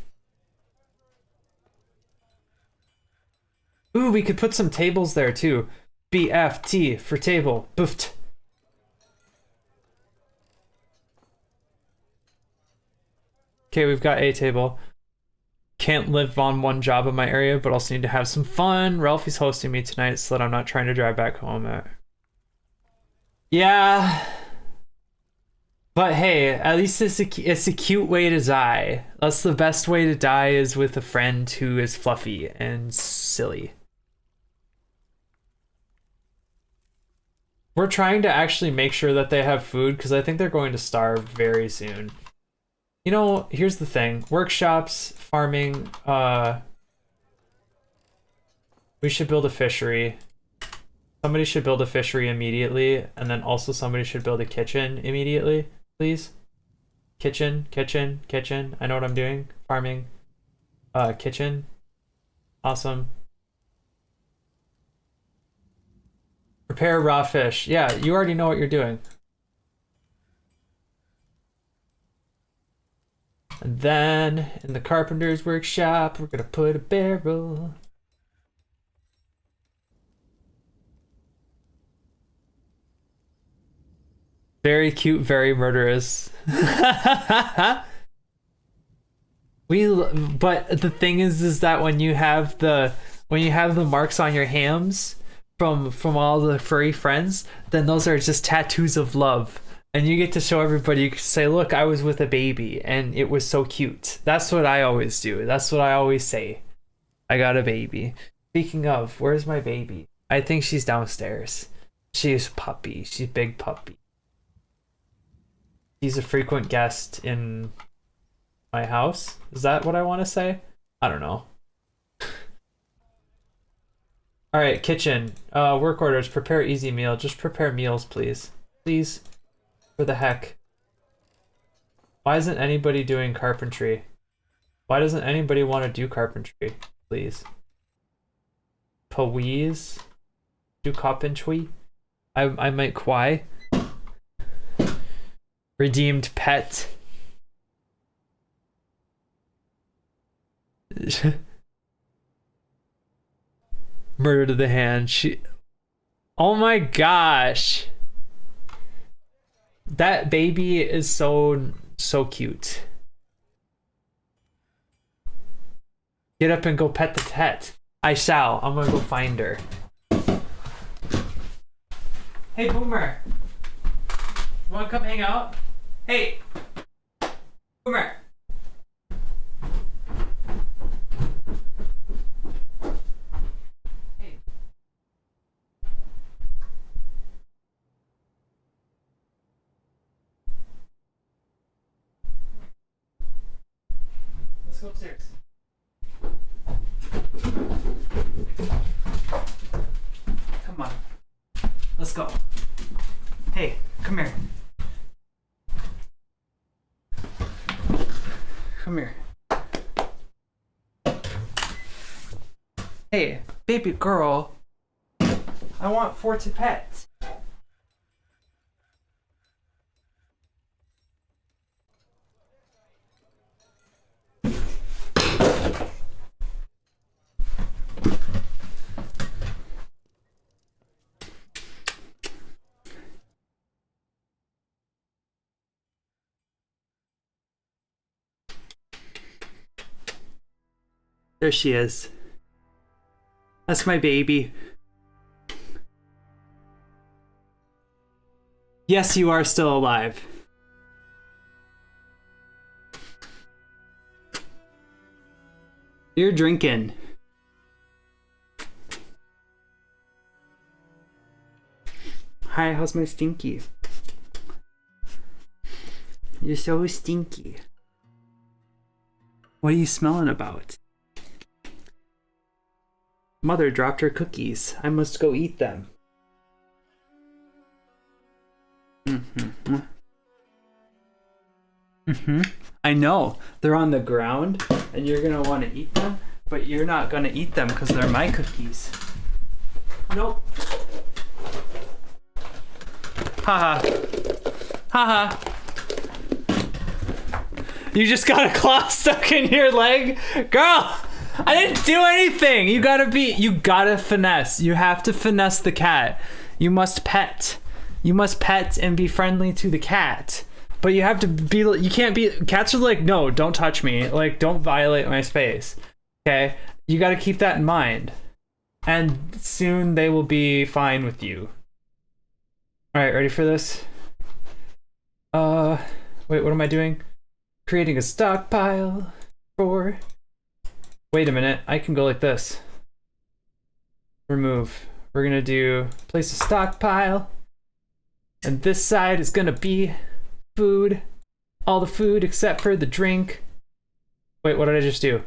Ooh, we could put some tables there too. BFT for table. Boofed. Okay, we've got a table. Can't live on one job in my area, but also need to have some fun. Ralphie's hosting me tonight so that I'm not trying to drive back home at... Yeah. But hey, at least it's a cute way to die. That's the best way to die, is with a friend who is fluffy and silly. We're trying to actually make sure that they have food because I think they're going to starve very soon. You know, here's the thing. Workshops, farming, we should build a fishery. Somebody should build a fishery immediately, and then also somebody should build a kitchen immediately, please. Kitchen. I know what I'm doing. Farming. Kitchen. Awesome. Prepare raw fish. Yeah, you already know what you're doing. then in the carpenter's workshop, we're gonna put a barrel. Very cute, very murderous. But the thing is that when you have the marks on your hams from all the furry friends, then those are just tattoos of love. And you get to show everybody, you can say, look, I was with a baby and it was so cute. That's what I always do. That's what I always say. I got a baby. Speaking of, where's my baby? I think she's downstairs. She's puppy. She's big puppy. She's a frequent guest in my house. Is that what I want to say? I don't know. All right, kitchen. Work orders. Prepare easy meal. Just prepare meals, please. Please. For the heck. Why isn't anybody doing carpentry? Why doesn't anybody want to do carpentry? Please. Please. Do carpentry. I might cry. Redeemed pet. Murder to the hand. Oh my gosh. That baby is so cute. Get up and go pet the pet. I shall. I'm gonna go find her. Hey, Boomer. You wanna come hang out? Hey, Boomer. Hey. Let's go upstairs. Come on. Let's go. Hey, come here. Come here. Hey, baby girl. I want Fort to pet. There she is. That's my baby. Yes, you are still alive. You're drinking. Hi, how's my stinky? You're so stinky. What are you smelling about? Mother dropped her cookies. I must go eat them. I know. They're on the ground and you're gonna want to eat them, but you're not gonna eat them because they're my cookies. Nope. Haha. Haha. You just got a claw stuck in your leg? Girl! I didn't do anything. You gotta finesse. You have to finesse the cat. You must pet. You must pet and be friendly to the cat. But you have to be, you can't be, cats are like, no, don't touch me. Like, don't violate my space. Okay? You gotta keep that in mind. And soon they will be fine with you. Alright, ready for this? Wait, what am I doing? Creating a stockpile for... Wait a minute, I can go like this. Remove. We're gonna do place a stockpile. And this side is gonna be food. All the food except for the drink. Wait, what did I just do?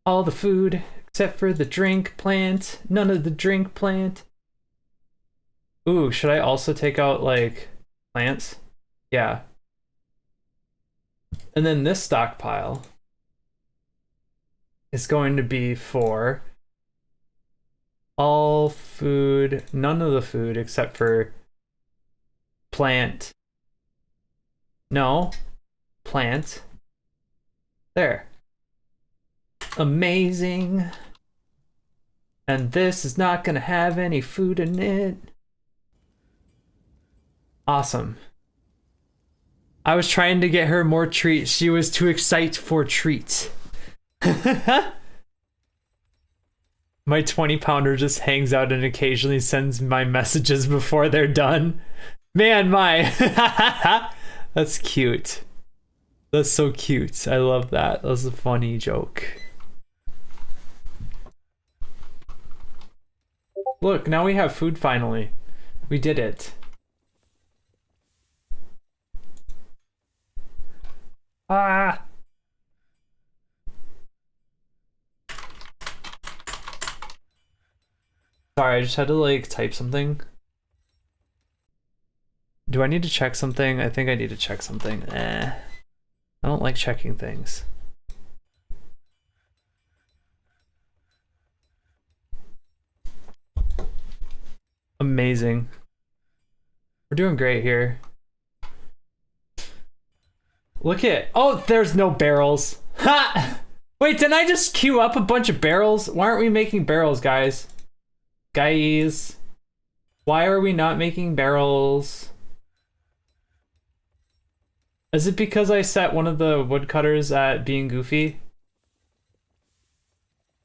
All the food except for the drink plant. None of the drink plant. Ooh, should I also take out like plants? Yeah. And then this stockpile is going to be for all food, none of the food except for Plant. No. Plant. There. Amazing. And this is not gonna have any food in it. Awesome. I was trying to get her more treats. She was too excited for treats. My 20-pounder just hangs out and occasionally sends my messages before they're done. Man, my. That's cute. That's so cute. I love that. That was a funny joke. Look, now we have food finally. We did it. Ah! Sorry, I just had to like type something. Do I need to check something? I think I need to check something. I don't like checking things. Amazing. We're doing great here. Look at, oh, there's no barrels. Ha! Wait, didn't I just queue up a bunch of barrels? Why aren't we making barrels, guys? Guys, why are we not making barrels? Is it because I set one of the woodcutters at being goofy?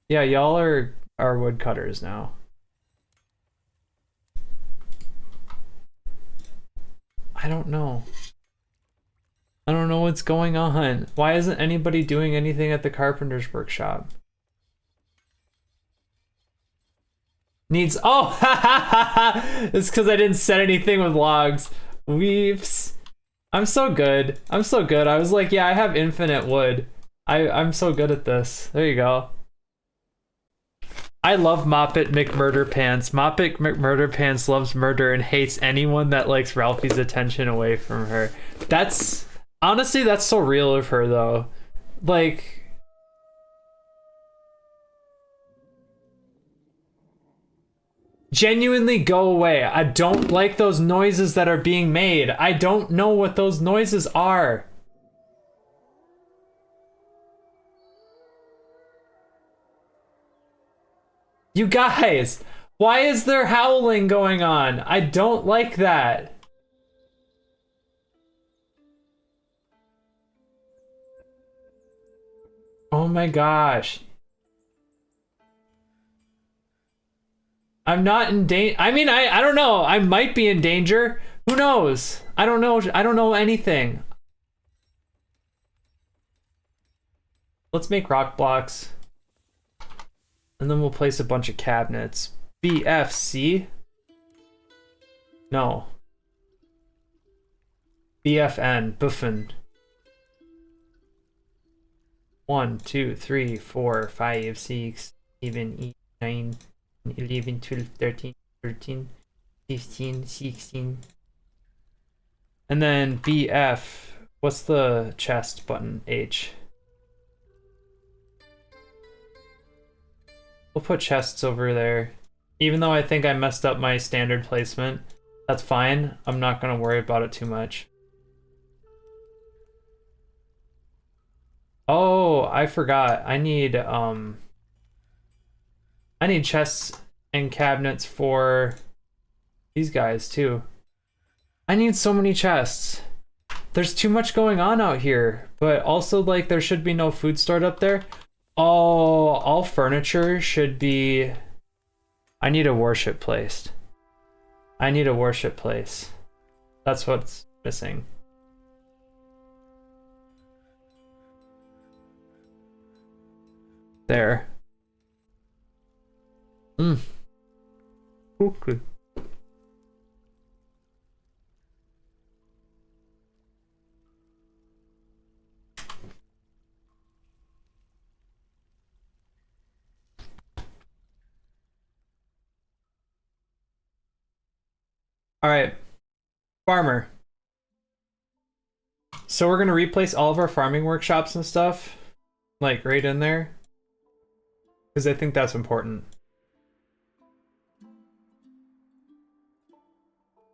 Yeah, y'all are woodcutters now. I don't know. I don't know what's going on. Why isn't anybody doing anything at the carpenter's workshop? Needs, oh, ha ha ha ha! It's because I didn't set anything with logs. Weeps. I'm so good. I'm so good. I was like, yeah, I have infinite wood. I'm so good at this. There you go. I love Moppet McMurderpants. Moppet McMurderpants loves murder and hates anyone that likes Ralphie's attention away from her. That's, honestly, that's so real of her, though. Like, genuinely go away. I don't like those noises that are being made. I don't know what those noises are. You guys, why is there howling going on? I don't like that. Oh my gosh. I'm not in danger. I mean, I don't know. I might be in danger. Who knows? I don't know. I don't know anything. Let's make rock blocks. And then we'll place a bunch of cabinets. BFC? No. BFN. Buffen. 1, 2, 3, 4, 5, 6, 7, 8, 9, 11, 12, 13, 13, 15, 16. And then BF. What's the chest button? H. We'll put chests over there. Even though I think I messed up my standard placement, that's fine. I'm not gonna worry about it too much. Oh, I forgot. I need chests and cabinets for these guys too. I need so many chests. There's too much going on out here, but also like there should be no food stored up there. Oh, all furniture should be... I need a worship place. I need a worship place. That's what's missing. There. Okay. All right, farmer. So we're gonna replace all of our farming workshops and stuff, like right in there, because I think that's important.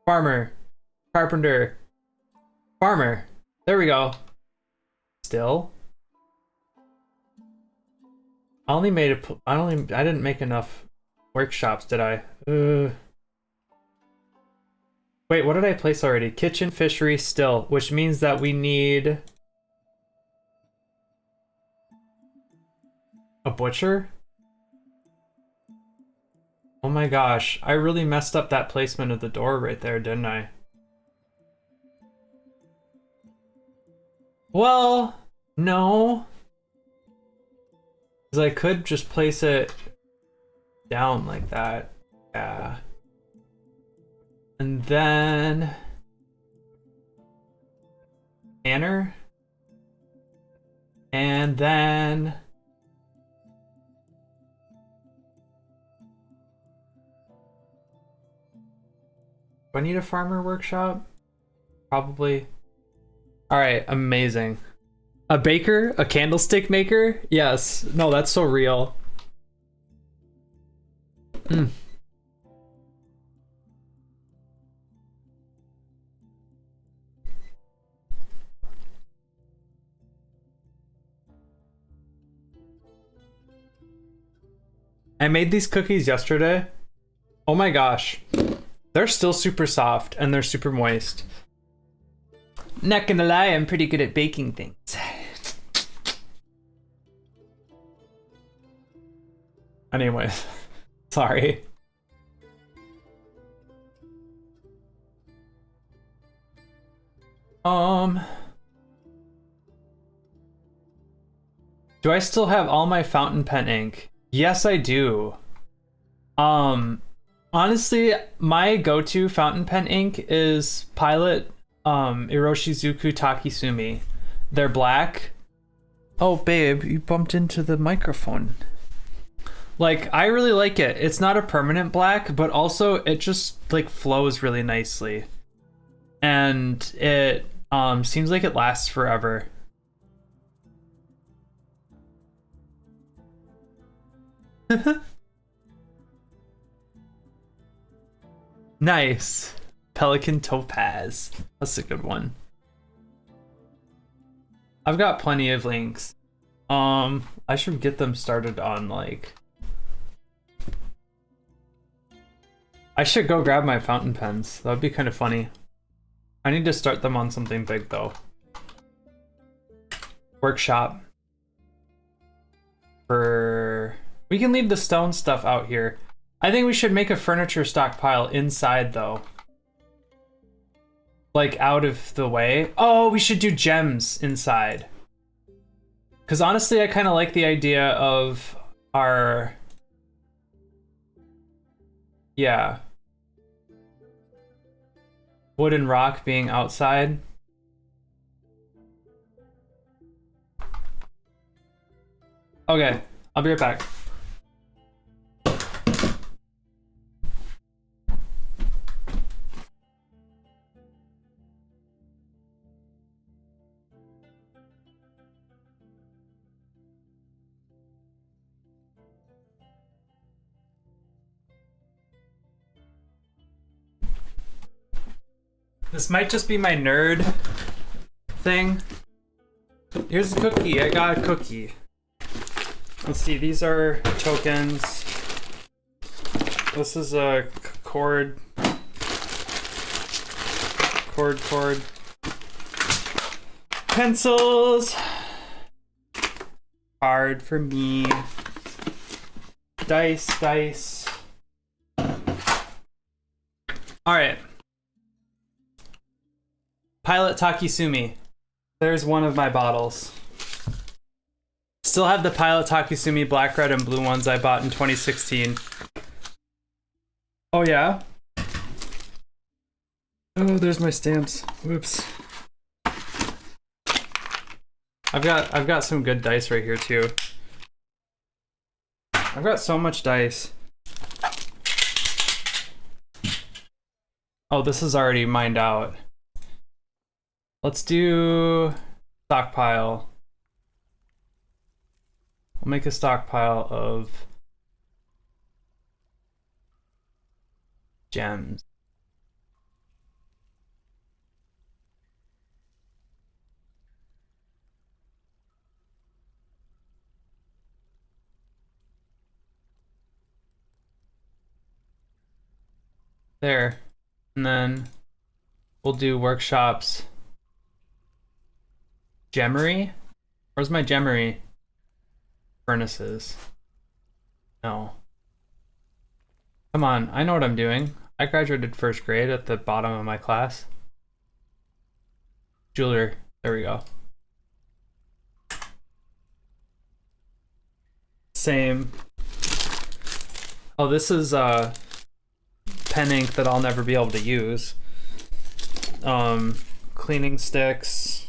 Farmer, Carpenter. Farmer. There we go. Still. I didn't make enough workshops, did I? Wait, what did I place already? Kitchen, fishery, still, which means that we need a butcher? Oh my gosh, I really messed up that placement of the door right there, didn't I? Well, no. Because I could just place it down like that. Yeah. And then banner. And then do I need a farmer workshop? Probably. All right, amazing. A baker? A candlestick maker? Yes. No, that's so real. I made these cookies yesterday. Oh my gosh. They're still super soft and they're super moist. Not gonna lie, I'm pretty good at baking things. Anyways, sorry. Do I still have all my fountain pen ink? Yes, I do. Honestly, my go-to fountain pen ink is Pilot Iroshizuku Takisumi. They're black. Oh, babe, you bumped into the microphone. Like, I really like it. It's not a permanent black, but also it just like flows really nicely. And it seems like it lasts forever. Nice. Pelican Topaz. That's a good one. I've got plenty of links. I should get them started on like... I should go grab my fountain pens. That would be kind of funny. I need to start them on something big though. Workshop. We can leave the stone stuff out here. I think we should make a furniture stockpile inside though. Like out of the way. Oh, we should do gems inside. Because honestly, I kind of like the idea of our... Yeah. Wood and rock being outside. Okay, I'll be right back. This might just be my nerd thing. Here's a cookie. I got a cookie. Let's see. These are tokens. This is a cord. Pencils. Card for me. Dice. All right. Pilot Takisumi. There's one of my bottles. Still have the Pilot Takisumi black, red, and blue ones I bought in 2016. Oh yeah? Oh, there's my stamps. Whoops. I've got some good dice right here too. I've got so much dice. Oh, this is already mined out. Let's do stockpile. We'll make a stockpile of gems. there. And then we'll do workshops. Gemery? Where's my gemery? Furnaces. No. Come on, I know what I'm doing. I graduated first grade at the bottom of my class. Jeweler. There we go. Same. Oh, this is pen ink that I'll never be able to use. Cleaning sticks.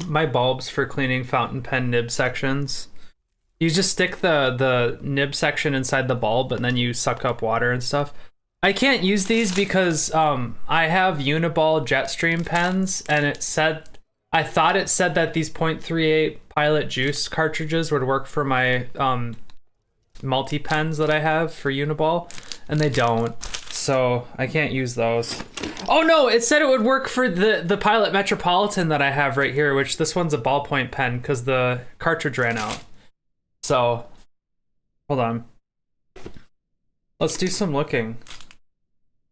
My bulbs for cleaning fountain pen nib sections. You just stick the nib section inside the bulb and then you suck up water and stuff. I can't use these because I have Uniball Jetstream pens and I thought it said that these .38 Pilot Juice cartridges would work for my multi pens that I have for Uniball, and they don't, so I can't use those. Oh no, it said it would work for the Pilot Metropolitan that I have right here, which this one's a ballpoint pen because the cartridge ran out. So hold on, let's do some looking.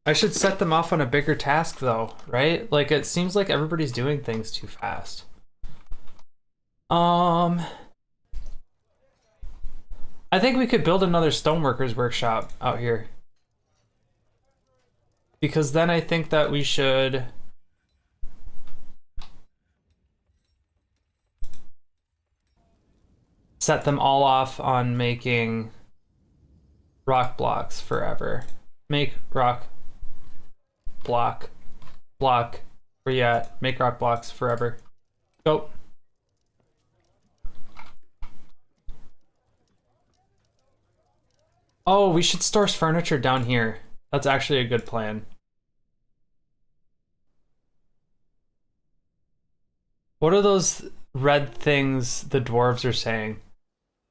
I should set them off on a bigger task though, right? Like, it seems like everybody's doing things too fast. I think we could build another stoneworkers workshop out here. Because then I think that we should set them all off on making rock blocks forever. Make rock block. Where you at? Make rock blocks forever. Go. Oh, we should store furniture down here. That's actually a good plan. What are those red things the dwarves are saying?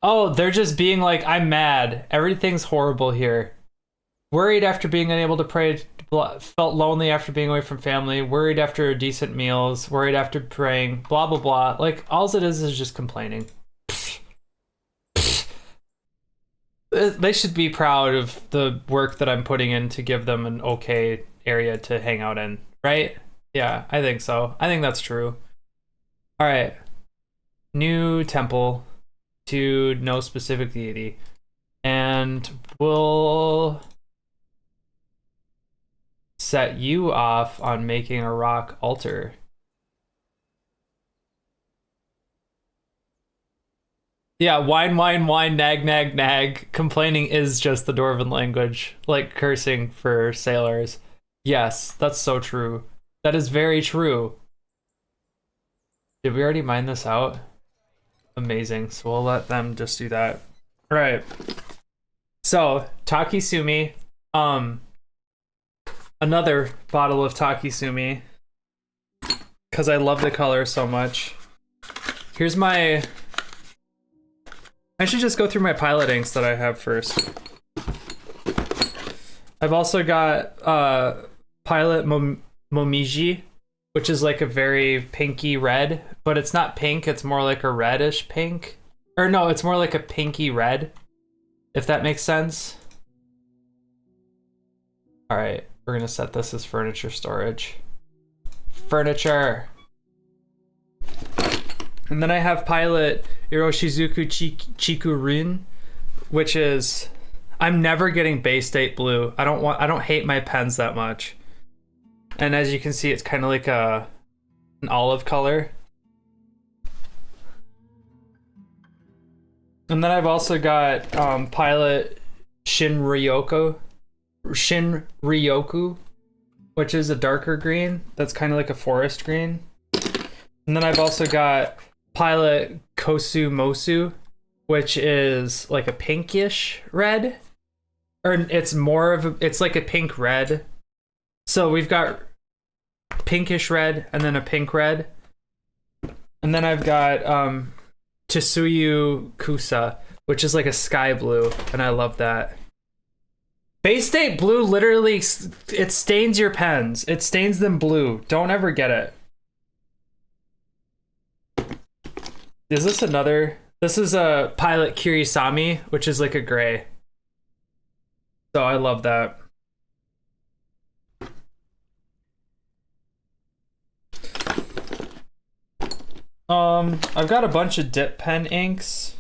Oh, they're just being like, I'm mad. Everything's horrible here. Worried after being unable to pray, felt lonely after being away from family, worried after decent meals, worried after praying, blah, blah, blah. Like, all it is just complaining. They should be proud of the work that I'm putting in to give them an okay area to hang out in, right? Yeah, I think so. I think that's true. All right. New temple to no specific deity. And we'll set you off on making a rock altar. Yeah, whine, whine, whine, nag, nag, nag. Complaining is just the Dwarven language, like cursing for sailors. Yes, that's so true. That is very true. Did we already mine this out? Amazing. So we'll let them just do that. All right. So, Takisumi. Another bottle of Takisumi. Because I love the color so much. Here's my... I should just go through my pilot inks that I have first. I've also got Pilot Momiji, which is like a very pinky red, but it's not pink, it's more like a reddish pink. Or no, it's more like a pinky red, if that makes sense. All right, we're gonna set this as furniture storage. Furniture. And then I have Pilot Iroshizuku Chikurin, which is, I'm never getting Bay State blue. I don't hate my pens that much. And as you can see, it's kind of like an olive color. And then I've also got Pilot Shinryoku, which is a darker green. That's kind of like a forest green. And then I've also got Pilot Kosumosu, which is like a pinkish red, or it's more of it's like a pink red. So we've got pinkish red and then a pink red. And then I've got Tsuyu Kusa, which is like a sky blue, and I love that. Bay State blue literally, it stains your pens. It stains them blue. Don't ever get it. Is this another? This is a Pilot Kirisami, which is like a gray. So I love that. I've got a bunch of dip pen inks.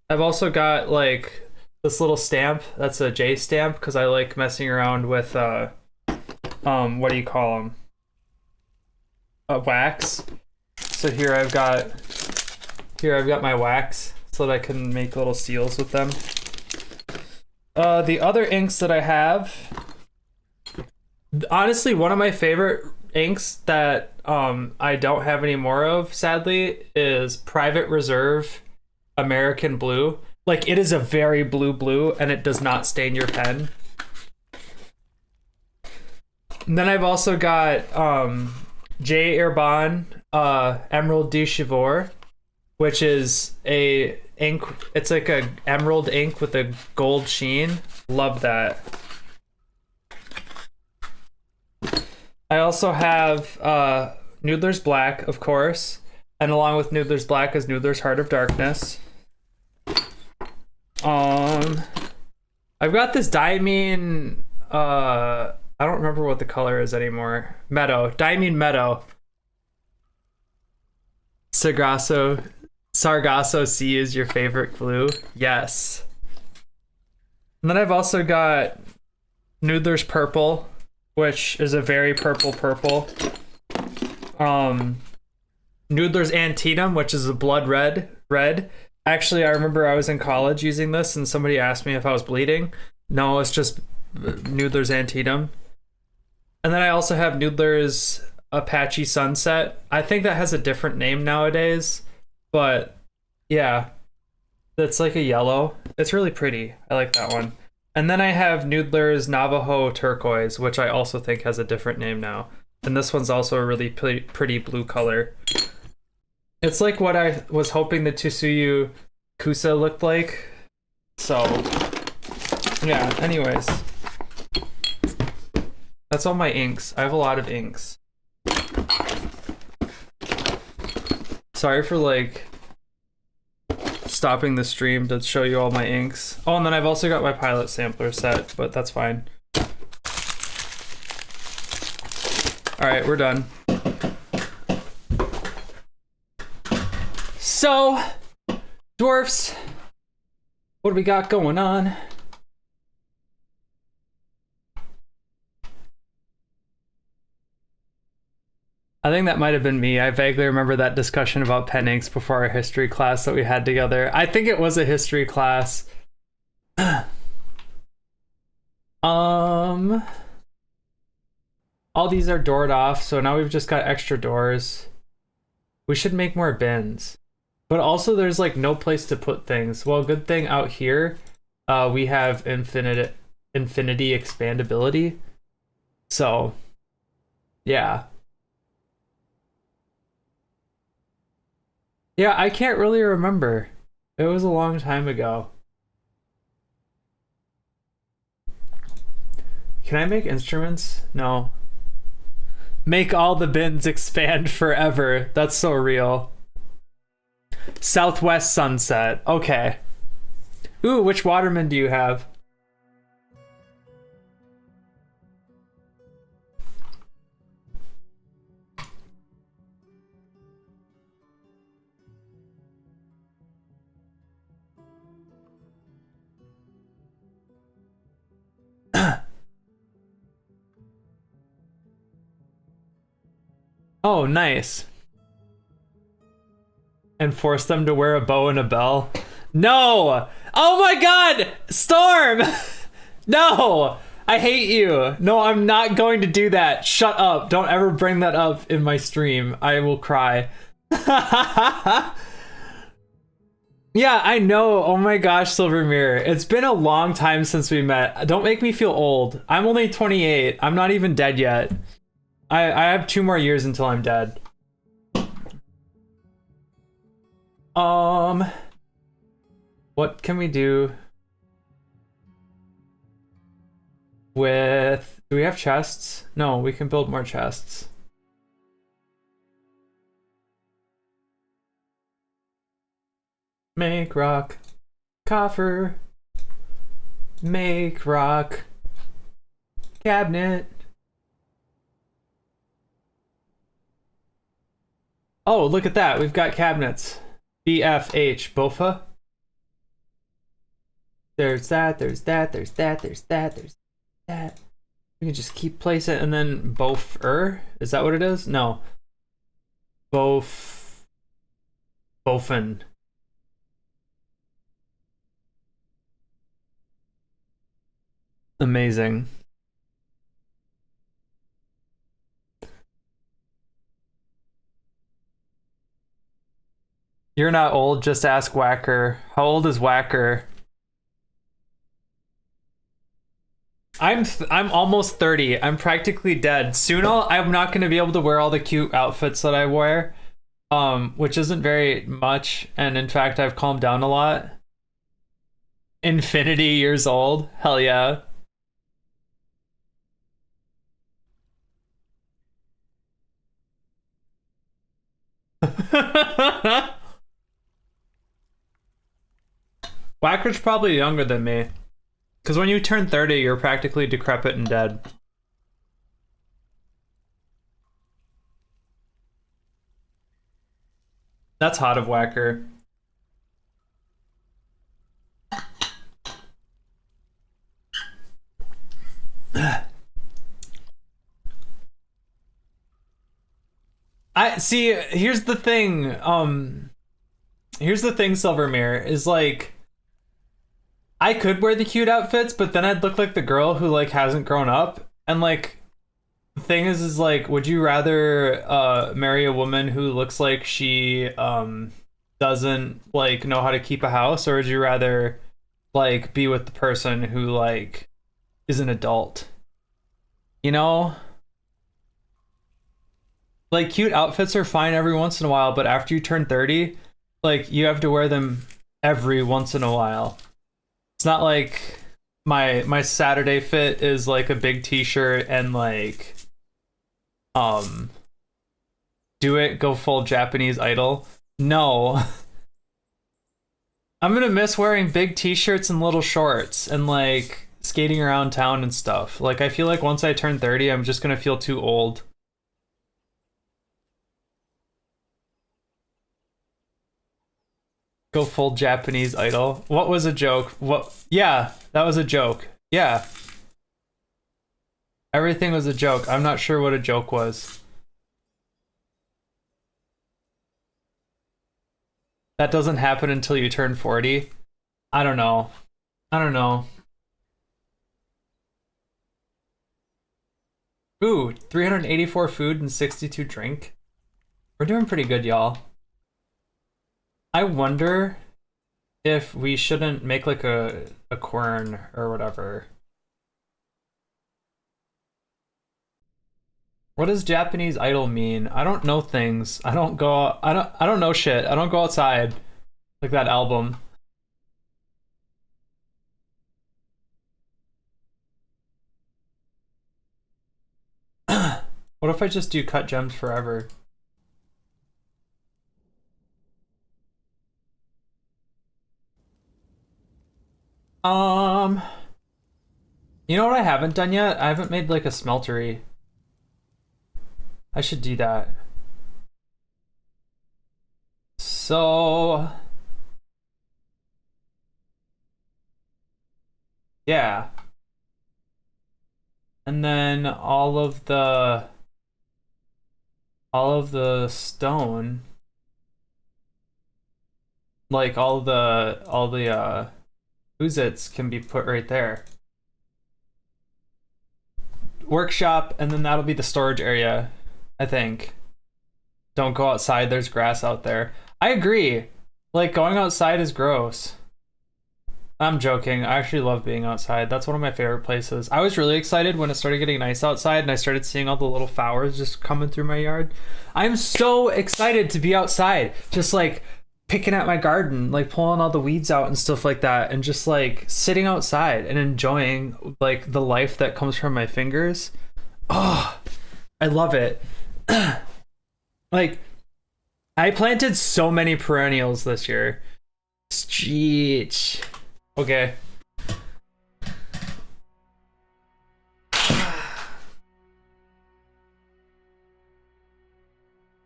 I've also got like this little stamp that's a J stamp because I like messing around with what do you call them? Wax. So here I've got my wax so that I can make little seals with them. The other inks that I have, honestly, one of my favorite inks that I don't have any more of, sadly, is Private Reserve American Blue. Like, it is a very blue and it does not stain your pen. And then I've also got J. Herbin Emerald du Chivor, which is a ink. It's like a emerald ink with a gold sheen. Love that. I also have Noodler's Black, of course, and along with Noodler's Black is Noodler's Heart of Darkness. I've got this Diamine. I don't remember what the color is anymore. Meadow, Diamine Meadow. Sargasso C is your favorite glue. Yes. And then I've also got Noodler's Purple, which is a very purple. Noodler's Antietam, which is a blood red. Actually, I remember I was in college using this and somebody asked me if I was bleeding. No, it's just Noodler's Antietam. And then I also have Noodler's Apache Sunset. I think that has a different name nowadays, but yeah, that's like a yellow. It's really pretty. I like that one. And then I have Noodler's Navajo Turquoise, which I also think has a different name now. And this one's also a really pretty blue color. It's like what I was hoping the Tsuyu Kusa looked like. So, yeah, anyways. That's all my inks. I have a lot of inks. Sorry for like stopping the stream to show you all my inks. Oh, and then I've also got my pilot sampler set, but that's fine. All right, we're done. So, dwarfs, what do we got going on? I think that might have been me. I vaguely remember that discussion about pen inks before our history class that we had together. I think it was a history class. All these are doored off, so now we've just got extra doors. We should make more bins. But also there's like no place to put things. Well, good thing out here, we have infinity expandability. So, yeah. Yeah, I can't really remember. It was a long time ago. Can I make instruments? No. Make all the bins expand forever. That's so real. Southwest Sunset. Okay. Ooh, which Waterman do you have? Oh, nice. And force them to wear a bow and a bell. No! Oh my god! Storm! No! I hate you. No, I'm not going to do that. Shut up. Don't ever bring that up in my stream. I will cry. Yeah, I know. Oh my gosh, Silver Mirror. It's been a long time since we met. Don't make me feel old. I'm only 28. I'm not even dead yet. I have 2 more years until I'm dead. What can we do with... Do we have chests? No, we can build more chests. Make rock. Coffer. Make rock. Cabinet. Oh, look at that. We've got cabinets. BFH. Bofa. There's that, there's that, there's that, there's that, there's that. We can just keep placing it, and then bofer. Is that what it is? No. Bofen. Amazing. You're not old, just ask Whacker. How old is Whacker? I'm almost 30. I'm practically dead. Soon I'm not going to be able to wear all the cute outfits that I wear, which isn't very much, and in fact I've calmed down a lot. Infinity years old. Hell yeah. Whacker's probably younger than me. Because when you turn 30, you're practically decrepit and dead. That's hot of Whacker. I see, here's the thing, Silvermere, is like, I could wear the cute outfits, but then I'd look like the girl who like hasn't grown up. And like, the thing is like, would you rather marry a woman who looks like she doesn't like know how to keep a house, or would you rather like be with the person who like is an adult? You know? Like, cute outfits are fine every once in a while, but after you turn 30, like, you have to wear them every once in a while. It's not like my Saturday fit is like a big t-shirt and like do it, go full Japanese Idol. No. I'm gonna miss wearing big t-shirts and little shorts and like skating around town and stuff. Like, I feel like once I turn 30, I'm just gonna feel too old. Go full Japanese Idol. What was a joke? What? Yeah, that was a joke. Yeah. Everything was a joke. I'm not sure what a joke was. That doesn't happen until you turn 40. I don't know. I don't know. Ooh, 384 food and 62 drink. We're doing pretty good, y'all. I wonder if we shouldn't make like a quern or whatever. What does Japanese Idol mean? I don't know things. I don't know shit. I don't go outside. Like that album. What if I just do cut gems forever? You know what I haven't done yet? I haven't made like a smeltery. I should do that. So yeah. And then all of the stone, like all the Uzits can be put right there. Workshop, and then that'll be the storage area, I think. Don't go outside, there's grass out there. I agree. Like, going outside is gross. I'm joking. I actually love being outside. That's one of my favorite places. I was really excited when it started getting nice outside and I started seeing all the little flowers just coming through my yard. I'm so excited to be outside, just like picking at my garden, like pulling all the weeds out and stuff like that, and just like sitting outside and enjoying like the life that comes from my fingers. Oh, I love it. Like, I planted so many perennials this year. Sheesh. Okay.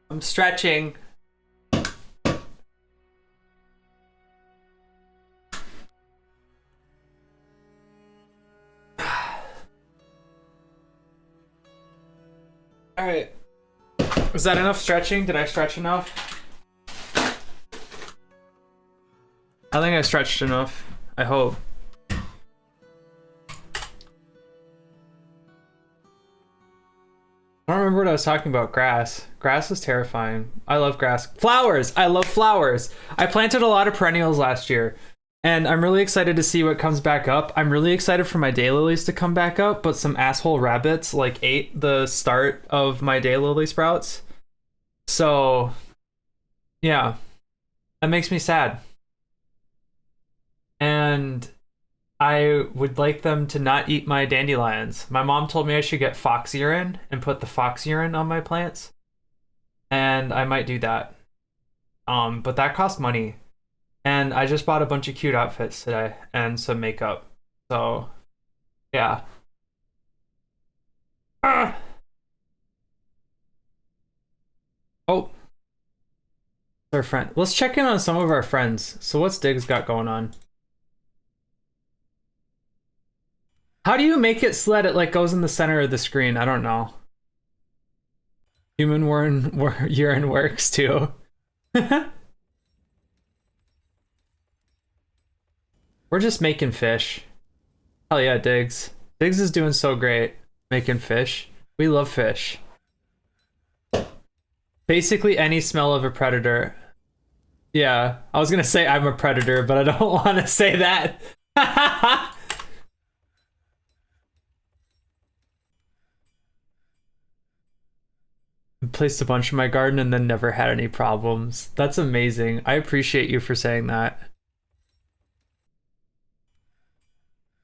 I'm stretching. All right. Was that enough stretching? Did I stretch enough? I think I stretched enough. I hope. I don't remember what I was talking about. Grass. Grass is terrifying. I love grass. Flowers! I love flowers. I planted a lot of perennials last year, and I'm really excited to see what comes back up. I'm really excited for my daylilies to come back up, but some asshole rabbits like ate the start of my daylily sprouts. So, yeah. That makes me sad. And I would like them to not eat my dandelions. My mom told me I should get fox urine and put the fox urine on my plants. And I might do that. But that costs money. And I just bought a bunch of cute outfits today and some makeup. So, yeah. Ah! Oh. Our friend. Let's check in on some of our friends. So what's Diggs got going on? How do you make it so that it like goes in the center of the screen? I don't know. Human urine works too. We're just making fish. Hell yeah, Diggs. Diggs is doing so great making fish. We love fish. Basically any smell of a predator. Yeah, I was gonna say I'm a predator, but I don't want to say that. Placed a bunch in my garden and then never had any problems. That's amazing. I appreciate you for saying that.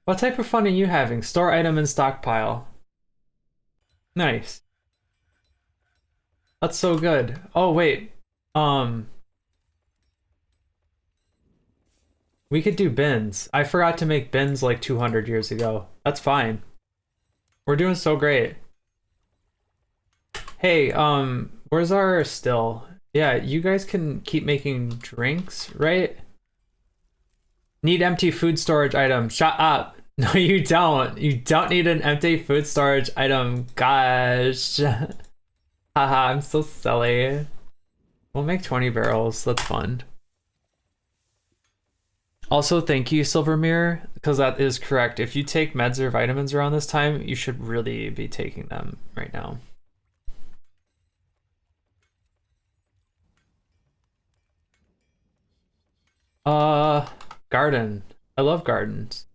What type of fun are you having? Store item and stockpile. Nice. That's so good. Oh wait. We could do bins. I forgot to make bins like 200 years ago. That's fine. We're doing so great. Hey, where's our still? Yeah, you guys can keep making drinks, right? Need empty food storage item. Shut up. No, you don't. You don't need an empty food storage item. Gosh. Haha, I'm so silly. We'll make 20 barrels. That's fun. Also, thank you, Silver Mirror, because that is correct. If you take meds or vitamins around this time, you should really be taking them right now. Garden. I love gardens.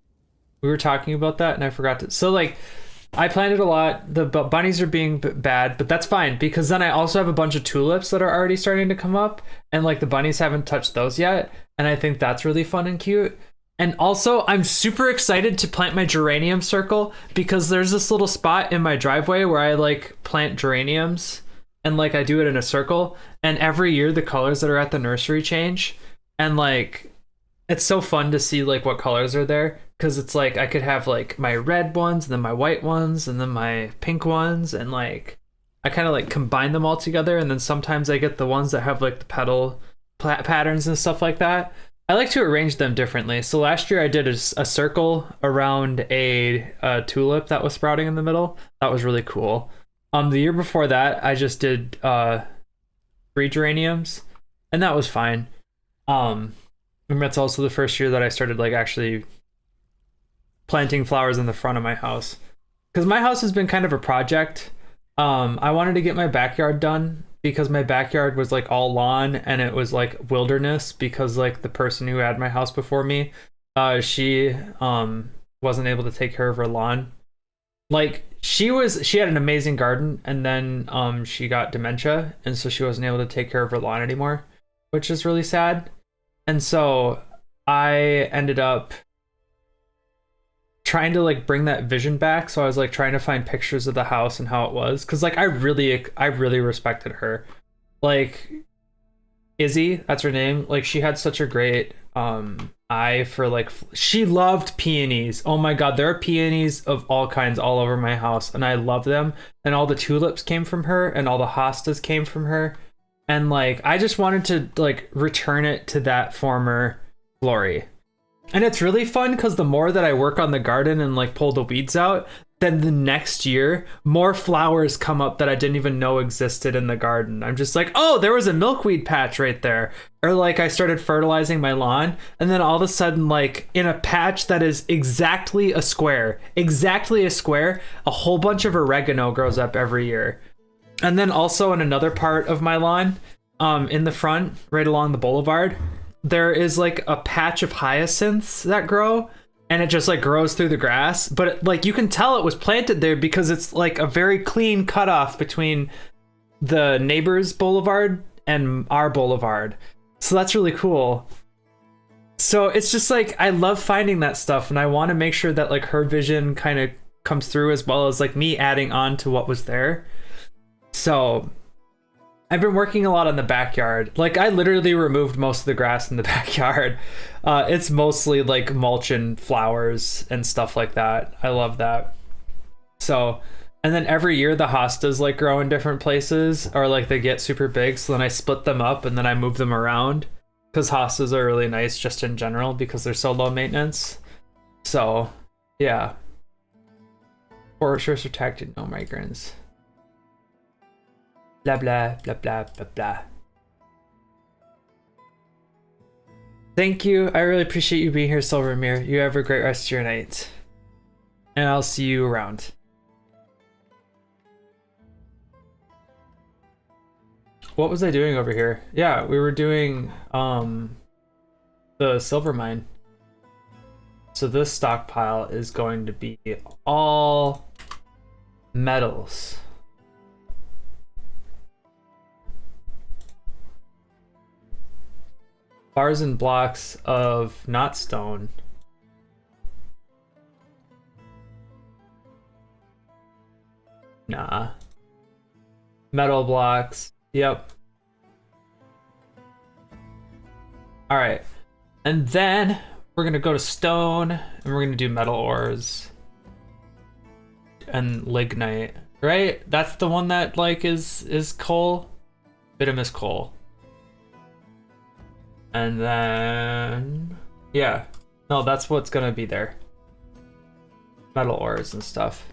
We were talking about that and I forgot to. So like, I planted a lot. The bunnies are being bad, but that's fine because then I also have a bunch of tulips that are already starting to come up, and like the bunnies haven't touched those yet, and I think that's really fun and cute. And also, I'm super excited to plant my geranium circle because there's this little spot in my driveway where I like plant geraniums, and like I do it in a circle, and every year the colors that are at the nursery change, and like it's so fun to see like what colors are there. Because it's like I could have like my red ones and then my white ones and then my pink ones, and like I kind of like combine them all together, and then sometimes I get the ones that have like the petal patterns and stuff like that. I like to arrange them differently. So last year I did a circle around a tulip that was sprouting in the middle. That was really cool. The year before that I just did 3 geraniums, and that was fine. And that's also the first year that I started like actually planting flowers in the front of my house, because my house has been kind of a project. I wanted to get my backyard done because my backyard was like all lawn and it was like wilderness, because like the person who had my house before me, she wasn't able to take care of her lawn. Like she had an amazing garden, and then she got dementia, and so she wasn't able to take care of her lawn anymore, which is really sad. And so I ended up trying to like bring that vision back. So I was like trying to find pictures of the house and how it was, because like I really respected her. Like Izzy, that's her name. Like she had such a great eye for like she loved peonies. Oh my god, there are peonies of all kinds all over my house, and I love them. And all the tulips came from her, and all the hostas came from her. And like I just wanted to like return it to that former glory. And it's really fun because the more that I work on the garden and like pull the weeds out, then the next year, more flowers come up that I didn't even know existed in the garden. I'm just like, oh, there was a milkweed patch right there. Or like I started fertilizing my lawn, and then all of a sudden, like in a patch that is exactly a square, a whole bunch of oregano grows up every year. And then also in another part of my lawn, in the front, right along the boulevard, there is like a patch of hyacinths that grow, and it just like grows through the grass. But like you can tell it was planted there because it's like a very clean cutoff between the neighbor's boulevard and our boulevard. So that's really cool. So it's just like, I love finding that stuff, and I want to make sure that like her vision kind of comes through as well as like me adding on to what was there. So I've been working a lot on the backyard. Like I literally removed most of the grass in the backyard. It's mostly like mulch and flowers and stuff like that. I love that. So, and then every year the hostas like grow in different places, or like they get super big. So then I split them up and then I move them around, because hostas are really nice just in general because they're so low maintenance. So yeah. Foresters are tactic, no migrants. Blah, blah, blah, blah, blah, blah. Thank you. I really appreciate you being here, Silvermere. You have a great rest of your night. And I'll see you around. What was I doing over here? Yeah, we were doing the silver mine. So this stockpile is going to be all metals. Bars and blocks of not stone. Nah. Metal blocks. Yep. All right. And then we're going to go to stone, and we're going to do metal ores and lignite, right? That's the one that like is coal. Bituminous coal. And then, yeah, no, that's what's gonna be there. Metal ores and stuff.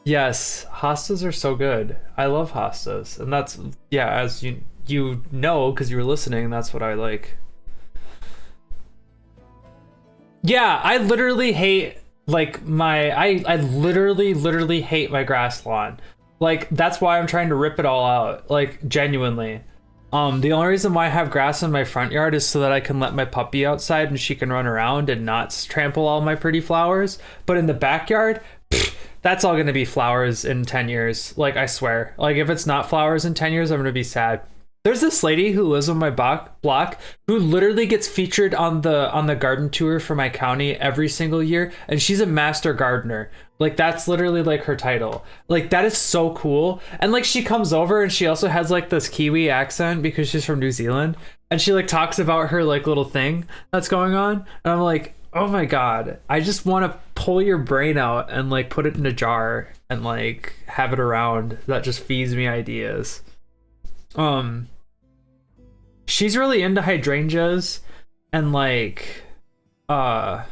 Yes, hostas are so good. I love hostas, and that's, yeah, as you know, because you were listening, that's what I like. Yeah, I literally hate like I literally hate my grass lawn. Like, that's why I'm trying to rip it all out, like, genuinely. The only reason why I have grass in my front yard is so that I can let my puppy outside and she can run around and not trample all my pretty flowers. But in the backyard, that's all going to be flowers in 10 years. Like, I swear. Like, if it's not flowers in 10 years, I'm going to be sad. There's this lady who lives on my block who literally gets featured on the garden tour for my county every single year, and she's a master gardener. Like, that's literally like her title. Like, that is so cool. And like, she comes over and she also has like this Kiwi accent because she's from New Zealand, and she like talks about her like little thing that's going on, and I'm like, oh my god, I just want to pull your brain out and like put it in a jar and like have it around. That just feeds me ideas. She's really into hydrangeas, and like it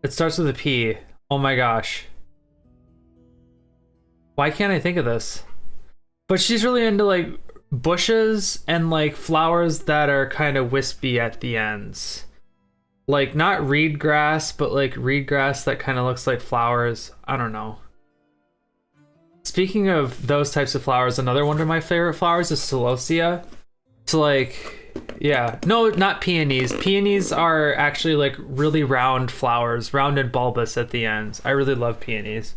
starts with a P. Oh my gosh, why can't I think of this? But she's really into like bushes and like flowers that are kind of wispy at the ends, like not reed grass, but like reed grass that kind of looks like flowers. I don't know. Speaking of those types of flowers, another one of my favorite flowers is celosia. So like, yeah, no, not peonies. Peonies are actually like really round flowers, round and bulbous at the ends. I really love peonies.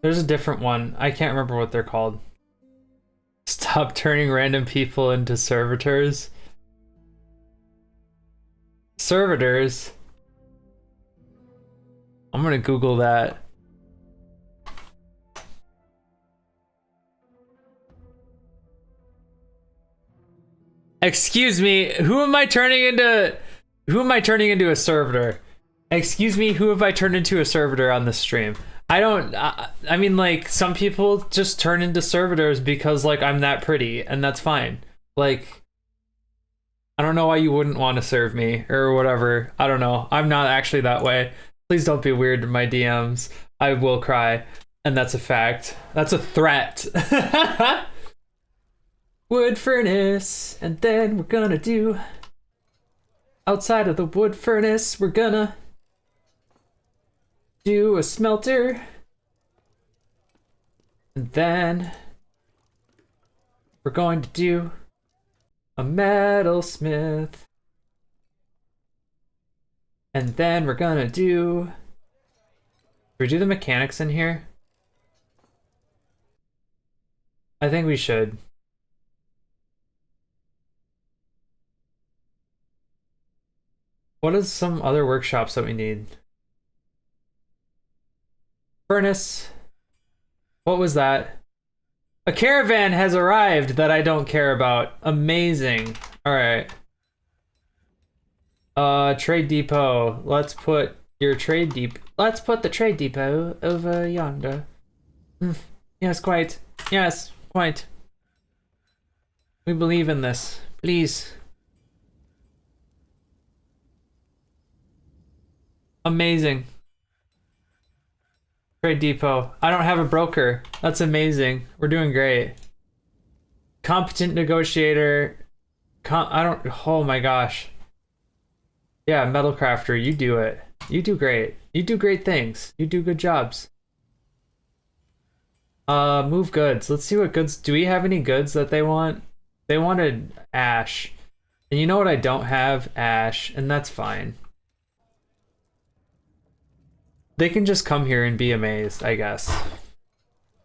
There's a different one. I can't remember what they're called. Stop turning random people into servitors. Servitors? I'm gonna Google that. Excuse me, who am I turning into a servitor? Excuse me, who have I turned into a servitor on this stream? I don't. I mean, like some people just turn into servitors because like I'm that pretty, and that's fine. Like I don't know why you wouldn't want to serve me or whatever. I don't know. I'm not actually that way. Please don't be weird in my DMs. I will cry, and that's a fact. That's a threat. Wood furnace, and then we're gonna do. Outside of the wood furnace, we're gonna do a smelter. And then we're going to do a metalsmith. And then we're gonna do. Should we do the mechanics in here? I think we should. What is some other workshops that we need? Furnace. What was that? A caravan has arrived that I don't care about. Amazing. All right. Trade depot. Let's put your trade depot. Let's put the trade depot over yonder. Yes, quite. Yes, quite. We believe in this. Please. Amazing. Trade depot. I don't have a broker. That's amazing. We're doing great. Competent negotiator. I don't. Oh my gosh. Yeah, metal crafter. You do it. You do great. You do great things. You do good jobs. Move goods. Let's see what goods. Do we have any goods that they want? They wanted ash. And you know what I don't have? Ash. And that's fine. They can just come here and be amazed, I guess.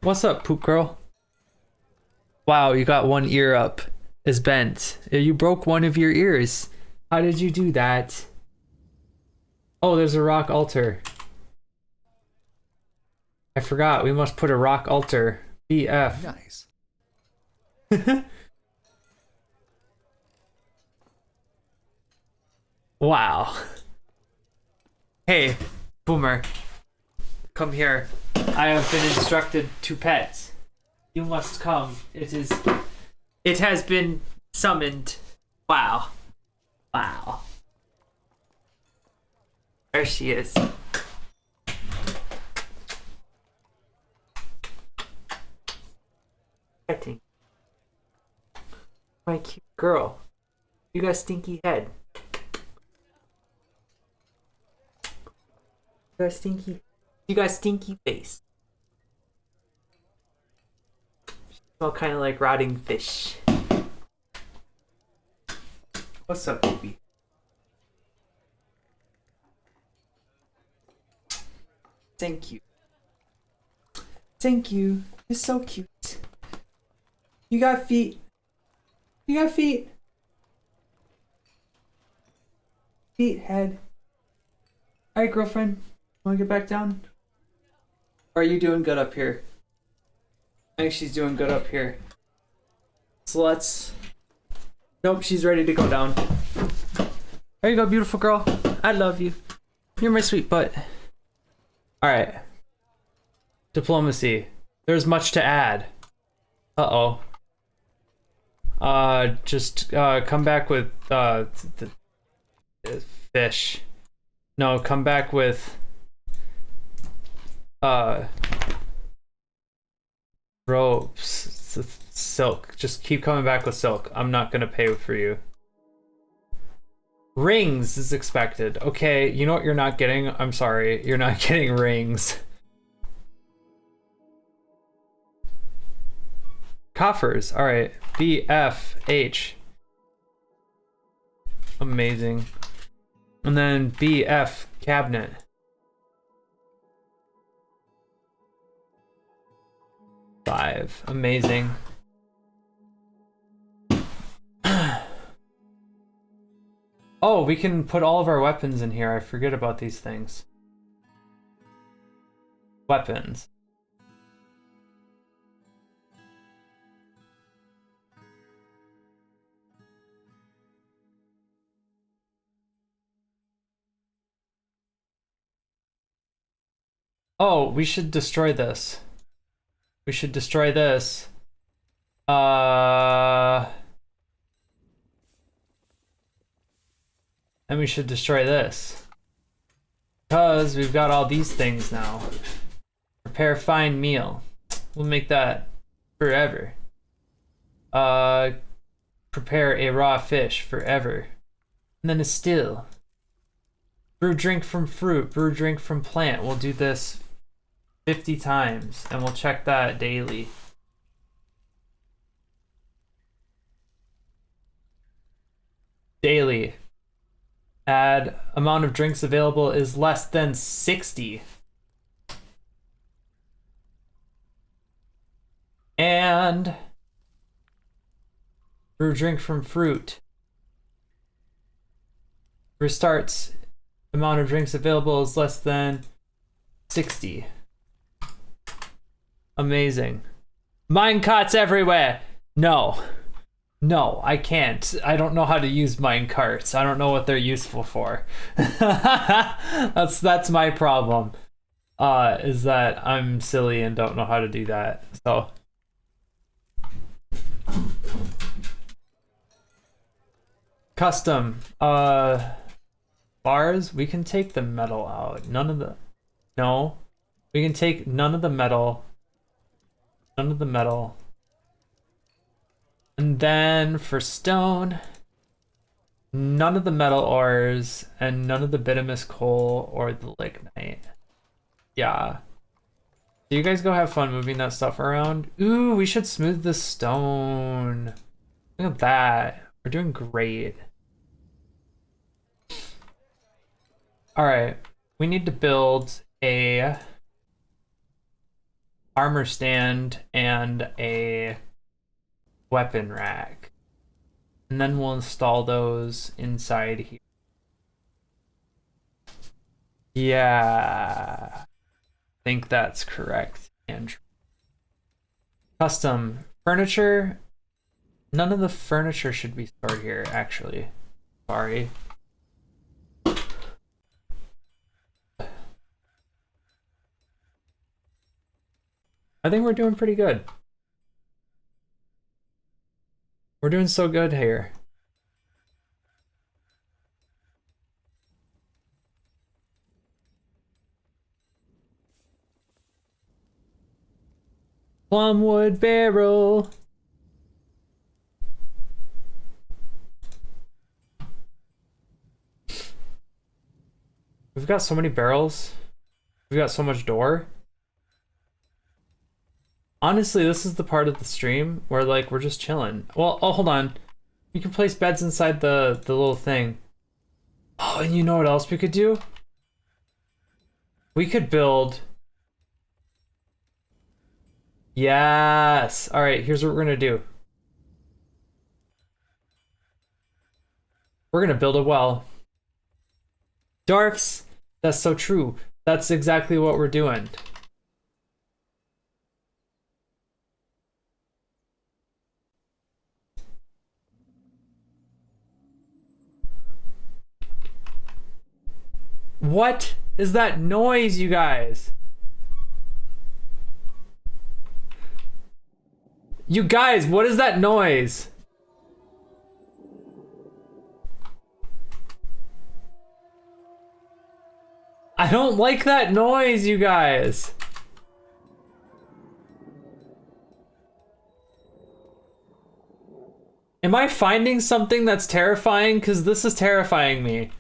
What's up, poop girl? Wow, you got one ear up. Is bent. You broke one of your ears. How did you do that? Oh, there's a rock altar. I forgot. We must put a rock altar. BF. Nice. Wow. Hey, Boomer. Come here. I have been instructed to pet. You must come. It has been summoned. Wow. Wow. There she is. Petting. My cute girl. You got a stinky head. You got a stinky face. You smell kind of like rotting fish. What's up, baby? Thank you. Thank you. You're so cute. You got feet. You got feet. Feet, head. Alright, girlfriend. Wanna get back down? Or are you doing good up here? I think she's doing good up here. So let's... Nope, she's ready to go down. There you go, beautiful girl. I love you. You're my sweet butt. Alright. Diplomacy. There's much to add. Uh-oh. Just come back with fish. No, come back with ropes, silk. Just keep coming back with silk. I'm not gonna pay for you. Rings is expected. Okay, you know what you're not getting? I'm sorry, you're not getting rings. Coffers. All right. BFH. Amazing. And then BF cabinet. Five. Amazing. Oh, we can put all of our weapons in here. I forget about these things. Weapons. Oh, we should destroy this. We should destroy this. And we should destroy this. Because we've got all these things now. Prepare fine meal. We'll make that forever. Prepare a raw fish forever. And then a still. Brew drink from fruit. Brew drink from plant. We'll do this 50 times. And we'll check that daily. Daily. Add amount of drinks available is less than 60. And brew drink from fruit. Restarts. Amount of drinks available is less than 60. Amazing. Minecarts everywhere. No. No, I can't. I don't know how to use minecarts. I don't know what they're useful for. That's my problem. Is that I'm silly and don't know how to do that. So custom bars, we can take the metal out. No. We can take none of the metal. None of the metal. And then for stone, none of the metal ores and none of the bituminous coal or the lignite. Yeah. So you guys go have fun moving that stuff around. Ooh, we should smooth the stone. Look at that. We're doing great. All right. We need to build a armor stand and a weapon rack, and then we'll install those inside here. Yeah, I think that's correct, Andrew. Custom furniture. None of the furniture should be stored here, actually. Sorry. I think we're doing pretty good. We're doing so good here. Plumwood barrel. We've got so many barrels. We've got so much door. Honestly, this is the part of the stream where like we're just chilling. Well, oh, hold on. You can place beds inside the little thing. Oh, and you know what else we could do? We could build. Yes. All right, here's what we're going to do. We're going to build a well. Dorfs, that's so true. That's exactly what we're doing. What is that noise, you guys? You guys, what is that noise? I don't like that noise, you guys. Am I finding something that's terrifying? Because this is terrifying me.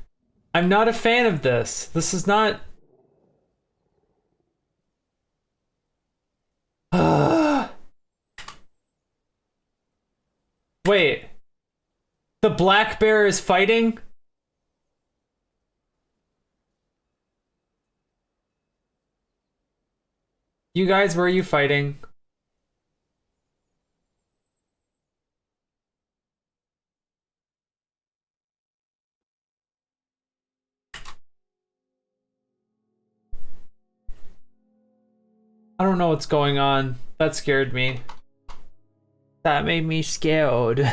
I'm not a fan of this. This is not... Wait. The black bear is fighting? You guys, where are you fighting? I don't know what's going on. That scared me. That made me scared.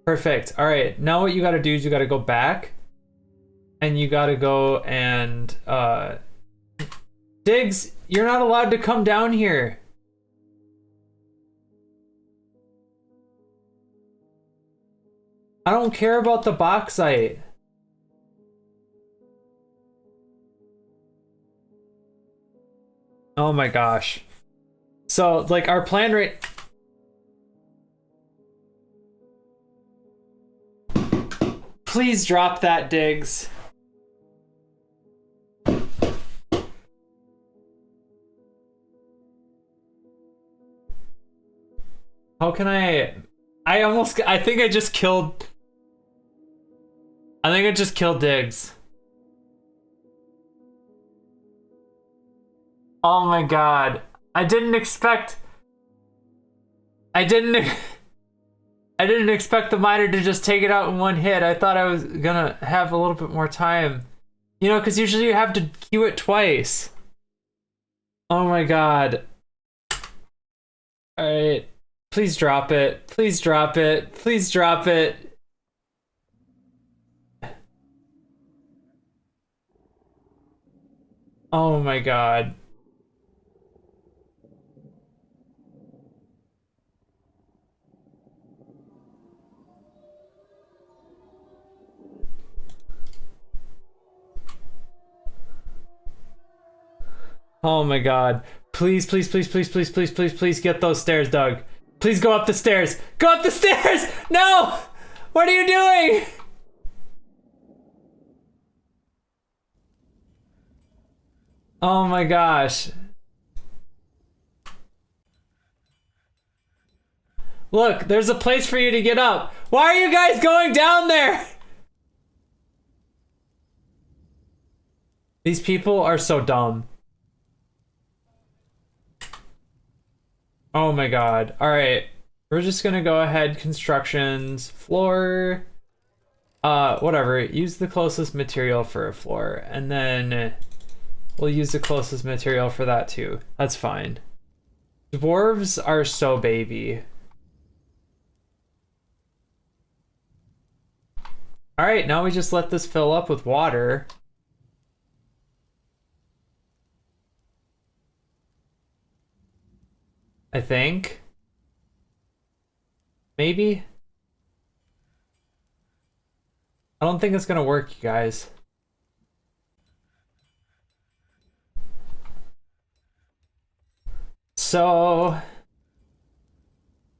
Perfect. All right. Now what you got to do is you got to go back and you gotta go and Diggs, you're not allowed to come down here. I don't care about the bauxite. Oh my gosh. So, like, our plan right... Please drop that, Diggs. How can I think I just killed... I think I just killed Diggs. Oh my god. I didn't expect the miner to just take it out in one hit. I thought I was gonna have a little bit more time. You know, because usually you have to queue it twice. Oh my god. Alright. Please drop it. Please drop it. Please drop it. Oh my god. Oh my god. Please, please, please, please, please, please, please, please get those stairs, Doug. Please go up the stairs. Go up the stairs! No! What are you doing? Oh my gosh. Look, there's a place for you to get up. Why are you guys going down there? These people are so dumb. Oh my god. Alright. We're just gonna go ahead. Constructions. Floor. Whatever. Use the closest material for a floor. And then we'll use the closest material for that too. That's fine. Dwarves are so baby. Alright, now we just let this fill up with water. I think. Maybe? I don't think it's gonna work, you guys. So,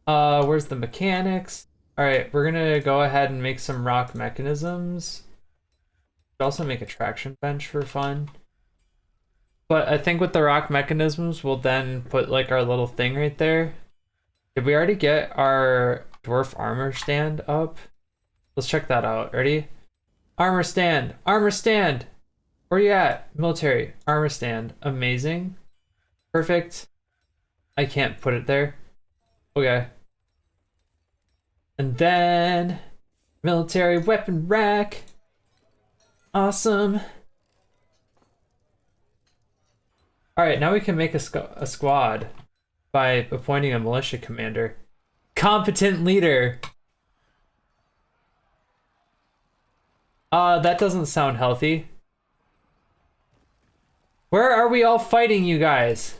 where's the mechanics? Alright, we're gonna go ahead and make some rock mechanisms. Could also make a traction bench for fun. But I think with the rock mechanisms, we'll then put like our little thing right there. Did we already get our dwarf armor stand up? Let's check that out. Ready? Armor stand! Armor stand! Where you at? Military. Armor stand. Amazing. Perfect. I can't put it there. Okay. And then military weapon rack. Awesome. Alright, now we can make a squad by appointing a militia commander. Competent leader. That doesn't sound healthy. Where are we all fighting, you guys?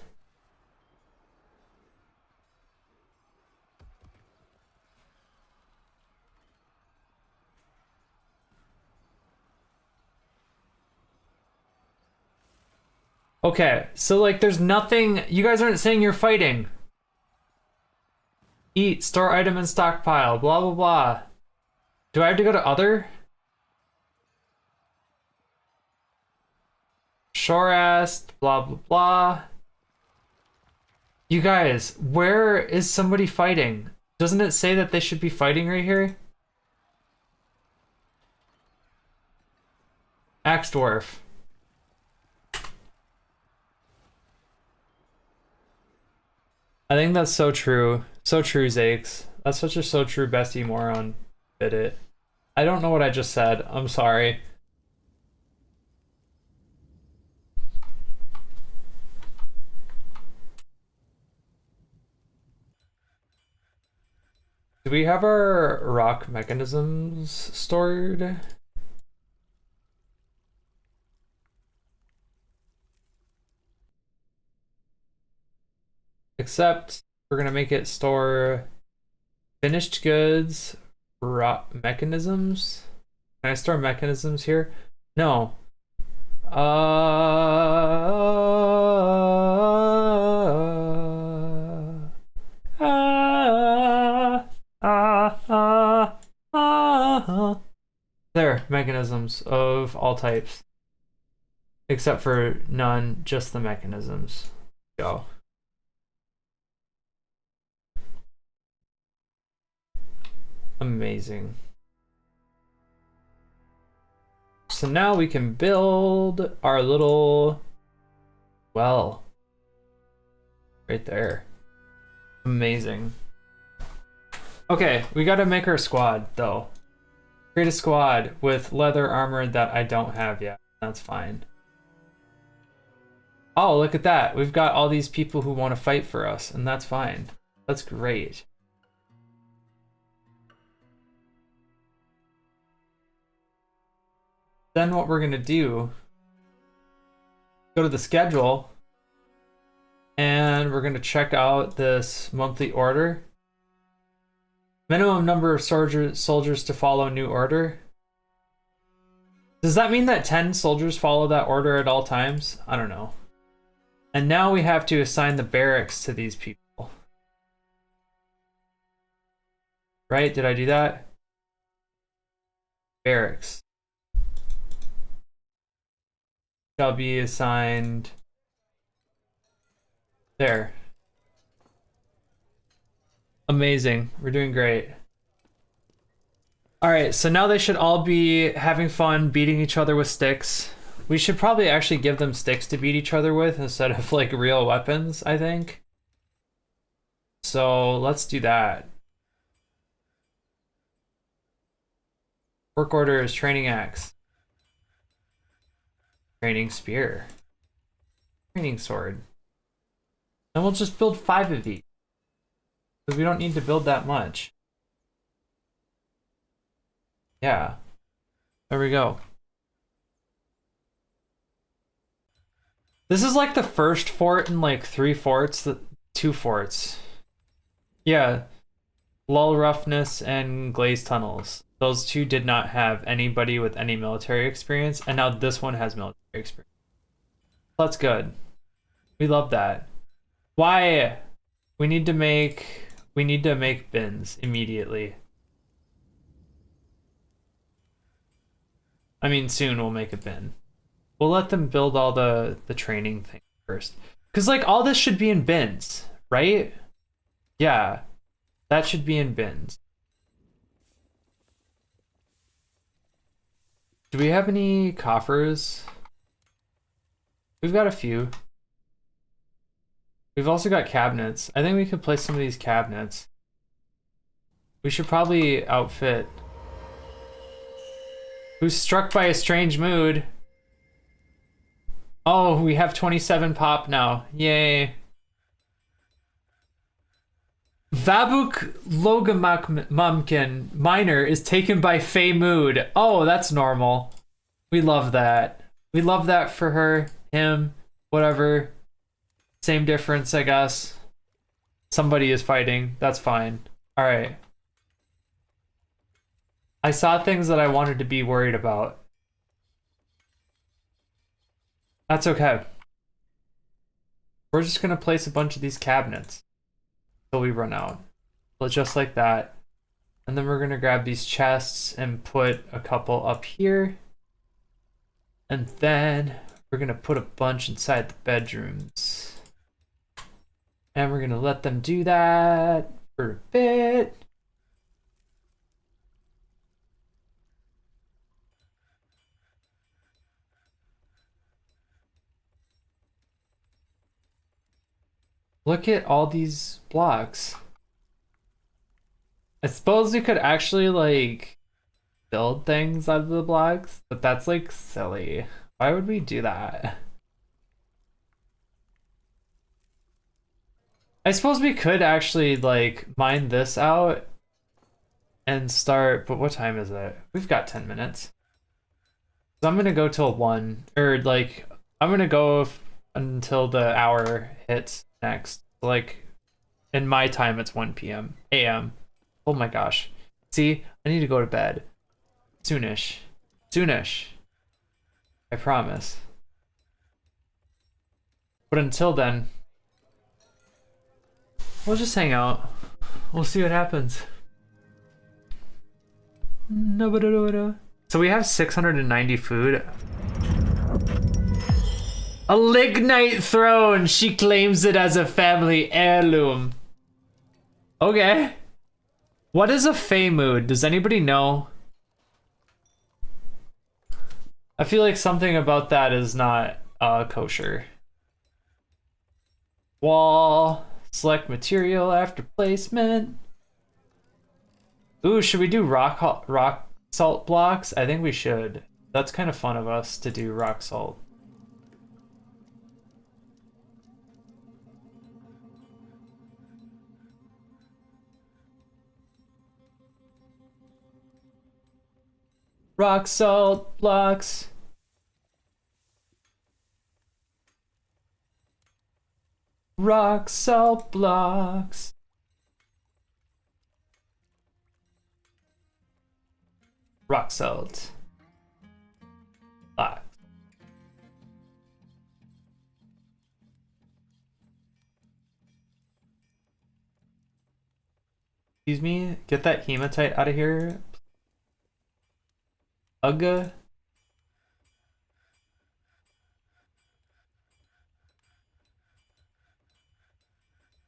Okay, so like there's nothing, you guys aren't saying you're fighting. Eat, store item and stockpile, blah blah blah. Do I have to go to other? Shorest, blah blah blah. You guys, where is somebody fighting? Doesn't it say that they should be fighting right here? Axe Dwarf. I think that's so true. So true, Zakes. That's such a so true bestie moron. Bit it. I don't know what I just said. I'm sorry. Do we have our rock mechanisms stored? Except we're gonna make it store finished goods, raw mechanisms. Can I store mechanisms here? No. There, mechanisms of all types. Except for none, just the mechanisms. Go. Amazing. So now we can build our little well right there. Amazing. Okay, we gotta make our squad though. Create a squad with leather armor that I don't have yet. That's fine. Oh, look at that. We've got all these people who want to fight for us, and that's fine. That's great. Then what we're gonna do, go to the schedule, and we're gonna check out this monthly order. Minimum number of soldiers to follow new order. Does that mean that 10 soldiers follow that order at all times? I don't know. And now we have to assign the barracks to these people. Right? Did I do that? Barracks shall be assigned there. Amazing. We're doing great. All right, so now they should all be having fun beating each other with sticks. We should probably actually give them sticks to beat each other with instead of like real weapons, I think. So let's do that. Work order is training axe, training spear, training sword. And we'll just build 5 of these because we don't need to build that much. Yeah, there we go. This is like the first fort in like 2 forts. Yeah, lull roughness and glaze tunnels. Those 2 did not have anybody with any military experience, and now this one has military experience. That's good. We love that. Why? We need to make bins immediately. I mean, soon we'll make a bin. We'll let them build all the training thing first. Because, like, all this should be in bins, right? Yeah. That should be in bins. Do we have any coffers? We've got a few. We've also got cabinets. I think we could place some of these cabinets. We should probably outfit. Who's struck by a strange mood? Oh, we have 27 pop now. Yay. Vabuk Logamumkin Minor is taken by Fey Mood. Oh, that's normal. We love that. We love that for her, him, whatever. Same difference, I guess. Somebody is fighting. That's fine. All right. I saw things that I wanted to be worried about. That's okay. We're just gonna place a bunch of these cabinets until we run out. So just like that. And then we're gonna grab these chests and put a couple up here. And then we're gonna put a bunch inside the bedrooms. And we're gonna let them do that for a bit. Look at all these blocks. I suppose we could actually like build things out of the blocks, but that's like silly. Why would we do that? I suppose we could actually like mine this out and start, but what time is it? We've got 10 minutes. So I'm gonna go till 1, or like I'm gonna go until the hour hits next. Like In my time, it's 1 p.m. a.m. Oh my gosh. See, I need to go to bed. Soonish. Soonish. I promise. But until then, we'll just hang out. We'll see what happens. So we have 690 food. A lignite throne! She claims it as a family heirloom. Okay. What is a Fey mood? Does anybody know? I feel like something about that is not kosher. Wall. Select material after placement. Ooh, should we do rock salt blocks? I think we should. That's kind of fun of us to do rock salt. Rock salt blocks. Rock salt blocks. Rock salt blocks. Excuse me, get that hematite out of here. Ugga.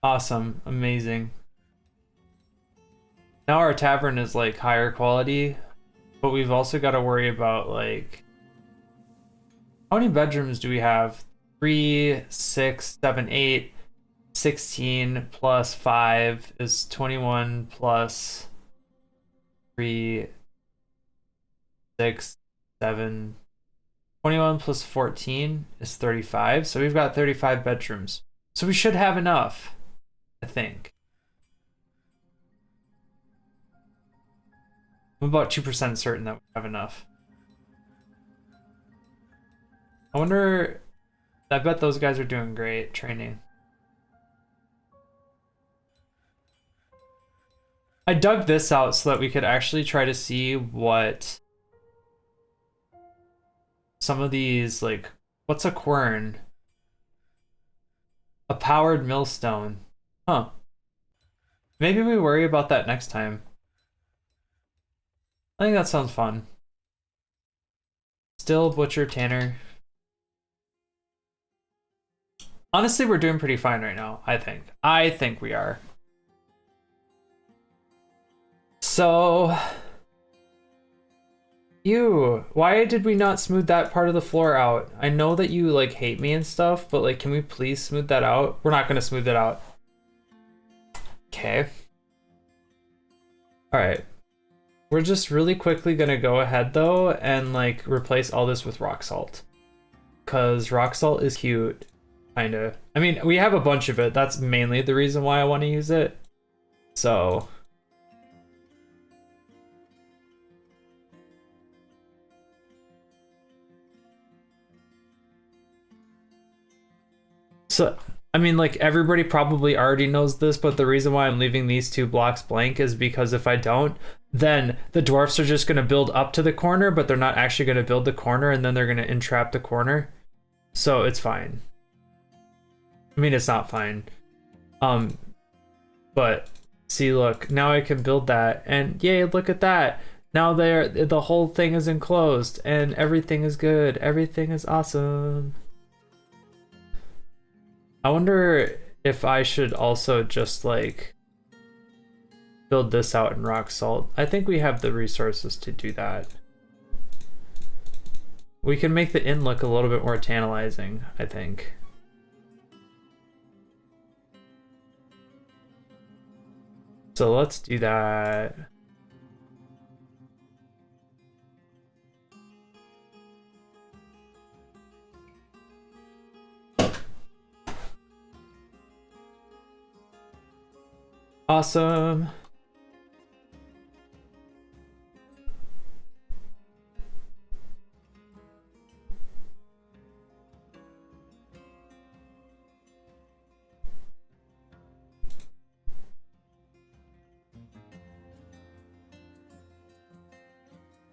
Awesome, amazing. Now our tavern is like higher quality, but we've also got to worry about like how many bedrooms do we have? 3, 6, 7, 8, 16 plus 5 is 21 plus 3, 6, 7. 21 plus 14 is 35. So we've got 35 bedrooms. So we should have enough, I think. I'm about 2% certain that we have enough. I wonder, I bet those guys are doing great training. I dug this out so that we could actually try to see what some of these, like, what's a quern? A powered millstone. Huh. Maybe we worry about that next time. I think that sounds fun. Still Butcher Tanner. Honestly, we're doing pretty fine right now, I think. I think we are. So... why did we not smooth that part of the floor out? I know that you, like, hate me and stuff, but, like, can we please smooth that out? We're not gonna smooth it out. Okay. Alright. We're just really quickly gonna go ahead, though, and, like, replace all this with rock salt. Because rock salt is cute. Kinda. I mean, we have a bunch of it. That's mainly the reason why I want to use it. So... So, I mean, like, everybody probably already knows this, but the reason why I'm leaving these 2 blocks blank is because if I don't, then the dwarfs are just going to build up to the corner, but they're not actually going to build the corner, and then they're going to entrap the corner. So it's fine. I mean, it's not fine. But see, look, now I can build that, and yay, look at that. Now the whole thing is enclosed, and everything is good. Everything is awesome. I wonder if I should also just, like, build this out in rock salt. I think we have the resources to do that. We can make the inn look a little bit more tantalizing, I think. So let's do that. Awesome.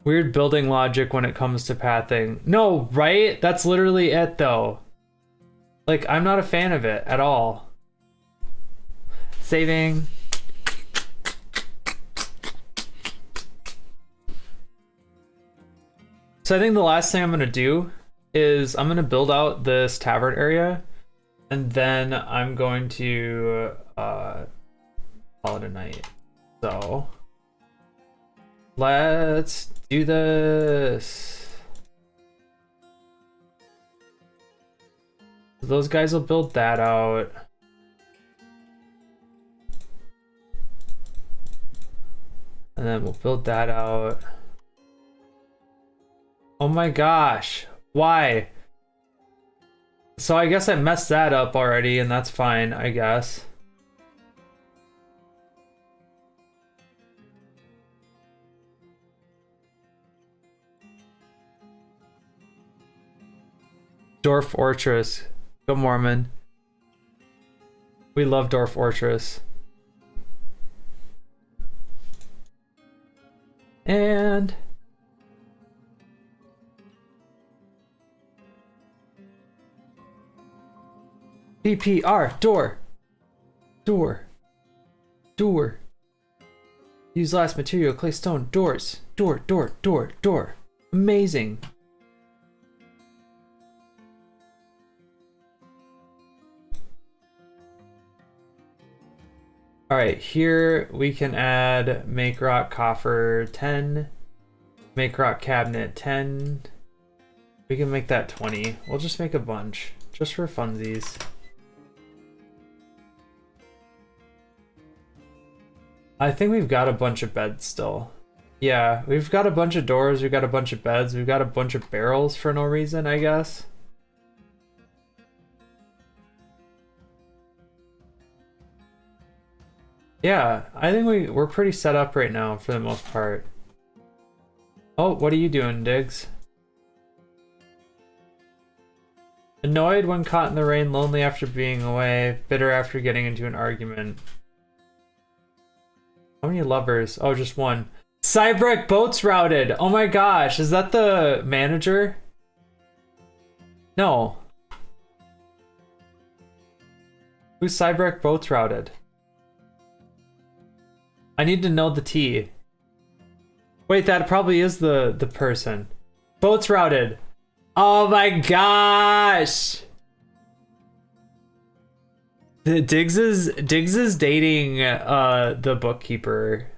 Weird building logic when it comes to pathing. No, right? That's literally it, though. Like, I'm not a fan of it at all. Saving. So I think the last thing I'm going to do is I'm going to build out this tavern area, and then I'm going to call it a night. So let's do this. Those guys will build that out. And then we'll build that out. Oh my gosh, why? So I guess I messed that up already, and that's fine, I guess. Dorf Fortress. Go Mormon. We love Dorf Fortress. And PPR, door. Use last material, clay, stone, doors. Door. Amazing. All right, here we can add make rock coffer 10, make rock cabinet 10. We can make that 20. We'll just make a bunch, just for funsies. I think we've got a bunch of beds still. Yeah, we've got a bunch of doors, we've got a bunch of beds, we've got a bunch of barrels for no reason, I guess. Yeah, I think we're pretty set up right now for the most part. Oh, what are you doing, Diggs? Annoyed when caught in the rain, lonely after being away, bitter after getting into an argument. How many lovers? Oh, just one. Cybrek boats routed! Oh my gosh, is that the manager? No. Who's Cybrek boats routed? I need to know the T. Wait, that probably is the person. Boats routed. Oh my gosh! Diggs is dating the bookkeeper.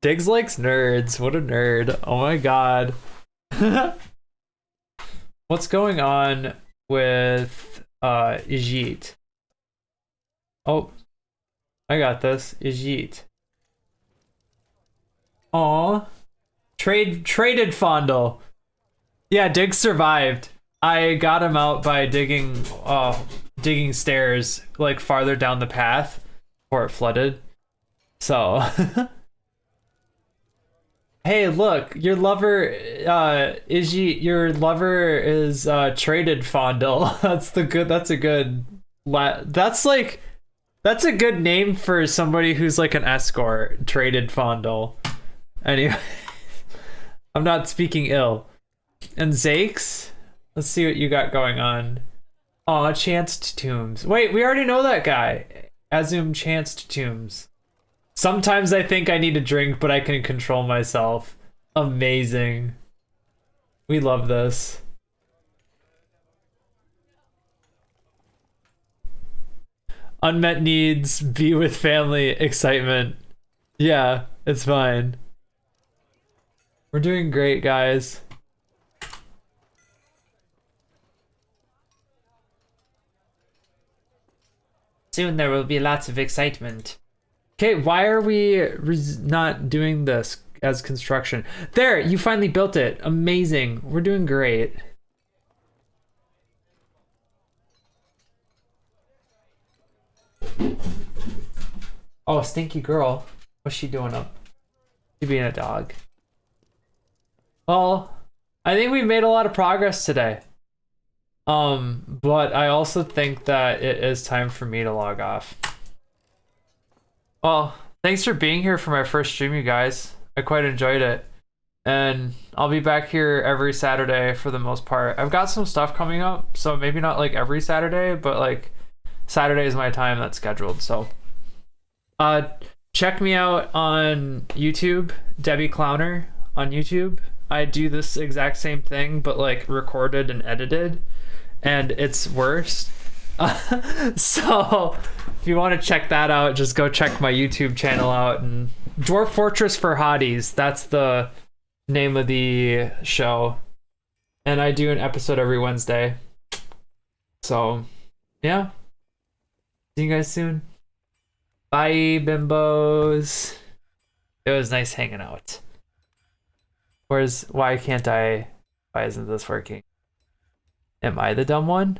Diggs likes nerds. What a nerd. Oh my god. What's going on with Ijit? Oh, I got this. Ijit. Aw. Traded fondle. Yeah, Diggs survived. I got him out by digging stairs like farther down the path before it flooded. So hey, look, your lover your lover is traded fondle. That's a good that's a good name for somebody who's like an escort. Traded fondle. Anyway, I'm not speaking ill. And Zakes, let's see what you got going on. Aw, Chanced Tombs. Wait, we already know that guy. Azum Chanced Tombs. Sometimes I think I need a drink, but I can control myself. Amazing. We love this. Unmet needs, be with family, excitement. Yeah, it's fine. We're doing great, guys. Soon there will be lots of excitement. Okay, why are we not doing this as construction? There, you finally built it. Amazing. We're doing great. Oh, stinky girl. What's she doing up? She being a dog. Well, I think we've made a lot of progress today. But I also think that it is time for me to log off. Well, thanks for being here for my first stream, you guys. I quite enjoyed it. And I'll be back here every Saturday for the most part. I've got some stuff coming up, so maybe not like every Saturday, but like Saturday is my time that's scheduled. So check me out on YouTube, Debbie Clowner on YouTube. I do this exact same thing, but like recorded and edited, and it's worse. So if you want to check that out, just go check my YouTube channel out. And Dwarf Fortress for Hotties, that's the name of the show. And I do an episode every Wednesday. So yeah, see you guys soon. Bye, bimbos. It was nice hanging out. Why isn't this working? Am I the dumb one?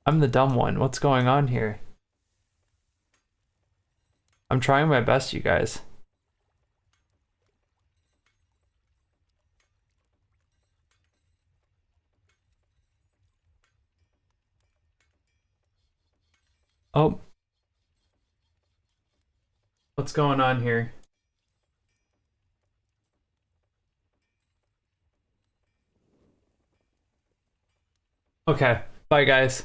I'm the dumb one. What's going on here? I'm trying my best, you guys. Oh. What's going on here? Okay. Bye, guys.